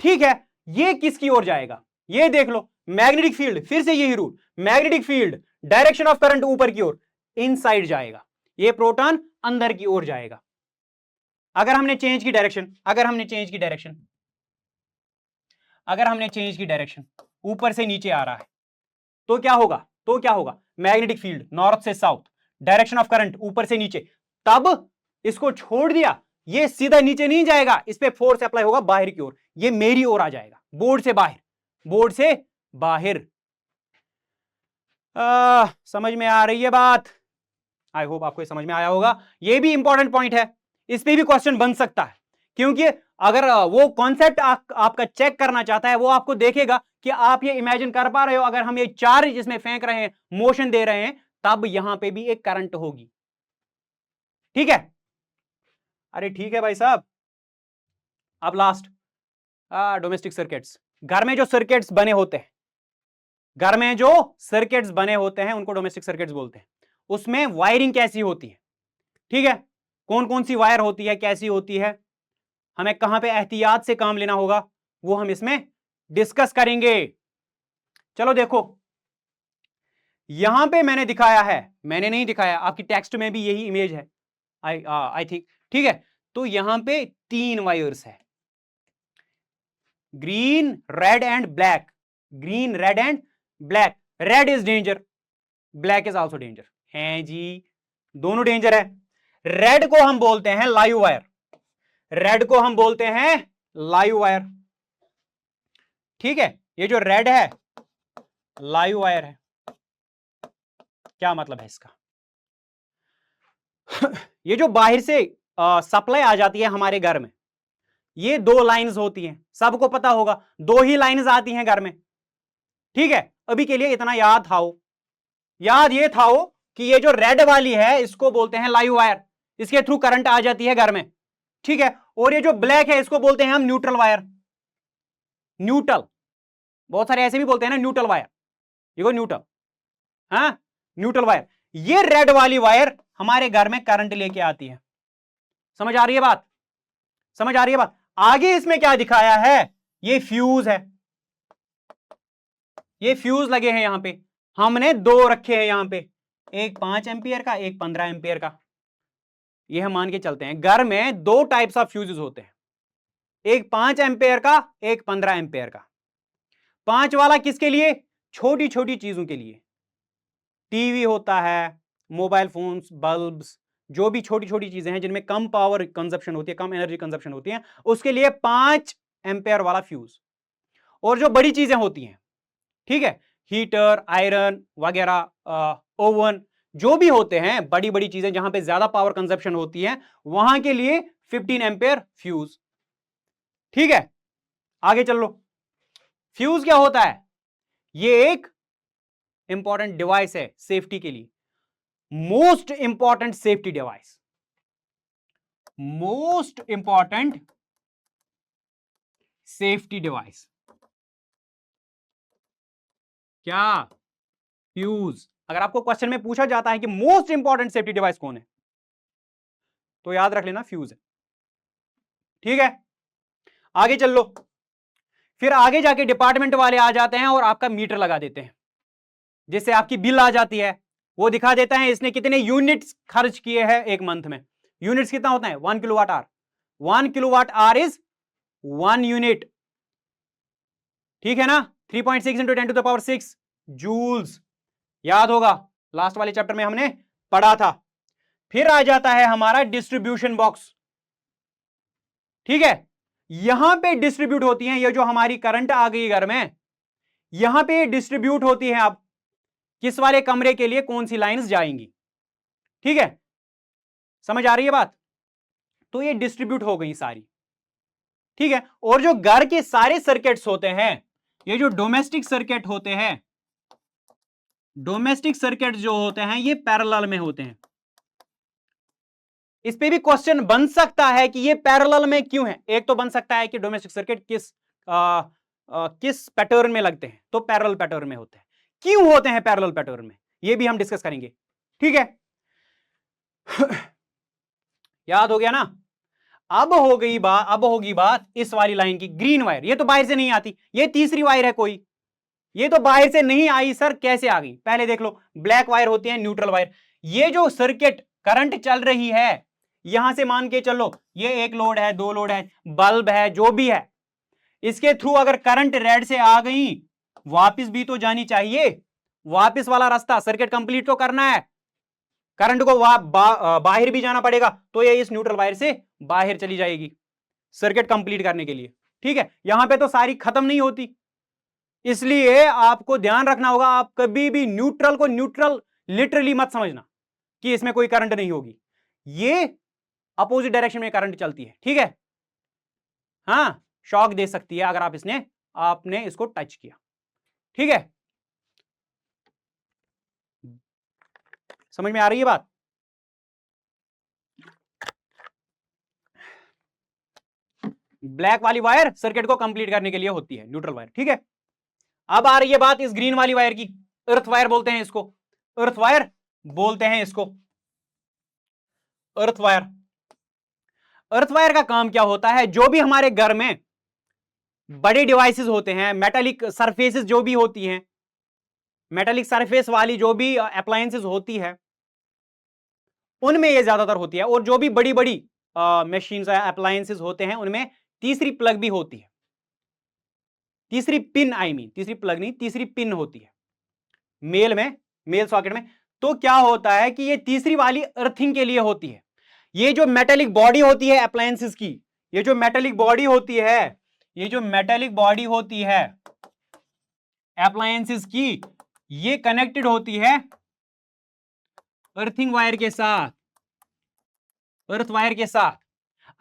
ठीक है। ये किसकी ओर जाएगा? ये देख लो, मैग्नेटिक फील्ड, फिर से यही rule, magnetic field, direction of current ऊपर की ओर, इनसाइड जाएगा, ये प्रोटॉन अंदर की ओर जाएगा। अगर हमने चेंज की डायरेक्शन, अगर हमने चेंज की डायरेक्शन, अगर हमने चेंज की डायरेक्शन, ऊपर से नीचे आ रहा है, तो क्या होगा? तो क्या होगा? मैग्नेटिक फील्ड नॉर्थ से साउथ, डायरेक्शन ऑफ करंट ऊपर से नीचे, तब इसको छोड़ दिया, ये सीधा नीचे नहीं जाएगा, इस पे फोर्स अप्लाई होगा बाहर की ओर, ये मेरी ओर आ जाएगा, बोर्ड से बाहर, बोर्ड से बाहर। समझ में आ रही है बात? आई होप आपको समझ में आया होगा। ये भी इंपॉर्टेंट पॉइंट है, इस पे भी क्वेश्चन बन सकता है, क्योंकि अगर वो कॉन्सेप्ट आपका चेक करना चाहता है, वो आपको देखेगा कि आप ये इमेजिन कर पा रहे हो, अगर हम ये चार्ज इसमें फेंक रहे हैं, मोशन दे रहे हैं, तब यहां पे भी एक करंट होगी, ठीक है। अरे ठीक है भाई साहब। अब लास्ट, डोमेस्टिक सर्किट्स, घर में जो सर्किट्स बने होते हैं, घर में जो सर्किट्स बने होते हैं उनको डोमेस्टिक सर्किट्स बोलते हैं। उसमें वायरिंग कैसी होती है, ठीक है, कौन कौन सी वायर होती है, कैसी होती है, हमें कहां पे एहतियात से काम लेना होगा, वो हम इसमें डिस्कस करेंगे। चलो देखो, यहां पे मैंने दिखाया है, मैंने नहीं दिखाया, आपकी टेक्स्ट में भी यही इमेज है, आई थिंक, ठीक है। तो यहां पे 3 वायर्स है, green, red and black, green, red and black, red is danger, black is also danger, हैं जी, दोनों डेंजर है। रेड को हम बोलते हैं लाइव वायर, रेड को हम बोलते हैं लाइव वायर, ठीक है। ये जो रेड है लाइव वायर है। क्या मतलब है इसका? ये जो बाहर से सप्लाई आ जाती है हमारे घर में, ये 2 लाइंस होती हैं, सबको पता होगा, 2 ही लाइंस आती हैं घर में, ठीक है। अभी के लिए इतना याद थाओ, याद ये थाओ कि ये जो रेड वाली है इसको बोलते हैं लाइव वायर, इसके थ्रू करंट आ जाती है घर में, ठीक है। और ये जो ब्लैक है इसको बोलते हैं हम न्यूट्रल वायर, न्यूट्रल, बहुत सारे ऐसे भी बोलते हैं ना न्यूट्रल वायर, ये को न्यूट्रल, हाँ न्यूट्रल वायर। ये रेड वाली वायर हमारे घर में करंट लेके आती है। समझ आ रही है बात? समझ आ रही है बात? आगे इसमें क्या दिखाया है, ये फ्यूज है, ये फ्यूज लगे हैं यहां पे, हमने दो रखे हैं यहां पे, एक 5 एंपियर का, एक 15 एंपियर का। ये हम मान के चलते हैं घर में दो टाइप्स ऑफ फ्यूजेस होते हैं, एक 5 एंपियर का, एक 15 एंपियर का। 5 वाला किसके लिए? छोटी छोटी चीजों के लिए, टीवी होता है, मोबाइल फोन्स, बल्ब्स, जो भी छोटी छोटी चीजें हैं जिनमें कम पावर कंजप्शन होती है, कम एनर्जी कंजप्शन होती है, उसके लिए 5 एंपियर वाला फ्यूज। और जो बड़ी चीजें होती हैं, ठीक है, हीटर, आयरन वगैरह, ओवन, जो भी होते हैं बड़ी बड़ी चीजें जहां पे ज्यादा पावर कंजप्शन होती है, वहां के लिए 15 एंपियर फ्यूज। ठीक है, आगे चल लो। फ्यूज क्या होता है? ये एक इंपॉर्टेंट डिवाइस है सेफ्टी के लिए, most important safety device, most important safety device. क्या? फ्यूज। अगर आपको क्वेश्चन में पूछा जाता है कि मोस्ट इंपॉर्टेंट सेफ्टी डिवाइस कौन है, तो याद रख लेना फ्यूज है। ठीक है, आगे चल लो। फिर आगे जाके डिपार्टमेंट वाले आ जाते हैं और आपका मीटर लगा देते हैं, जिससे आपकी बिल आ जाती है, वो दिखा देता है इसने कितने यूनिट्स खर्च किए हैं एक मंथ में। यूनिट्स कितना होता है? 1 kilowatt hour. 1 kilowatt hour is 1 unit. ठीक है ना? 3.6 into 10 to the power 6 joules. याद होगा, लास्ट वाले चैप्टर में हमने पढ़ा था। फिर आ जाता है हमारा डिस्ट्रीब्यूशन बॉक्स। ठीक है, यहां पे डिस्ट्रीब्यूट होती हैं ये जो हमारी करंट आ गई घर में, यहां पे डिस्ट्रीब्यूट होती है अब किस वाले कमरे के लिए कौन सी लाइंस जाएंगी। ठीक है, समझ आ रही है बात? तो ये डिस्ट्रीब्यूट हो गई सारी। ठीक है, और जो घर के सारे सर्किट्स होते हैं, ये जो डोमेस्टिक सर्किट होते हैं, डोमेस्टिक सर्किट जो होते हैं ये पैरेलल में होते हैं। इस पे भी क्वेश्चन बन सकता है कि ये पैरेलल में क्यों है। एक तो बन सकता है कि डोमेस्टिक सर्किट किस पैटर्न में लगते हैं, तो पैरेलल पैटर्न में होते हैं। क्यों होते हैं पैरेलल पैटर्न में, ये भी हम डिस्कस करेंगे। ठीक है, याद हो गया ना? अब होगी बात इस वाली लाइन की, ग्रीन वायर। ये तो बाहर से नहीं आती, ये तीसरी वायर है कोई, ये तो बाहर से नहीं आई सर, कैसे आ गई? पहले देख लो, ब्लैक वायर होती है, न्यूट्रल वायर। ये जो सर्किट करंट चल रही है, यहां से मान के चलो ये एक लोड है, दो लोड है, बल्ब है, जो भी है, इसके थ्रू अगर करंट रेड से आ गई, वापस भी तो जानी चाहिए। वापस वाला रास्ता सर्किट कंप्लीट तो करना है, करंट को बाहर भी जाना पड़ेगा, तो ये इस न्यूट्रल वायर से बाहर चली जाएगी सर्किट कंप्लीट करने के लिए। ठीक है, यहां पे तो सारी खत्म नहीं होती, इसलिए आपको ध्यान रखना होगा, आप कभी भी न्यूट्रल को न्यूट्रल लिटरली मत समझना कि इसमें कोई करंट नहीं होगी, ये अपोजिट डायरेक्शन में करंट चलती है। ठीक है, हां, शॉक दे सकती है अगर आपने इसको टच किया। ठीक है, समझ में आ रही है बात? ब्लैक वाली वायर सर्किट को कंप्लीट करने के लिए होती है, न्यूट्रल वायर। ठीक है, अब आ रही है बात इस ग्रीन वाली वायर की, अर्थ वायर बोलते हैं इसको, अर्थ वायर बोलते हैं इसको, अर्थ वायर। अर्थ वायर का काम क्या होता है? जो भी हमारे घर में बड़े डिवाइसेस होते हैं, मेटालिक सरफेसेस जो भी होती हैं, मेटालिक सरफेस वाली जो भी अप्लायंसेस होती है, उनमें ये ज्यादातर होती है। और जो भी बड़ी बड़ी मशीन्स अप्लायंसेस होते हैं, उनमें तीसरी प्लग भी होती है, तीसरी पिन, तीसरी प्लग नहीं, तीसरी पिन होती है मेल सॉकेट में। तो क्या होता है कि ये तीसरी वाली अर्थिंग के लिए होती है। ये जो मेटालिक बॉडी होती है अप्लायंसेस की, ये जो मेटालिक बॉडी होती है, ये जो मेटालिक बॉडी होती है अप्लायंसेस की, ये कनेक्टेड होती है अर्थिंग वायर के साथ, अर्थ वायर के साथ।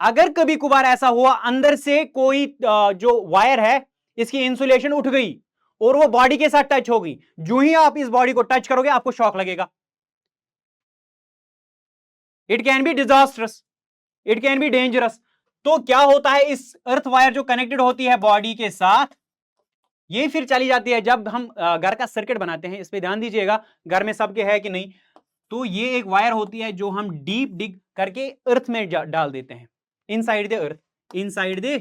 अगर कभी कभार ऐसा हुआ अंदर से कोई जो वायर है इसकी इंसुलेशन उठ गई और वो बॉडी के साथ टच हो गई, जो ही आप इस बॉडी को टच करोगे आपको शॉक लगेगा। It can be disastrous, it can be dangerous. तो क्या होता है, इस अर्थ वायर जो कनेक्टेड होती है बॉडी के साथ, ये फिर चली जाती है जब हम घर का सर्किट बनाते हैं। इस पे ध्यान दीजिएगा, घर में सबके है कि नहीं, तो ये एक वायर होती है जो हम डीप डिग करके अर्थ में डाल देते हैं, inside the earth. Inside the,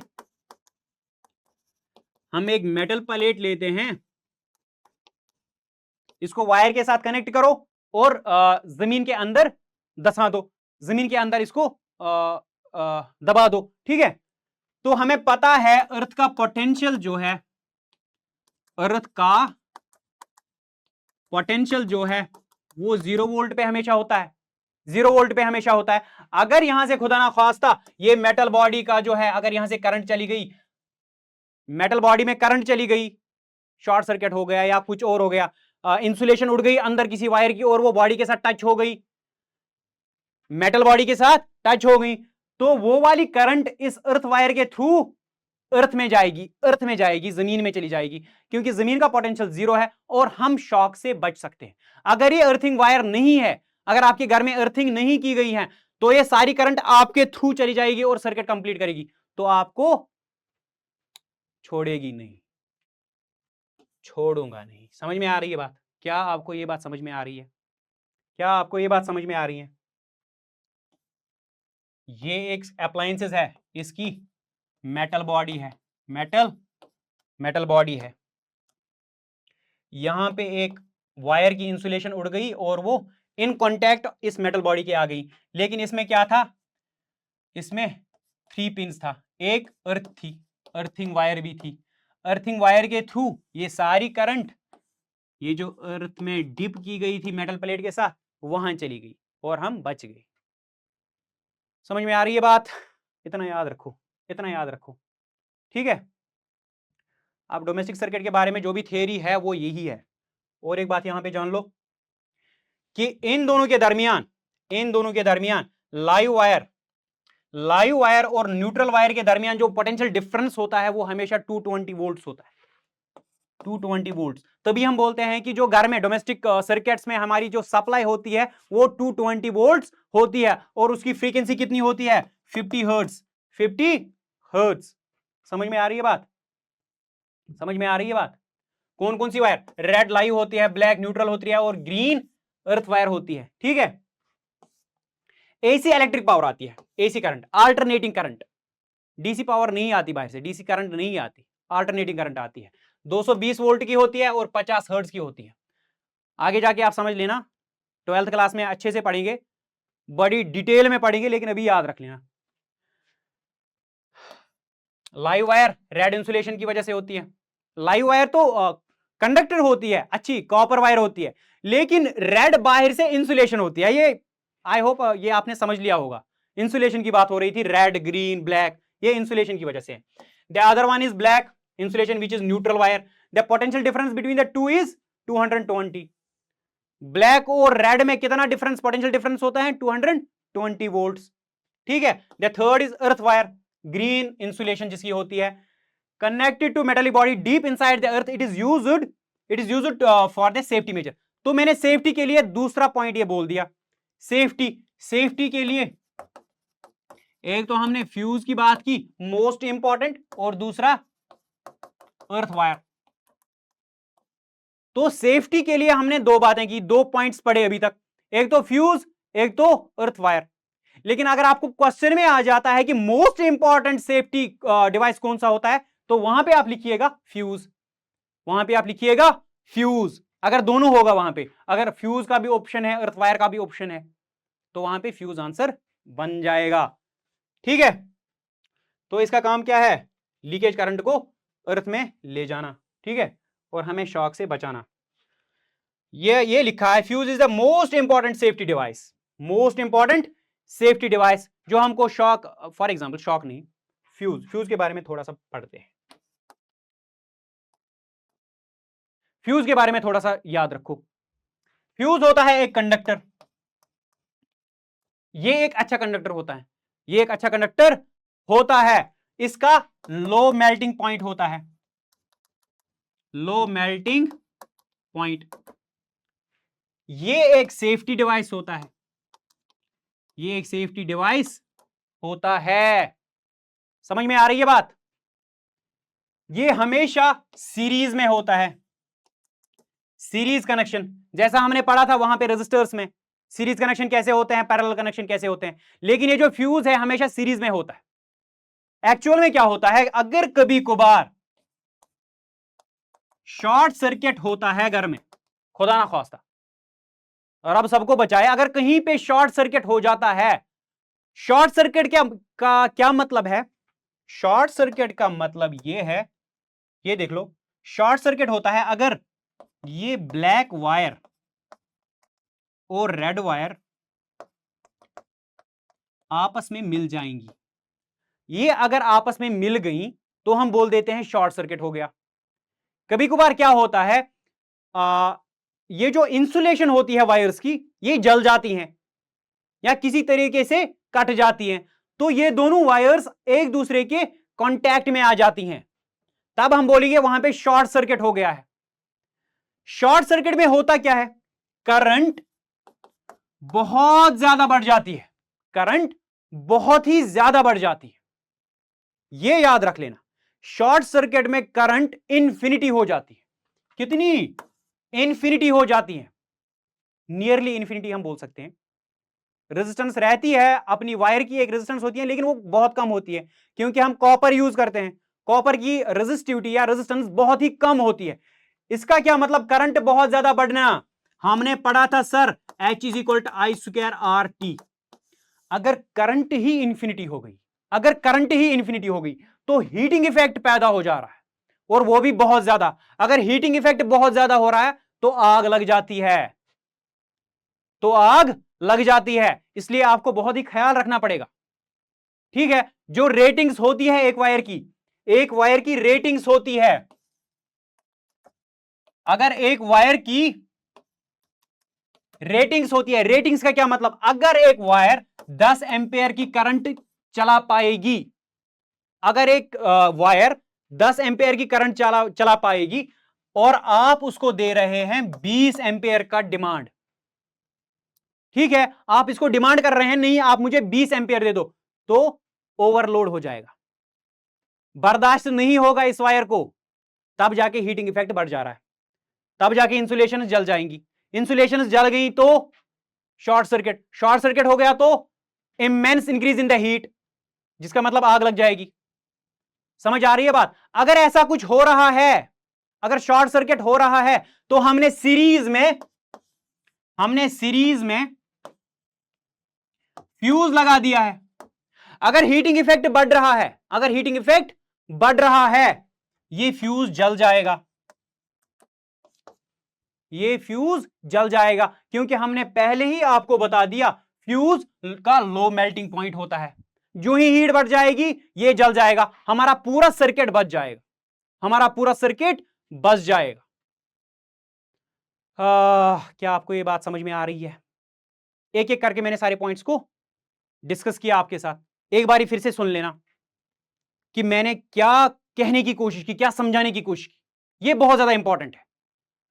हम एक मेटल प्लेट लेते हैं, इसको वायर के साथ कनेक्ट करो और जमीन के अंदर धंसा दो, जमीन के अंदर इसको दबा दो, ठीक है। तो हमें पता है अर्थ का पोटेंशियल जो है, अर्थ का पोटेंशियल जो है वो 0 वोल्ट पे हमेशा होता है, 0 वोल्ट पे हमेशा होता है। अगर यहां से खुदा ना खास्ता ये मेटल बॉडी का जो है, अगर यहां से करंट चली गई, मेटल बॉडी में करंट चली गई, शॉर्ट सर्किट हो गया या कुछ और हो गया, इंसुलेशन उड़ गई अंदर किसी वायर की और वो बॉडी के साथ टच हो गई, मेटल बॉडी के साथ टच हो गई, तो वो वाली करंट इस अर्थ वायर के थ्रू अर्थ में जाएगी, अर्थ में जाएगी, जमीन में चली जाएगी, क्योंकि जमीन का पोटेंशियल 0 है और हम शॉक से बच सकते हैं। अगर ये अर्थिंग वायर नहीं है, अगर आपके घर में अर्थिंग नहीं की गई है, तो ये सारी करंट आपके थ्रू चली जाएगी और सर्किट कंप्लीट करेगी, तो आपको छोड़ेगी नहीं, छोड़ूंगा नहीं। समझ में आ रही है बात? क्या आपको ये बात समझ में आ रही है? क्या आपको ये बात समझ में आ रही है? ये एक अप्लायंसेस है, इसकी मेटल बॉडी है, मेटल बॉडी है, यहां पे एक वायर की इंसुलेशन उड़ गई और वो इन कांटेक्ट इस मेटल बॉडी के आ गई, लेकिन इसमें क्या था, इसमें 3 पिंस था, एक अर्थ थी, अर्थिंग वायर भी थी, अर्थिंग वायर के थ्रू ये सारी करंट, ये जो अर्थ में डिप की गई थी मेटल प्लेट के साथ, वहां चली गई और हम बच गए। समझ में आ रही है बात? इतना याद रखो, इतना याद रखो, ठीक है। अब डोमेस्टिक सर्किट के बारे में जो भी थियरी है वो यही है। और एक बात यहां पे जान लो कि इन दोनों के दरमियान, इन दोनों के दरमियान लाइव वायर और न्यूट्रल वायर के दरमियान जो पोटेंशियल डिफरेंस होता है वो हमेशा 220 वोल्ट्स होता है, 220 वोल्ट्स। तभी हम बोलते हैं कि जो घर में डोमेस्टिक सर्किट्स में हमारी जो सप्लाई होती है वो 220 वोल्ट्स होती है और उसकी फ्रीक्वेंसी कितनी होती है, 50 हर्ट्ज, 50 हर्ट्ज। समझ में आ रही है बात? समझ में आ रही है बात? कौन कौन सी वायर, रेड लाइव होती है, ब्लैक न्यूट्रल होती है और ग्रीन अर्थ वायर होती है, ठीक है। एसी इलेक्ट्रिक पावर आती है, AC current, alternating current, DC power नहीं आती बाहर से, डीसी करंट नहीं आती, अल्टरनेटिंग करंट आती है, 220 वोल्ट की होती है और 50 हर्ट्ज की होती है। आगे जाके आप समझ लेना, 12th क्लास में अच्छे से पढ़ेंगे, बड़ी डिटेल में पढ़ेंगे, लेकिन अभी याद रख लेना। लाइव वायर रेड इंसुलेशन की वजह से होती है, लाइव वायर तो कंडक्टर होती है, अच्छी कॉपर वायर होती है, लेकिन रेड बाहर से इंसुलेशन होती है। ये आई होप ये आपने समझ लिया होगा, इंसुलेशन की बात हो रही थी, रेड ग्रीन ब्लैक, ये इंसुलेशन की वजह से। The other one is black insulation which is neutral wire, the potential difference between the two is 220। Black और रेड में कितना डिफरेंस, पोटेंशियल डिफरेंस होता है 220 वोल्ट्स, ठीक है। The third is earth wire, green insulation जिसकी होती है, connected to metallic body deep inside the earth, it is used for the safety measure। तो मैंने सेफ्टी के लिए दूसरा पॉइंट ये बोल दिया, सेफ्टी के लिए एक तो हमने फ्यूज की बात की मोस्ट इंपॉर्टेंट, और दूसरा अर्थ वायर। तो सेफ्टी के लिए हमने दो बातें की, दो पॉइंट्स पढ़े अभी तक, एक तो फ्यूज, एक तो अर्थ वायर। लेकिन अगर आपको क्वेश्चन में आ जाता है कि मोस्ट इंपॉर्टेंट सेफ्टी डिवाइस कौन सा होता है, तो वहां पे आप लिखिएगा फ्यूज, वहां पे आप लिखिएगा फ्यूज। अगर दोनों होगा वहां पे, अगर फ्यूज का भी ऑप्शन है, अर्थ वायर का भी ऑप्शन है, तो वहां पे फ्यूज आंसर बन जाएगा, ठीक है। तो इसका काम क्या है, लीकेज करंट को अर्थ में ले जाना, ठीक है, और हमें शॉक से बचाना। ये लिखा है, fuse is the most important safety device, most important safety device जो हमको शॉक, फॉर एग्जांपल शॉक नहीं, फ्यूज के बारे में थोड़ा सा पढ़ते हैं, फ्यूज के बारे में थोड़ा सा याद रखो। फ्यूज होता है एक कंडक्टर, ये एक अच्छा कंडक्टर होता है, ये एक अच्छा कंडक्टर होता है, इसका लो मेल्टिंग पॉइंट होता है, लो मेल्टिंग पॉइंट। ये एक सेफ्टी डिवाइस होता है, ये एक सेफ्टी डिवाइस होता है। समझ में आ रही है बात? ये हमेशा सीरीज में होता है, सीरीज कनेक्शन, जैसा हमने पढ़ा था वहां पे रजिस्टर्स में, सीरीज कनेक्शन कैसे होते हैं, पैरेलल कनेक्शन कैसे होते हैं, लेकिन ये जो फ्यूज है हमेशा सीरीज में होता है। एक्चुअल में क्या होता है, अगर कभी कभार शॉर्ट सर्किट होता है घर में, खुदा ना खास्ता, और अब सबको बचाए, अगर कहीं पे शॉर्ट सर्किट हो जाता है, शॉर्ट सर्किट क्या मतलब है, शॉर्ट सर्किट का मतलब यह है, ये देख लो, शॉर्ट सर्किट होता है अगर ये ब्लैक वायर और रेड वायर आपस में मिल जाएंगी, ये अगर आपस में मिल गई तो हम बोल देते हैं शॉर्ट सर्किट हो गया। कभी कभार क्या होता है, ये जो इंसुलेशन होती है वायर्स की, ये जल जाती हैं या किसी तरीके से कट जाती हैं, तो ये दोनों वायर्स एक दूसरे के कांटेक्ट में आ जाती हैं, तब हम बोलेंगे वहां पे शॉर्ट सर्किट हो गया है। शॉर्ट सर्किट में होता क्या है, करंट बहुत ज्यादा बढ़ जाती है, करंट बहुत ही ज्यादा बढ़ जाती है, यह याद रख लेना। शॉर्ट सर्किट में करंट इंफिनिटी हो जाती है, कितनी इंफिनिटी हो जाती है, नियरली इंफिनिटी हम बोल सकते हैं। रेजिस्टेंस रहती है अपनी वायर की, एक रेजिस्टेंस होती है, लेकिन वो बहुत कम होती है क्योंकि हम कॉपर यूज करते हैं, कॉपर की रेजिस्टिविटी या रेजिस्टेंस बहुत ही कम होती है। इसका क्या मतलब, करंट बहुत ज्यादा बढ़ना, हमने पढ़ा था sir H is equal to I square R T. अगर करंट ही इंफिनिटी हो गई, अगर करंट ही इंफिनिटी हो गई तो हीटिंग इफेक्ट पैदा हो जा रहा है, और वो भी बहुत ज्यादा। अगर हीटिंग इफेक्ट बहुत ज्यादा हो रहा है तो आग लग जाती है, तो आग लग जाती है, इसलिए आपको बहुत ही ख्याल रखना पड़ेगा। ठीक है, जो रेटिंग्स होती है एक वायर की, एक वायर की रेटिंग्स होती है, अगर एक वायर की रेटिंग्स होती है, रेटिंग्स का क्या मतलब, अगर एक वायर 10 एंपियर की करंट चला पाएगी, अगर एक वायर 10 एंपियर की करंट चला पाएगी और आप उसको दे रहे हैं 20 एंपियर का डिमांड, ठीक है, आप इसको डिमांड कर रहे हैं, नहीं आप मुझे 20 एंपियर दे दो, तो ओवरलोड हो जाएगा, बर्दाश्त नहीं होगा इस वायर को, तब जाके हीटिंग इफेक्ट बढ़ जा रहा है, तब जाके इंसुलेशन जल जाएंगी, इंसुलेशन जल गई तो शॉर्ट सर्किट, शॉर्ट सर्किट हो गया तो immense increase in the heat, जिसका मतलब आग लग जाएगी। समझ आ रही है बात। अगर ऐसा कुछ हो रहा है, अगर शॉर्ट सर्किट हो रहा है, तो हमने सीरीज में फ्यूज लगा दिया है। अगर हीटिंग इफेक्ट बढ़ रहा है, अगर हीटिंग इफेक्ट बढ़ रहा है, ये फ्यूज जल जाएगा, ये फ्यूज जल जाएगा, क्योंकि हमने पहले ही आपको बता दिया फ्यूज का लो मेल्टिंग पॉइंट होता है, जो ही हीट बढ़ जाएगी ये जल जाएगा, हमारा पूरा सर्किट बच जाएगा, हमारा पूरा सर्किट बच जाएगा। क्या आपको ये बात समझ में आ रही है? एक एक करके मैंने सारे पॉइंट्स को डिस्कस किया आपके साथ, एक बारी फिर से सुन लेना कि मैंने क्या कहने की कोशिश की, क्या समझाने की कोशिश की, ये बहुत ज्यादा इंपॉर्टेंट है।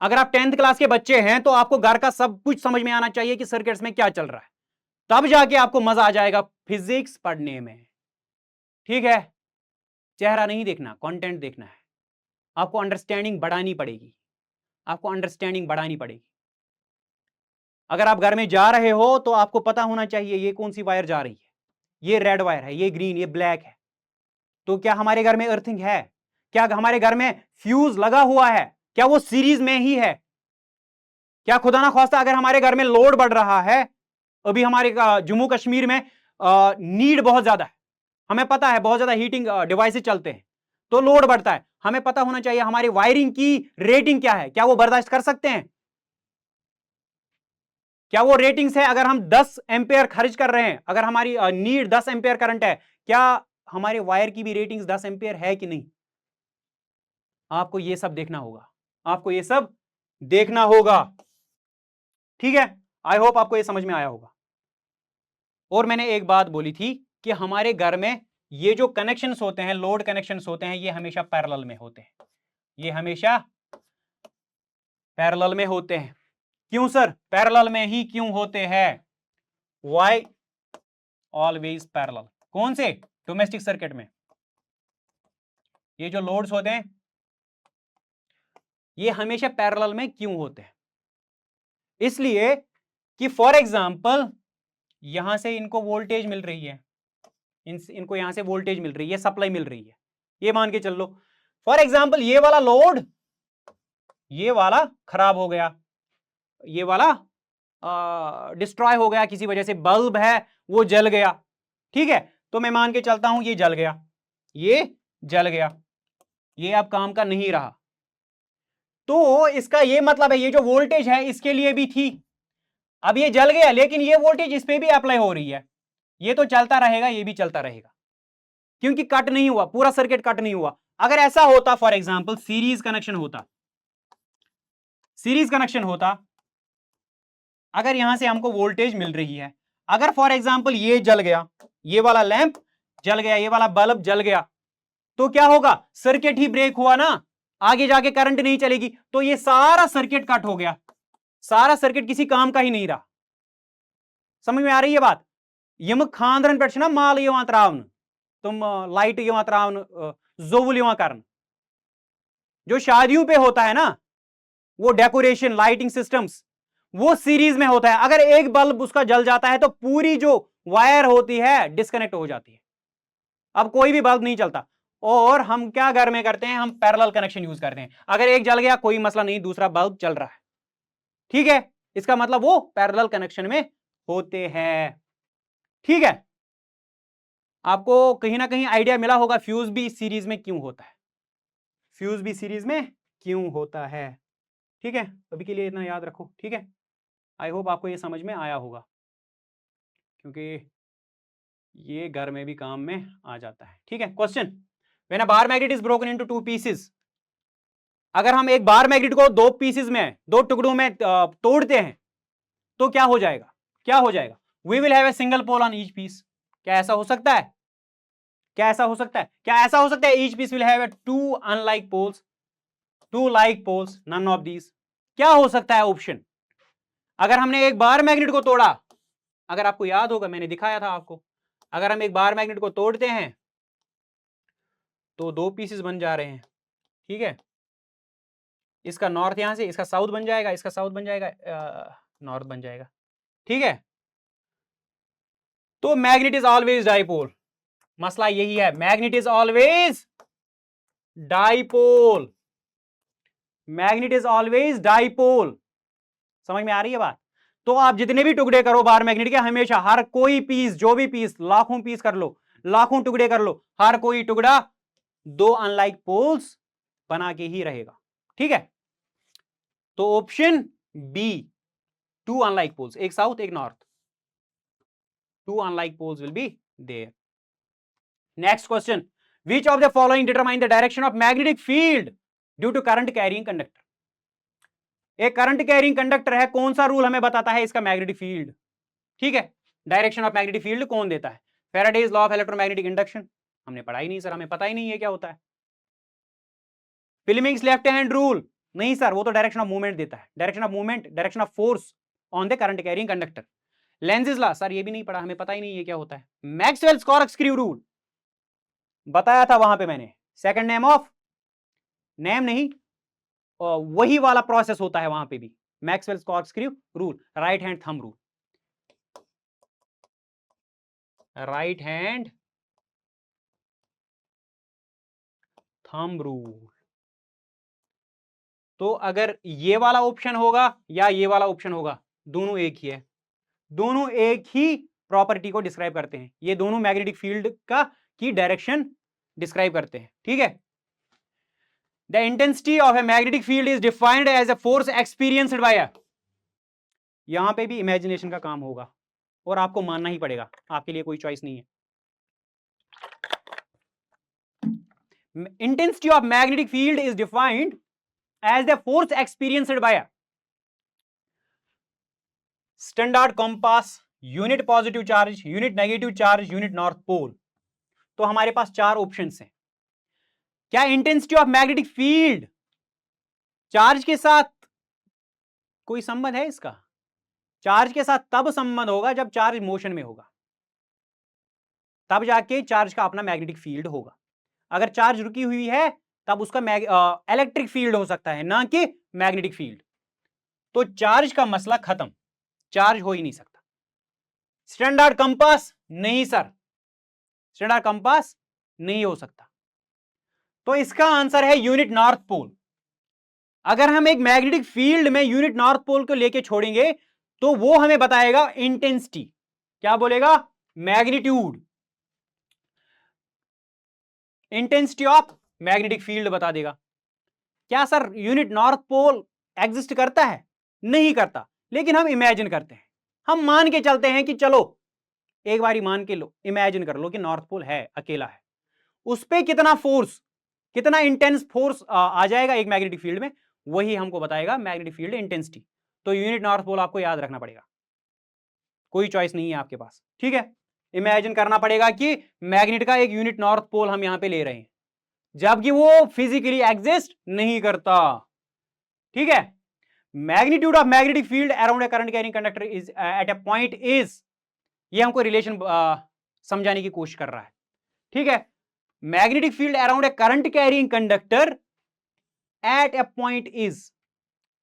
अगर आप 10th क्लास के बच्चे हैं तो आपको घर का सब कुछ समझ में आना चाहिए कि सर्किट्स में क्या चल रहा है, तब जाके आपको मजा आ जाएगा फिजिक्स पढ़ने में। ठीक है, चेहरा नहीं देखना, कंटेंट देखना है, आपको अंडरस्टैंडिंग बढ़ानी पड़ेगी, आपको अंडरस्टैंडिंग बढ़ानी पड़ेगी। अगर आप घर में जा रहे हो तो आपको पता होना चाहिए ये कौन सी वायर जा रही है, ये रेड वायर है, ये ग्रीन, ये ब्लैक है, तो क्या हमारे घर में अर्थिंग है, क्या हमारे घर में फ्यूज लगा हुआ है, क्या वो सीरीज में ही है, क्या खुदा ना खास्ता अगर हमारे घर में लोड बढ़ रहा है, अभी हमारे जम्मू कश्मीर में नीड बहुत ज्यादा है, हमें पता है बहुत ज्यादा हीटिंग डिवाइसेस चलते हैं, तो लोड बढ़ता है, हमें पता होना चाहिए हमारी वायरिंग की रेटिंग क्या है, क्या वो बर्दाश्त कर सकते हैं, क्या वो रेटिंग्स है, अगर हम 10 एंपियर खर्च कर रहे हैं, अगर हमारी नीड 10 एंपियर करंट है, क्या हमारे वायर की भी रेटिंग्स 10 एंपियर है कि नहीं, आपको ये सब देखना होगा, आपको ये सब देखना होगा। ठीक है, आई होप आपको ये समझ में आया होगा। और मैंने एक बात बोली थी कि हमारे घर में ये जो कनेक्शंस होते हैं, लोड कनेक्शंस होते हैं, ये हमेशा पैरेलल में होते हैं, ये हमेशा पैरेलल में होते हैं। क्यों सर, पैरेलल में ही क्यों होते हैं, वाई ऑलवेज पैरेलल, कौन से, डोमेस्टिक सर्किट में ये जो लोड्स होते हैं ये हमेशा पैरेलल में क्यों होते हैं, इसलिए कि फॉर एग्जाम्पल यहां से इनको वोल्टेज मिल रही है, इनको यहां से वोल्टेज मिल रही है, सप्लाई मिल रही है, ये मान के चल लो। फॉर एग्जाम्पल ये वाला लोड, ये वाला खराब हो गया, ये वाला डिस्ट्रॉय हो गया किसी वजह से, बल्ब है वो जल गया, ठीक है, तो मैं मान के चलता हूं ये जल गया, ये जल गया, ये अब काम का नहीं रहा, तो इसका ये मतलब है ये जो वोल्टेज है इसके लिए भी थी, अब ये जल गया लेकिन ये वोल्टेज इस पे भी अप्लाई हो रही है, ये तो चलता रहेगा, ये भी चलता रहेगा, क्योंकि कट नहीं हुआ, पूरा सर्किट कट नहीं हुआ। अगर ऐसा होता, फॉर एग्जांपल सीरीज कनेक्शन होता, सीरीज कनेक्शन होता, अगर यहां से हमको वोल्टेज मिल रही है, अगर फॉर एग्जांपल ये जल गया, ये वाला लैंप जल गया, ये वाला बल्ब जल गया, तो क्या होगा, सर्किट ही ब्रेक हुआ ना, आगे जाके करंट नहीं चलेगी, तो ये सारा सर्किट कट हो गया, सारा सर्किट किसी काम का ही नहीं रहा। समझ में आ रही है बात? यम खानदरन पे ना माल यहां त्रावन, तुम लाइट यहां त्रावन, जोवुल यहां करन, जो शादियों पे होता है ना, वो डेकोरेशन लाइटिंग सिस्टम्स, वो सीरीज में होता है, अगर एक बल्ब उसका जल जाता है तो पूरी जो वायर होती है डिस्कनेक्ट हो जाती है, अब कोई भी बल्ब नहीं चलता। और हम क्या घर में करते हैं, हम पैरेलल कनेक्शन यूज करते हैं, अगर एक जल गया कोई मसला नहीं, दूसरा बल्ब चल रहा है, ठीक है, इसका मतलब वो पैरेलल कनेक्शन में होते हैं, ठीक है। आपको कहीं ना कहीं आइडिया मिला होगा फ्यूज भी सीरीज में क्यों होता है, फ्यूज भी सीरीज में क्यों होता है, ठीक है, अभी के लिए इतना याद रखो, ठीक है। आई होप आपको ये समझ में आया होगा, क्योंकि ये घर में भी काम में आ जाता है, ठीक है। Question, when a bar magnet is broken into two pieces, अगर हम एक बार मैग्नेट को दो पीसेस में, दो टुकड़ों में तोड़ते हैं तो क्या हो जाएगा, क्या हो जाएगा, we will have a single pole on each piece. क्या ऐसा हो सकता है, क्या ऐसा हो सकता है, क्या ऐसा हो सकता है, each piece will have a two unlike poles, two like poles, none of these. क्या हो सकता है ऑप्शन, अगर हमने एक बार मैग्नेट को तोड़ा, अगर आपको याद होगा मैंने दिखाया था आपको, अगर हम एक बार मैग्नेट को तोड़ते हैं तो दो पीसेस बन जा रहे हैं, ठीक है, इसका नॉर्थ यहां से, इसका साउथ बन जाएगा, इसका साउथ बन जाएगा, नॉर्थ बन जाएगा, ठीक है। तो मैग्नेट इज ऑलवेज डाइपोल, मसला यही है, magnet is always dipole, magnet is always dipole. समझ में आ रही है बात? तो आप जितने भी टुकड़े करो बार मैग्नेट के, हमेशा हर कोई पीस, जो भी पीस, लाखों पीस कर लो, लाखों टुकड़े कर लो, हर कोई टुकड़ा दो अनलाइक पोल्स बना के ही रहेगा, ठीक है। तो option B, two unlike poles, एक साउथ एक north, two unlike poles will be there. Next question, which of the following determine the direction of magnetic field due to current carrying conductor? एक current carrying conductor है, कौन सा rule हमें बताता है इसका मैग्नेटिक फील्ड, ठीक है, डायरेक्शन ऑफ मैग्नेटिक फील्ड कौन देता है, Faraday's law of electromagnetic induction, हमने पढ़ा ही नहीं सर, हमें पता ही नहीं है क्या होता है। फिल्मिंग्स लेफ्ट हैंड रूल, नहीं सर, वो तो डायरेक्शन ऑफ मूवमेंट देता है, direction of movement, direction of force on the current carrying conductor. Lenz's law, sir ये भी नहीं पढ़ा, हमें पता ही नहीं है क्या होता है। मैक्सवेल्स कॉर्कस्क्रू रूल बताया था वहां पे मैंने, सेकंड नेम ऑफ, नेम नहीं, वही वाला प्रोसेस होता है वहां पे भी, Maxwell's corkscrew rule, right hand thumb rule, right hand thumb rule. तो अगर ये वाला ऑप्शन होगा या ये वाला ऑप्शन होगा, दोनों एक ही है, दोनों एक ही प्रॉपर्टी को डिस्क्राइब करते हैं, ये दोनों मैग्नेटिक फील्ड का की डायरेक्शन डिस्क्राइब करते हैं, ठीक है। The intensity of a magnetic field is defined as a force experienced by a, यहां पे भी इमेजिनेशन का काम होगा और आपको मानना ही पड़ेगा, आपके लिए कोई चॉइस नहीं है। Intensity of magnetic field is defined as the force experienced by a standard compass, unit positive charge, unit negative charge, unit north pole। तो हमारे पास चार ऑप्शंस हैं। क्या intensity of magnetic field charge के साथ कोई संबंध है इसका? चार्ज के साथ तब संबंध होगा जब चार्ज मोशन में होगा, तब जाके चार्ज का अपना मैग्नेटिक फील्ड होगा। अगर चार्ज रुकी हुई है तब उसका इलेक्ट्रिक फील्ड हो सकता है, ना कि मैग्नेटिक फील्ड। तो चार्ज का मसला खत्म, चार्ज हो ही नहीं सकता। स्टैंडर्ड कंपास, नहीं सर, स्टैंडर्ड कंपास नहीं हो सकता। तो इसका आंसर है यूनिट नॉर्थ पोल। अगर हम एक मैग्नेटिक फील्ड में यूनिट नॉर्थ पोल को लेके छोड़ेंगे तो वो हमें बताएगा इंटेंसिटी। क्या बोलेगा? Magnitude, intensity of magnetic field बता देगा। क्या sir unit north pole exist करता है? नहीं करता, लेकिन हम इमेजिन करते हैं, हम मान के चलते हैं कि चलो एक बारी मान के लो, इमेजिन कर लो कि नॉर्थ पोल है, अकेला है, उस पर कितना फोर्स, कितना इंटेंस फोर्स आ जाएगा एक मैग्नेटिक फील्ड में, वही हमको बताएगा मैग्नेटिक फील्ड इंटेंसिटी। तो यूनिट नॉर्थ पोल आपको याद रखना पड़ेगा, कोई चॉइस नहीं है आपके पास। ठीक है, इमेजिन करना पड़ेगा कि मैग्नेट का एक यूनिट नॉर्थ पोल हम यहां पे ले रहे हैं, जबकि वो फिजिकली एग्जिस्ट नहीं करता। ठीक है, magnitude of magnetic field around a current carrying conductor is at a point is, ये हमको रिलेशन समझाने की कोशिश कर रहा है। ठीक है, magnetic field around a current carrying conductor at a point is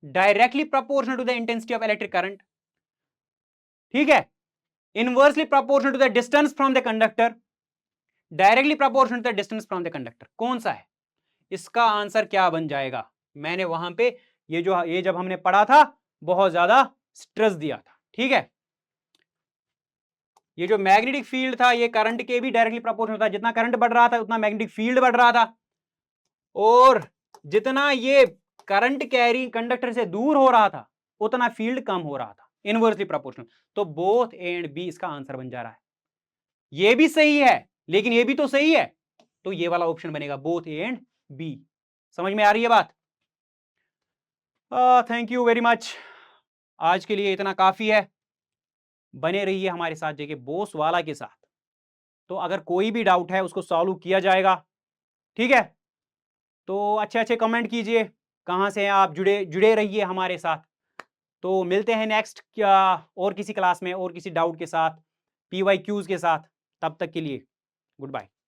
directly proportional to the intensity of electric current. ठीक है, inversely proportional to the distance from the conductor, directly proportional to the distance from the conductor. कौन सा है? इसका answer क्या बन जाएगा? मैंने वहां पे ये जब हमने पढ़ा था बहुत ज्यादा स्ट्रेस दिया था। ठीक है, ये जो मैग्नेटिक फील्ड था ये करंट के भी डायरेक्टली प्रोपोर्शनल था, जितना करंट बढ़ रहा था उतना मैग्नेटिक फील्ड बढ़ रहा था, और जितना ये करंट कैरी कंडक्टर से दूर हो रहा था उतना फील्ड कम हो रहा था, इनवर्सली प्रोपोर्शनल। तो बोथ ए एंड बी इसका आंसर बन जा रहा है। ये भी सही है लेकिन ये भी तो सही है, तो ये वाला ऑप्शन बनेगा बोथ ए एंड बी। समझ में आ रही है बात? थैंक यू वेरी मच, आज के लिए इतना काफी है। बने रहिए हमारे साथ जेके बोस वाला के साथ, तो अगर कोई भी डाउट है उसको सॉल्व किया जाएगा। ठीक है, तो अच्छे अच्छे कमेंट कीजिए, कहाँ से हैं आप, जुड़े जुड़े रहिए हमारे साथ। तो मिलते हैं नेक्स्ट क्या और किसी क्लास में और किसी डाउट के साथ, PYQs के साथ। तब तक के लिए गुड बाय।